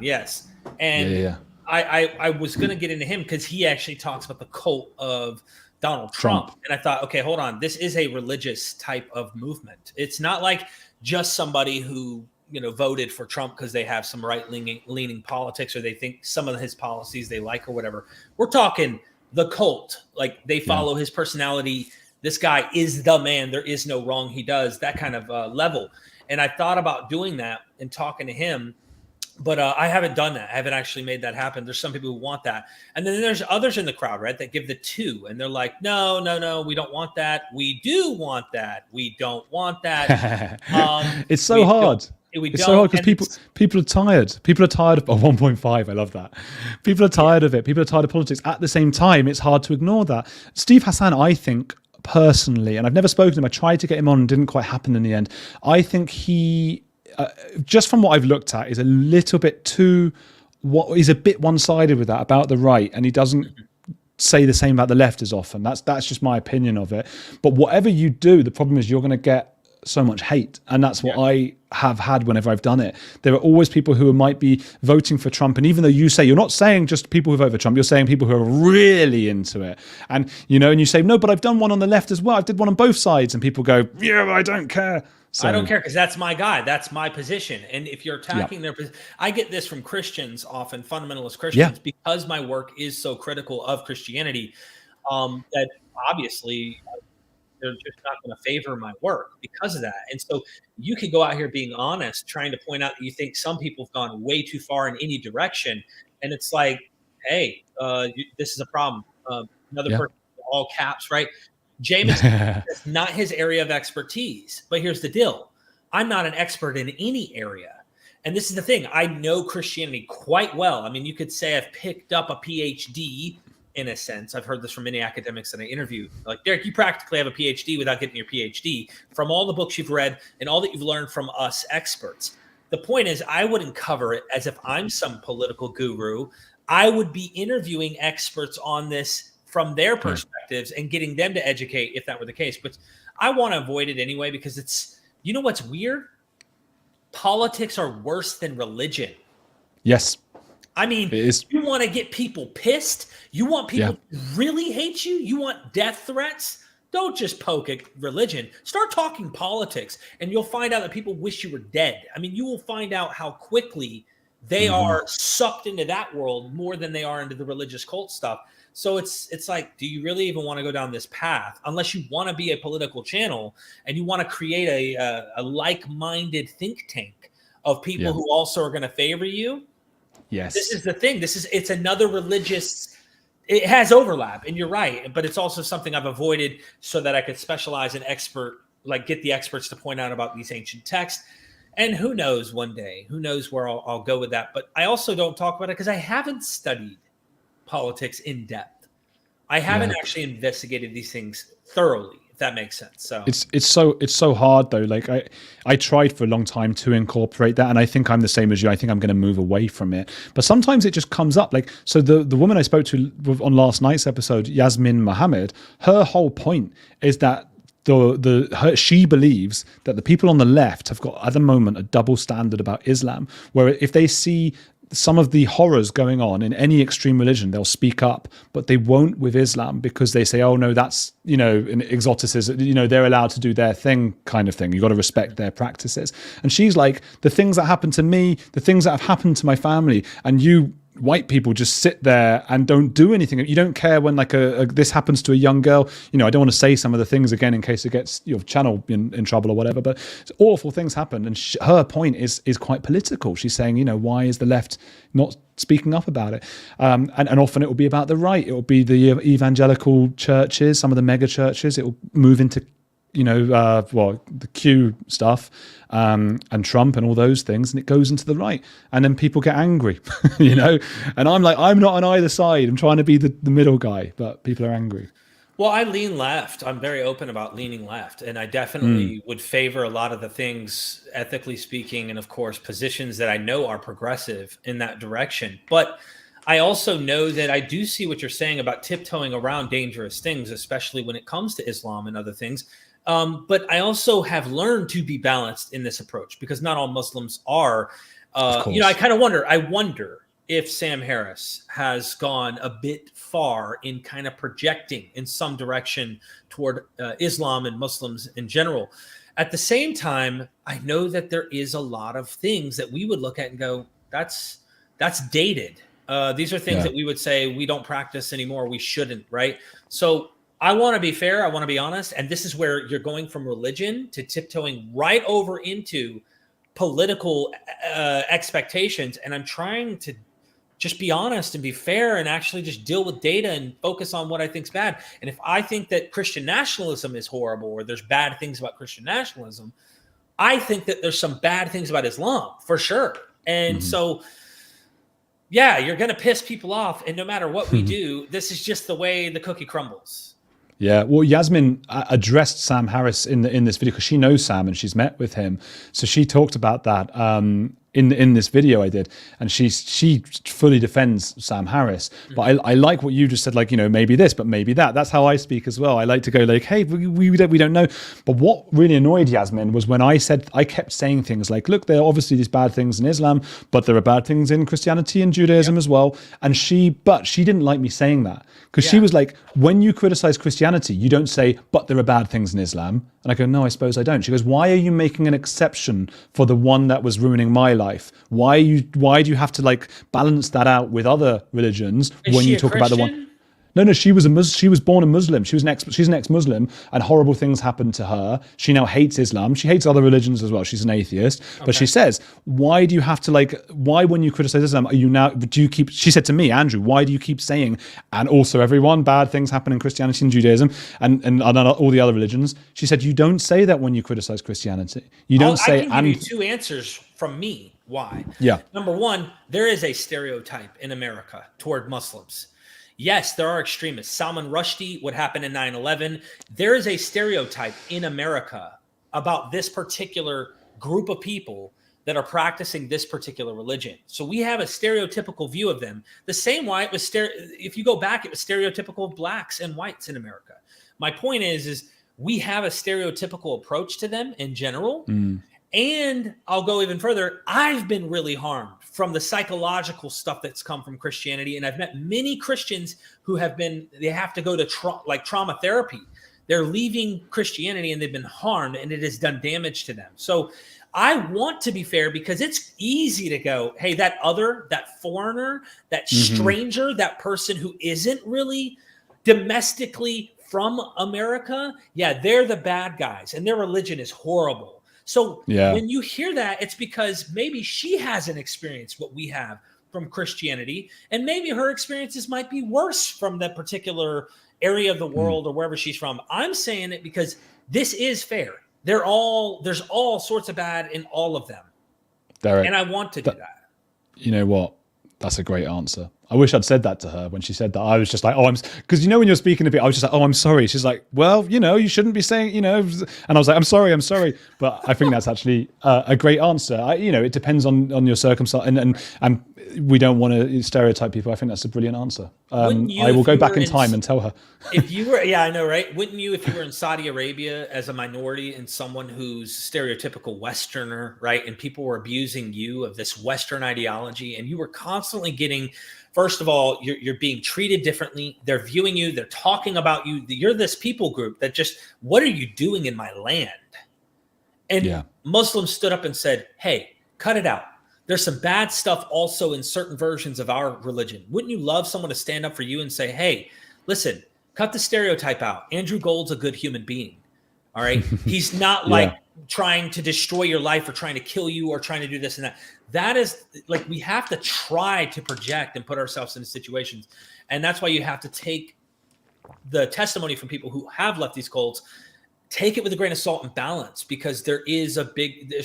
yes. And I was going to get into him because he actually talks about the cult of Donald Trump. And I thought, okay, hold on. This is a religious type of movement. It's not like just somebody who, you know, voted for Trump because they have some right-leaning politics or they think some of his policies they like or whatever. We're talking the cult. Like they follow his personality. This guy is the man. There is no wrong he does, that kind of level. And I thought about doing that and talking to him. But I haven't done that. I haven't actually made that happen. There's some people who want that. And then there's others in the crowd, right, that give the 2. And they're like, no, we don't want that. We do want that. We don't want that. It's so hard. It's so hard because people are tired. People are tired of 1.5. I love that. People are tired of it. People are tired of politics. At the same time, it's hard to ignore that. Steve Hassan, I think, personally, and I've never spoken to him. I tried to get him on and didn't quite happen in the end. I think he... just from what I've looked at, is a little bit he's a bit one-sided with that about the right, and he doesn't say the same about the left as often. That's just my opinion of it. But whatever you do, the problem is you're going to get so much hate, and that's what I have had whenever I've done it. There are always people who might be voting for Trump, and even though you say, you're not saying just people who vote for Trump, you're saying people who are really into it, and you say, no, but I've done one on the left as well, I did one on both sides, and people go, yeah, I don't care. So, I don't care because that's my guy. That's my position. And if you're attacking their position, I get this from Christians, often fundamentalist Christians, because my work is so critical of Christianity, that obviously they're just not going to favor my work because of that. And so you could go out here being honest, trying to point out that you think some people have gone way too far in any direction. And it's like, hey, this is a problem. Another person, all caps, right? James, that's not his area of expertise. But here's the deal. I'm not an expert in any area. And this is the thing. I know Christianity quite well. I mean, you could say I've picked up a PhD in a sense. I've heard this from many academics that I interview. Like, Derek, you practically have a PhD without getting your PhD from all the books you've read and all that you've learned from us experts. The point is, I wouldn't cover it as if I'm some political guru. I would be interviewing experts on this from their perspectives and getting them to educate if that were the case. But I want to avoid it anyway because it's, you know what's weird? Politics are worse than religion. Yes. I mean, you want to get people pissed? You want people to really hate you? You want death threats? Don't just poke at religion. Start talking politics, and you'll find out that people wish you were dead. I mean, you will find out how quickly they are sucked into that world more than they are into the religious cult stuff. So it's like, do you really even want to go down this path? Unless you want to be a political channel and you want to create a like-minded think tank of people who also are going to favor you. Yes. This is the thing. It's another religious, it has overlap, and you're right, but it's also something I've avoided so that I could specialize in expert, like get the experts to point out about these ancient texts. And who knows one day, who knows where I'll go with that. But I also don't talk about it because I haven't studied politics in depth. I haven't actually investigated these things thoroughly, if that makes sense. So it's so hard though. Like I tried for a long time to incorporate that, and I think I'm the same as you. I think I'm going to move away from it, but sometimes it just comes up. Like, so the woman I spoke to on last night's episode, Yasmin Mohammed, her whole point is that she believes that the people on the left have got at the moment a double standard about Islam, where if they see some of the horrors going on in any extreme religion, they'll speak up, but they won't with Islam because they say, oh no, that's, an exorcism, they're allowed to do their thing kind of thing. You got to respect their practices. And she's like, the things that happen to me, the things that have happened to my family, and you white people just sit there and don't do anything. You don't care when like this happens to a young girl. I don't want to say some of the things again in case it gets your channel in trouble or whatever, but awful things happen. And her point is quite political. She's saying, why is the left not speaking up about it? And often it will be about the right. It will be the evangelical churches, some of the mega churches. It will move into the Q stuff, and Trump and all those things, and it goes into the right, and then people get angry, and I'm like, I'm not on either side. I'm trying to be the middle guy, but people are angry. Well, I lean left. I'm very open about leaning left, and I definitely would favor a lot of the things, ethically speaking, and of course, positions that I know are progressive in that direction. But I also know that I do see what you're saying about tiptoeing around dangerous things, especially when it comes to Islam and other things. But I also have learned to be balanced in this approach because not all Muslims are. I kind of wonder. I wonder if Sam Harris has gone a bit far in kind of projecting in some direction toward Islam and Muslims in general. At the same time, I know that there is a lot of things that we would look at and go, that's dated. These are things that we would say we don't practice anymore. We shouldn't, right? So I want to be fair. I want to be honest. And this is where you're going from religion to tiptoeing right over into political expectations. And I'm trying to just be honest and be fair and actually just deal with data and focus on what I think's bad. And if I think that Christian nationalism is horrible or there's bad things about Christian nationalism, I think that there's some bad things about Islam for sure. And so, yeah, you're going to piss people off. And no matter what we do, this is just the way the cookie crumbles. Yeah, well, Yasmin addressed Sam Harris in this video because she knows Sam and she's met with him. So she talked about that in this video I did, and she fully defends Sam Harris. But I like what you just said, like, maybe this, but maybe that. That's how I speak as well. I like to go like, hey, we don't know. But what really annoyed Yasmin was when I kept saying things like, look, there are obviously these bad things in Islam, but there are bad things in Christianity and Judaism as well. And she didn't like me saying that because she was like, when you criticize Christianity, you don't say, but there are bad things in Islam. And I go, no, I suppose I don't. She goes, why are you making an exception for the one that was ruining my life? Why do you have to like balance that out with other religions when you talk about the one? No, she was she was born a Muslim. She's an ex-Muslim, and horrible things happened to her. She now hates Islam. She hates other religions as well. She's an atheist. Okay. But she says, why do you have to why when you criticize Islam, she said to me, Andrew, why do you keep saying, and also everyone, bad things happen in Christianity and Judaism and all the other religions? She said, you don't say that when you criticize Christianity. You don't say. I can give you two answers from me. Why? Yeah. Number one, there is a stereotype in America toward Muslims. Yes, there are extremists. Salman Rushdie, what happened in 9/11. There is a stereotype in America about this particular group of people that are practicing this particular religion. So we have a stereotypical view of them. The same way it was, if you go back, it was stereotypical of blacks and whites in America. My point is we have a stereotypical approach to them in general. And I'll go even further. I've been really harmed from the psychological stuff that's come from Christianity. And I've met many Christians who they have to go to trauma therapy. They're leaving Christianity and they've been harmed and it has done damage to them. So I want to be fair because it's easy to go, hey, that other, that foreigner, that stranger, that person who isn't really domestically from America. Yeah, they're the bad guys and their religion is horrible. So when you hear that, it's because maybe she hasn't experienced what we have from Christianity, and maybe her experiences might be worse from that particular area of the world or wherever she's from. I'm saying it because this is fair. there's all sorts of bad in all of them. Derek, and I want to do that. You know what? That's a great answer. I wish I'd said that to her when she said that. I was just like, oh, because when you're speaking of it, I was just like, oh, I'm sorry. She's like, well, you shouldn't be saying, and I was like, I'm sorry. But I think that's actually a great answer. It depends on your circumstance, and we don't want to stereotype people. I think that's a brilliant answer. I will go back in time and tell her. If you were, yeah, I know, right? Wouldn't you, if you were in Saudi Arabia as a minority and someone who's stereotypical Westerner, right? And people were abusing you of this Western ideology, and you were constantly getting, first of all, you're being treated differently. They're viewing you. They're talking about you. You're this people group that just, what are you doing in my land? And Muslims stood up and said, hey, cut it out. There's some bad stuff also in certain versions of our religion. Wouldn't you love someone to stand up for you and say, hey, listen, cut the stereotype out. Andrew Gold's a good human being. All right. He's not like trying to destroy your life or trying to kill you or trying to do this and that. That is like, we have to try to project and put ourselves into situations. And that's why you have to take the testimony from people who have left these cults, take it with a grain of salt and balance, because there's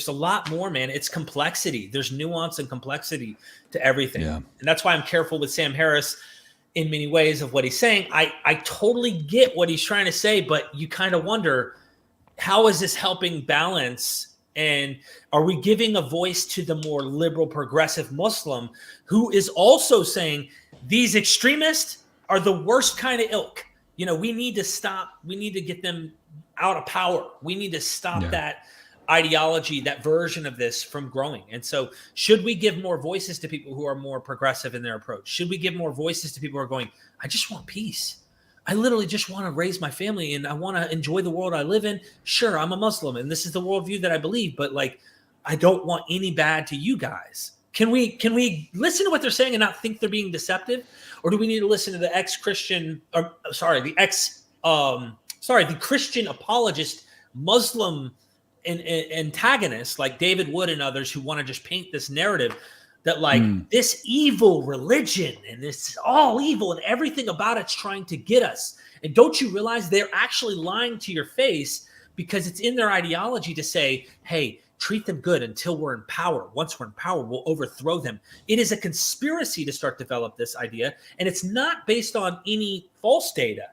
a lot more, man. It's complexity. There's nuance and complexity to everything. Yeah. And that's why I'm careful with Sam Harris in many ways of what he's saying. I totally get what he's trying to say, but you kind of wonder, how is this helping balance? And are we giving a voice to the more liberal, progressive Muslim who is also saying these extremists are the worst kind of ilk? We need to stop. We need to get them out of power. We need to stop that ideology, that version of this from growing. And so should we give more voices to people who are more progressive in their approach? Should we give more voices to people who are going, I just want peace. I literally just want to raise my family and I want to enjoy the world I live in. Sure, I'm a Muslim and this is the worldview that I believe, but I don't want any bad to you guys. Can we listen to what they're saying and not think they're being deceptive? Or do we need to listen to the the Christian apologist, Muslim antagonists like David Wood and others who want to just paint this narrative that this evil religion and this is all evil and everything about it's trying to get us. And don't you realize they're actually lying to your face because it's in their ideology to say, hey, treat them good until we're in power. Once we're in power, we'll overthrow them. It is a conspiracy to start develop this idea. And it's not based on any false data.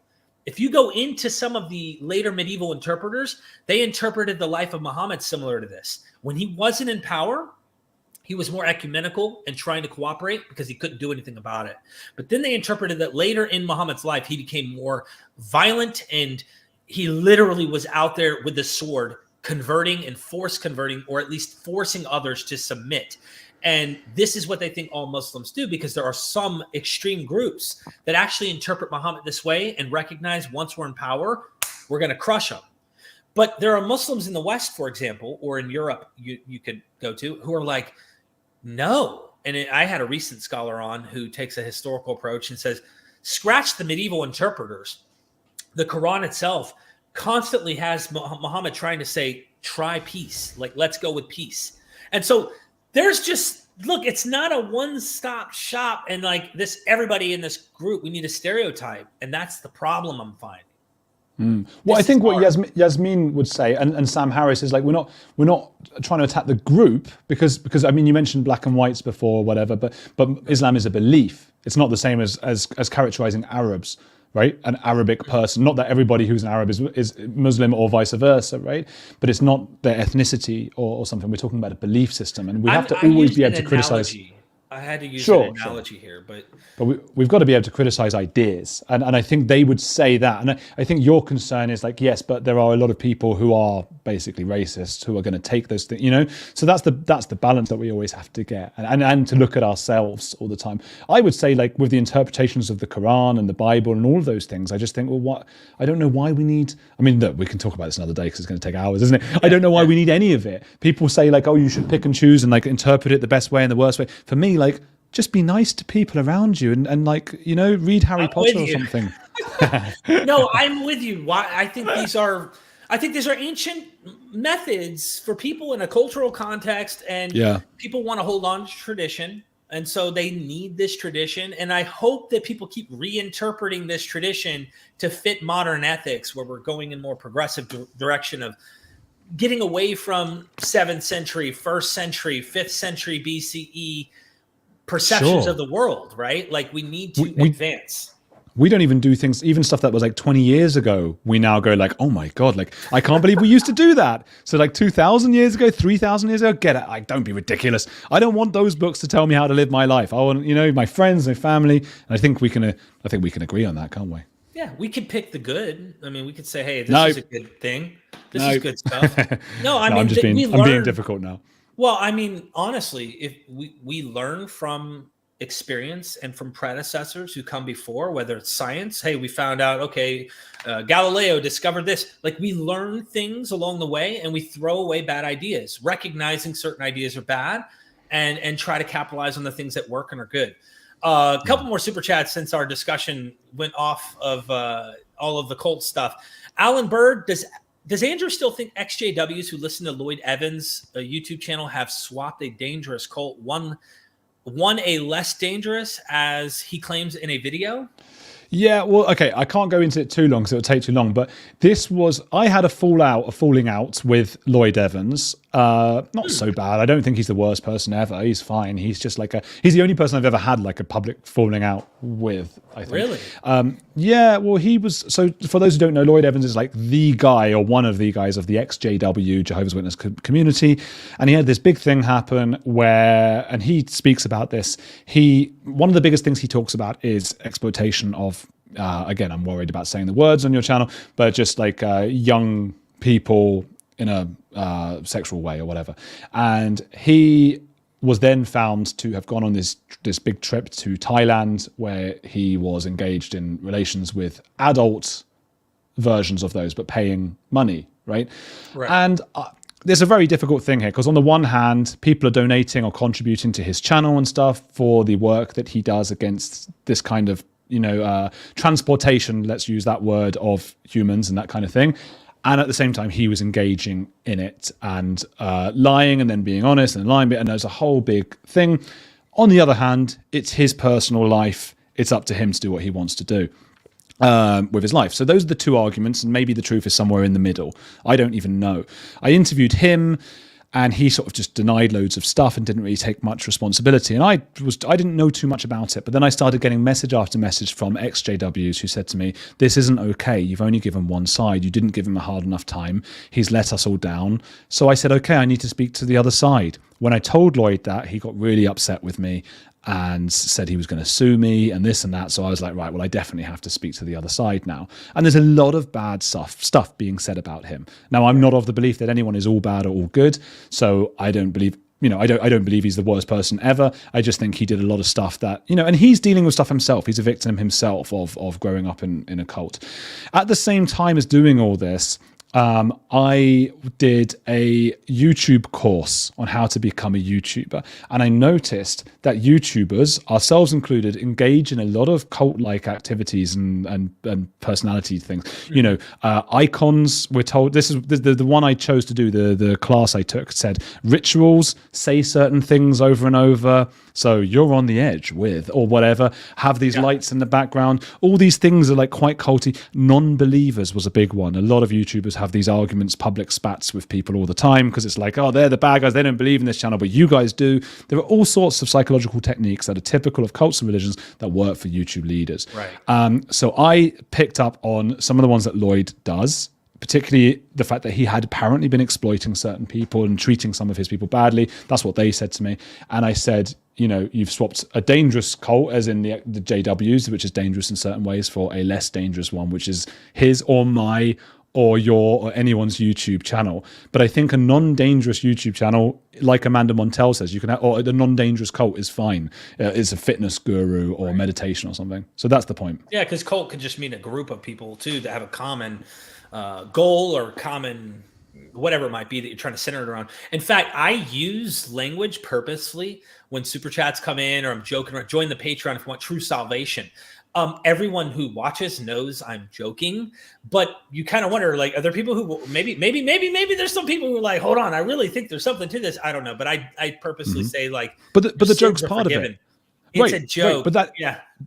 If you go into some of the later medieval interpreters, they interpreted the life of Muhammad similar to this. When he wasn't in power, he was more ecumenical and trying to cooperate because he couldn't do anything about it. But then they interpreted that later in Muhammad's life, he became more violent and he literally was out there with the sword converting and force converting, or at least forcing others to submit. And this is what they think all Muslims do, because there are some extreme groups that actually interpret Muhammad this way and recognize once we're in power, we're going to crush them. But there are Muslims in the West, for example, or in Europe you could go to, who are like, no. And I had a recent scholar on who takes a historical approach and says, scratch the medieval interpreters. The Quran itself constantly has Muhammad trying to say, try peace, like let's go with peace. And so there's just, look, it's not a one-stop shop and like this, everybody in this group, we need a stereotype. And that's the problem I'm finding. Well, I think what Yasmin would say, and Sam Harris, is like we're not trying to attack the group because I mean you mentioned black and whites before, whatever, but Islam is a belief. It's not the same as characterizing Arabs, right? An Arabic person. Not that everybody who's an Arab is Muslim or vice versa, right? But it's not their ethnicity or something. We're talking about a belief system, and we have to always be able to criticize. I had to use an analogy here, but we've got to be able to criticize ideas, and I think they would say that, and I think your concern is like, yes, but there are a lot of people who are basically racists who are going to take those things, So that's the balance that we always have to get, and to look at ourselves all the time. I would say, like with the interpretations of the Quran and the Bible and all of those things, I just think, well, I don't know why we need. I mean, look, we can talk about this another day because it's going to take hours, isn't it? Yeah, I don't know why we need any of it. People say like, oh, you should pick and choose and like interpret it the best way and the worst way. For me, like, just be nice to people around you and like, read Harry Potter or something. No, I'm with you. Why? I think these are ancient methods for people in a cultural context, and people want to hold on to tradition. And so they need this tradition. And I hope that people keep reinterpreting this tradition to fit modern ethics, where we're going in more progressive direction of getting away from 7th century, 1st century, 5th century BCE perceptions of the world, right? Like we need to advance. We don't even do things, even stuff that was like 20 years ago. We now go like, oh my God, like, I can't believe we used to do that. So like 2,000 years ago, 3,000 years ago, get it. Like, don't be ridiculous. I don't want those books to tell me how to live my life. I want, my friends, my family. And I think we can agree on that, can't we? Yeah, we could pick the good. I mean, we could say, hey, this is a good thing. This is good stuff. No, I mean, I'm being difficult now. Well, I mean, honestly, if we learn from experience and from predecessors who come before, whether it's science, hey, we found out, okay, Galileo discovered this. Like we learn things along the way and we throw away bad ideas, recognizing certain ideas are bad and try to capitalize on the things that work and are good. A couple more super chats since our discussion went off of all of the cult stuff. Alan Bird, does Andrew still think XJWs who listen to Lloyd Evans' YouTube channel have swapped a dangerous cult, one a less dangerous, as he claims in a video? Yeah, well, okay, I can't go into it too long because it would take too long, but I had a falling out with Lloyd Evans. Not so bad. I don't think he's the worst person ever. He's fine. He's just he's the only person I've ever had like a public falling out with, I think. Really? Yeah, well, so for those who don't know, Lloyd Evans is like the guy or one of the guys of the XJW, Jehovah's Witness community. And he had this big thing happen and he speaks about this. One of the biggest things he talks about is exploitation of, again, I'm worried about saying the words on your channel, but just like young people in a sexual way or whatever. And he was then found to have gone on this big trip to Thailand where he was engaged in relations with adult versions of those, but paying money, right? And there's a very difficult thing here because on the one hand, people are donating or contributing to his channel and stuff for the work that he does against this kind of, transportation, let's use that word, of humans and that kind of thing. And at the same time, he was engaging in it and lying and then being honest and lying. And there's a whole big thing. On the other hand, it's his personal life. It's up to him to do what he wants to do with his life. So those are the two arguments. And maybe the truth is somewhere in the middle. I don't even know. I interviewed him and he sort of just denied loads of stuff and didn't really take much responsibility. And I didn't know too much about it. But then I started getting message after message from XJWs who said to me, this isn't okay. You've only given one side. You didn't give him a hard enough time. He's let us all down. So I said, okay, I need to speak to the other side. When I told Lloyd that, he got really upset with me and said he was going to sue me and this and that. So I was like, right, well, I definitely have to speak to the other side now. And there's a lot of bad stuff being said about him. Now, I'm not of the belief that anyone is all bad or all good. So I don't believe, I don't believe he's the worst person ever. I just think he did a lot of stuff that, and he's dealing with stuff himself. He's a victim himself of growing up in a cult. At the same time as doing all this, I did a YouTube course on how to become a YouTuber. And I noticed that YouTubers, ourselves included, engage in a lot of cult-like activities and personality things. Icons, we're told, this is the one I chose to do, the class I took, said rituals, say certain things over and over. So you're on the edge with, or whatever, have these lights in the background. All these things are like quite culty. Non-believers was a big one. A lot of YouTubers have these arguments, public spats with people all the time because it's like, oh, they're the bad guys. They don't believe in this channel, but you guys do. There are all sorts of psychological techniques that are typical of cults and religions that work for YouTube leaders. Right. So I picked up on some of the ones that Lloyd does, particularly the fact that he had apparently been exploiting certain people and treating some of his people badly. That's what they said to me. And I said, you've swapped a dangerous cult, as in the JWs, which is dangerous in certain ways, for a less dangerous one, which is his or my or your or anyone's YouTube channel. But I think a non-dangerous YouTube channel, like Amanda Montell says, you can have, or the non-dangerous cult is fine. It's a fitness guru or meditation or something. So that's the point. Yeah, because cult could just mean a group of people too that have a common goal or common whatever it might be that you're trying to center it around. In fact, I use language purposefully when super chats come in, or I'm joking around. Join the Patreon if you want true salvation. Everyone who watches knows I'm joking, but you kind of wonder, like, are there people who maybe there's some people who are like, hold on, I really think there's something to this. I don't know, but I purposely say like, but the joke's part forgiven. of it. It's a joke,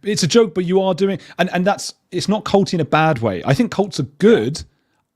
it's a joke, but you are doing, and that's, it's not culty in a bad way. I think cults are good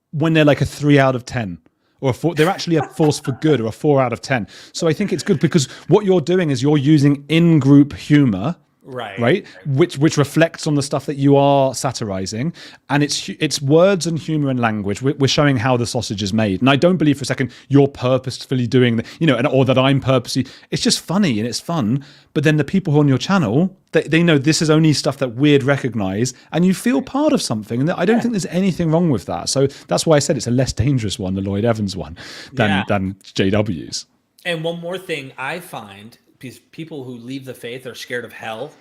when they're like a 3 out of 10, or a 4. They're actually a force for good, or a 4 out of 10. So I think it's good because what you're doing is you're using in-group humor, right? Which reflects on the stuff that you are satirizing, and it's words and humor and language. We're showing how the sausage is made, and I don't believe for a second you're purposefully doing that, or that I'm purposely. It's just funny and it's fun. But then the people who are on your channel, they know this is only stuff that we'd recognize, and you feel part of something. And I don't think there's anything wrong with that. So that's why I said it's a less dangerous one, the Lloyd Evans one, than JW's. And one more thing I find, because people who leave the faith are scared of hell.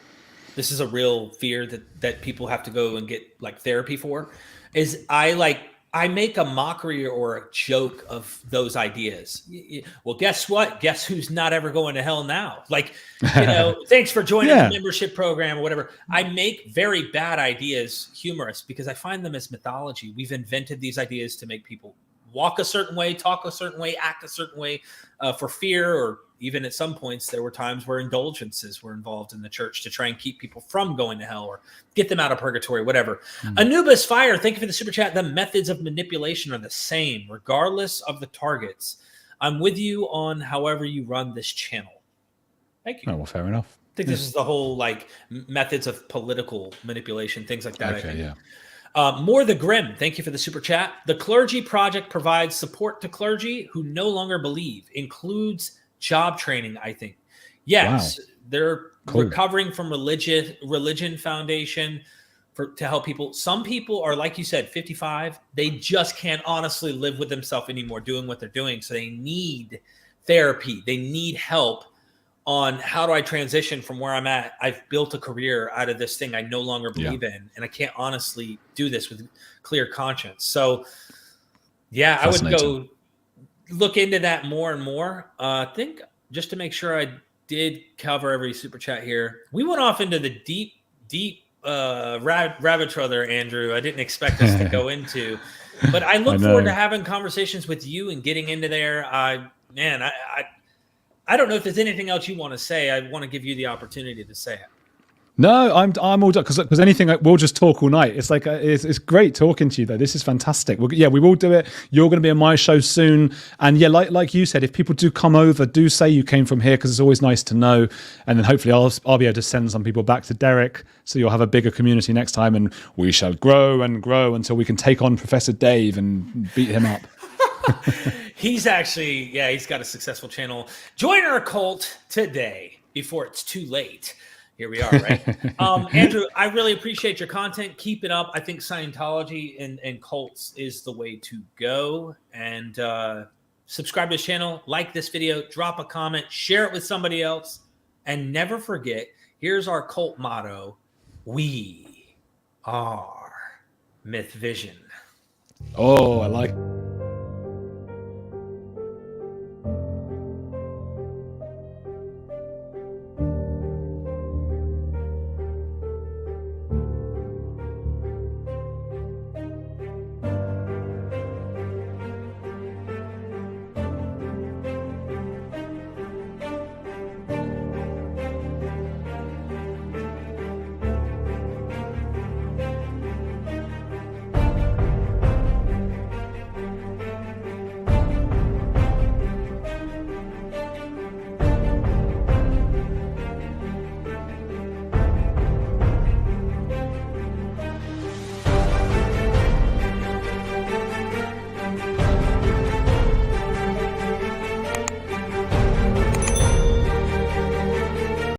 This is a real fear that people have to go and get like therapy for, is I make a mockery or a joke of those ideas. Well, guess what? Guess who's not ever going to hell now? Like, thanks for joining the membership program or whatever. I make very bad ideas humorous because I find them as mythology. We've invented these ideas to make people walk a certain way, talk a certain way, act a certain way for fear, or even at some points, there were times where indulgences were involved in the church to try and keep people from going to hell or get them out of purgatory, whatever. Anubis Fire, thank you for the super chat. The methods of manipulation are the same, regardless of the targets. I'm with you on however you run this channel. Thank you. Oh, well, fair enough. I think this is the whole methods of political manipulation, things like that. Okay, yeah. More the Grim, thank you for the super chat. The Clergy Project provides support to clergy who no longer believe, includes job training, I think. Yes, they're recovering from religion foundation to help people. Some people are, like you said, 55. They just can't honestly live with themselves anymore doing what they're doing. So they need therapy. They need help on how do I transition from where I'm at. I've built a career out of this thing I no longer believe in, and I can't honestly do this with clear conscience. So yeah, I would go look into that more and more. I think just to make sure I did cover every super chat here. We went off into the deep rabbit trail there, Andrew. I didn't expect us to go into, but I look forward to having conversations with you and getting into there. I don't know if there's anything else you want to say. I want to give you the opportunity to say it. No, I'm all done because anything we'll just talk all night. It's like it's great talking to you though. This is fantastic. We will do it. You're going to be on my show soon, and yeah, like you said, if people do come over, do say you came from here because it's always nice to know. And then hopefully I'll be able to send some people back to Derek, so you'll have a bigger community next time, and we shall grow and grow until we can take on Professor Dave and beat him up. He's actually, he's got a successful channel. Join our cult today before it's too late. Here we are, right? Andrew, I really appreciate your content. Keep it up. I think Scientology and cults is the way to go. And subscribe to this channel, like this video, drop a comment, share it with somebody else. And never forget, here's our cult motto. We are MythVision. Oh, I like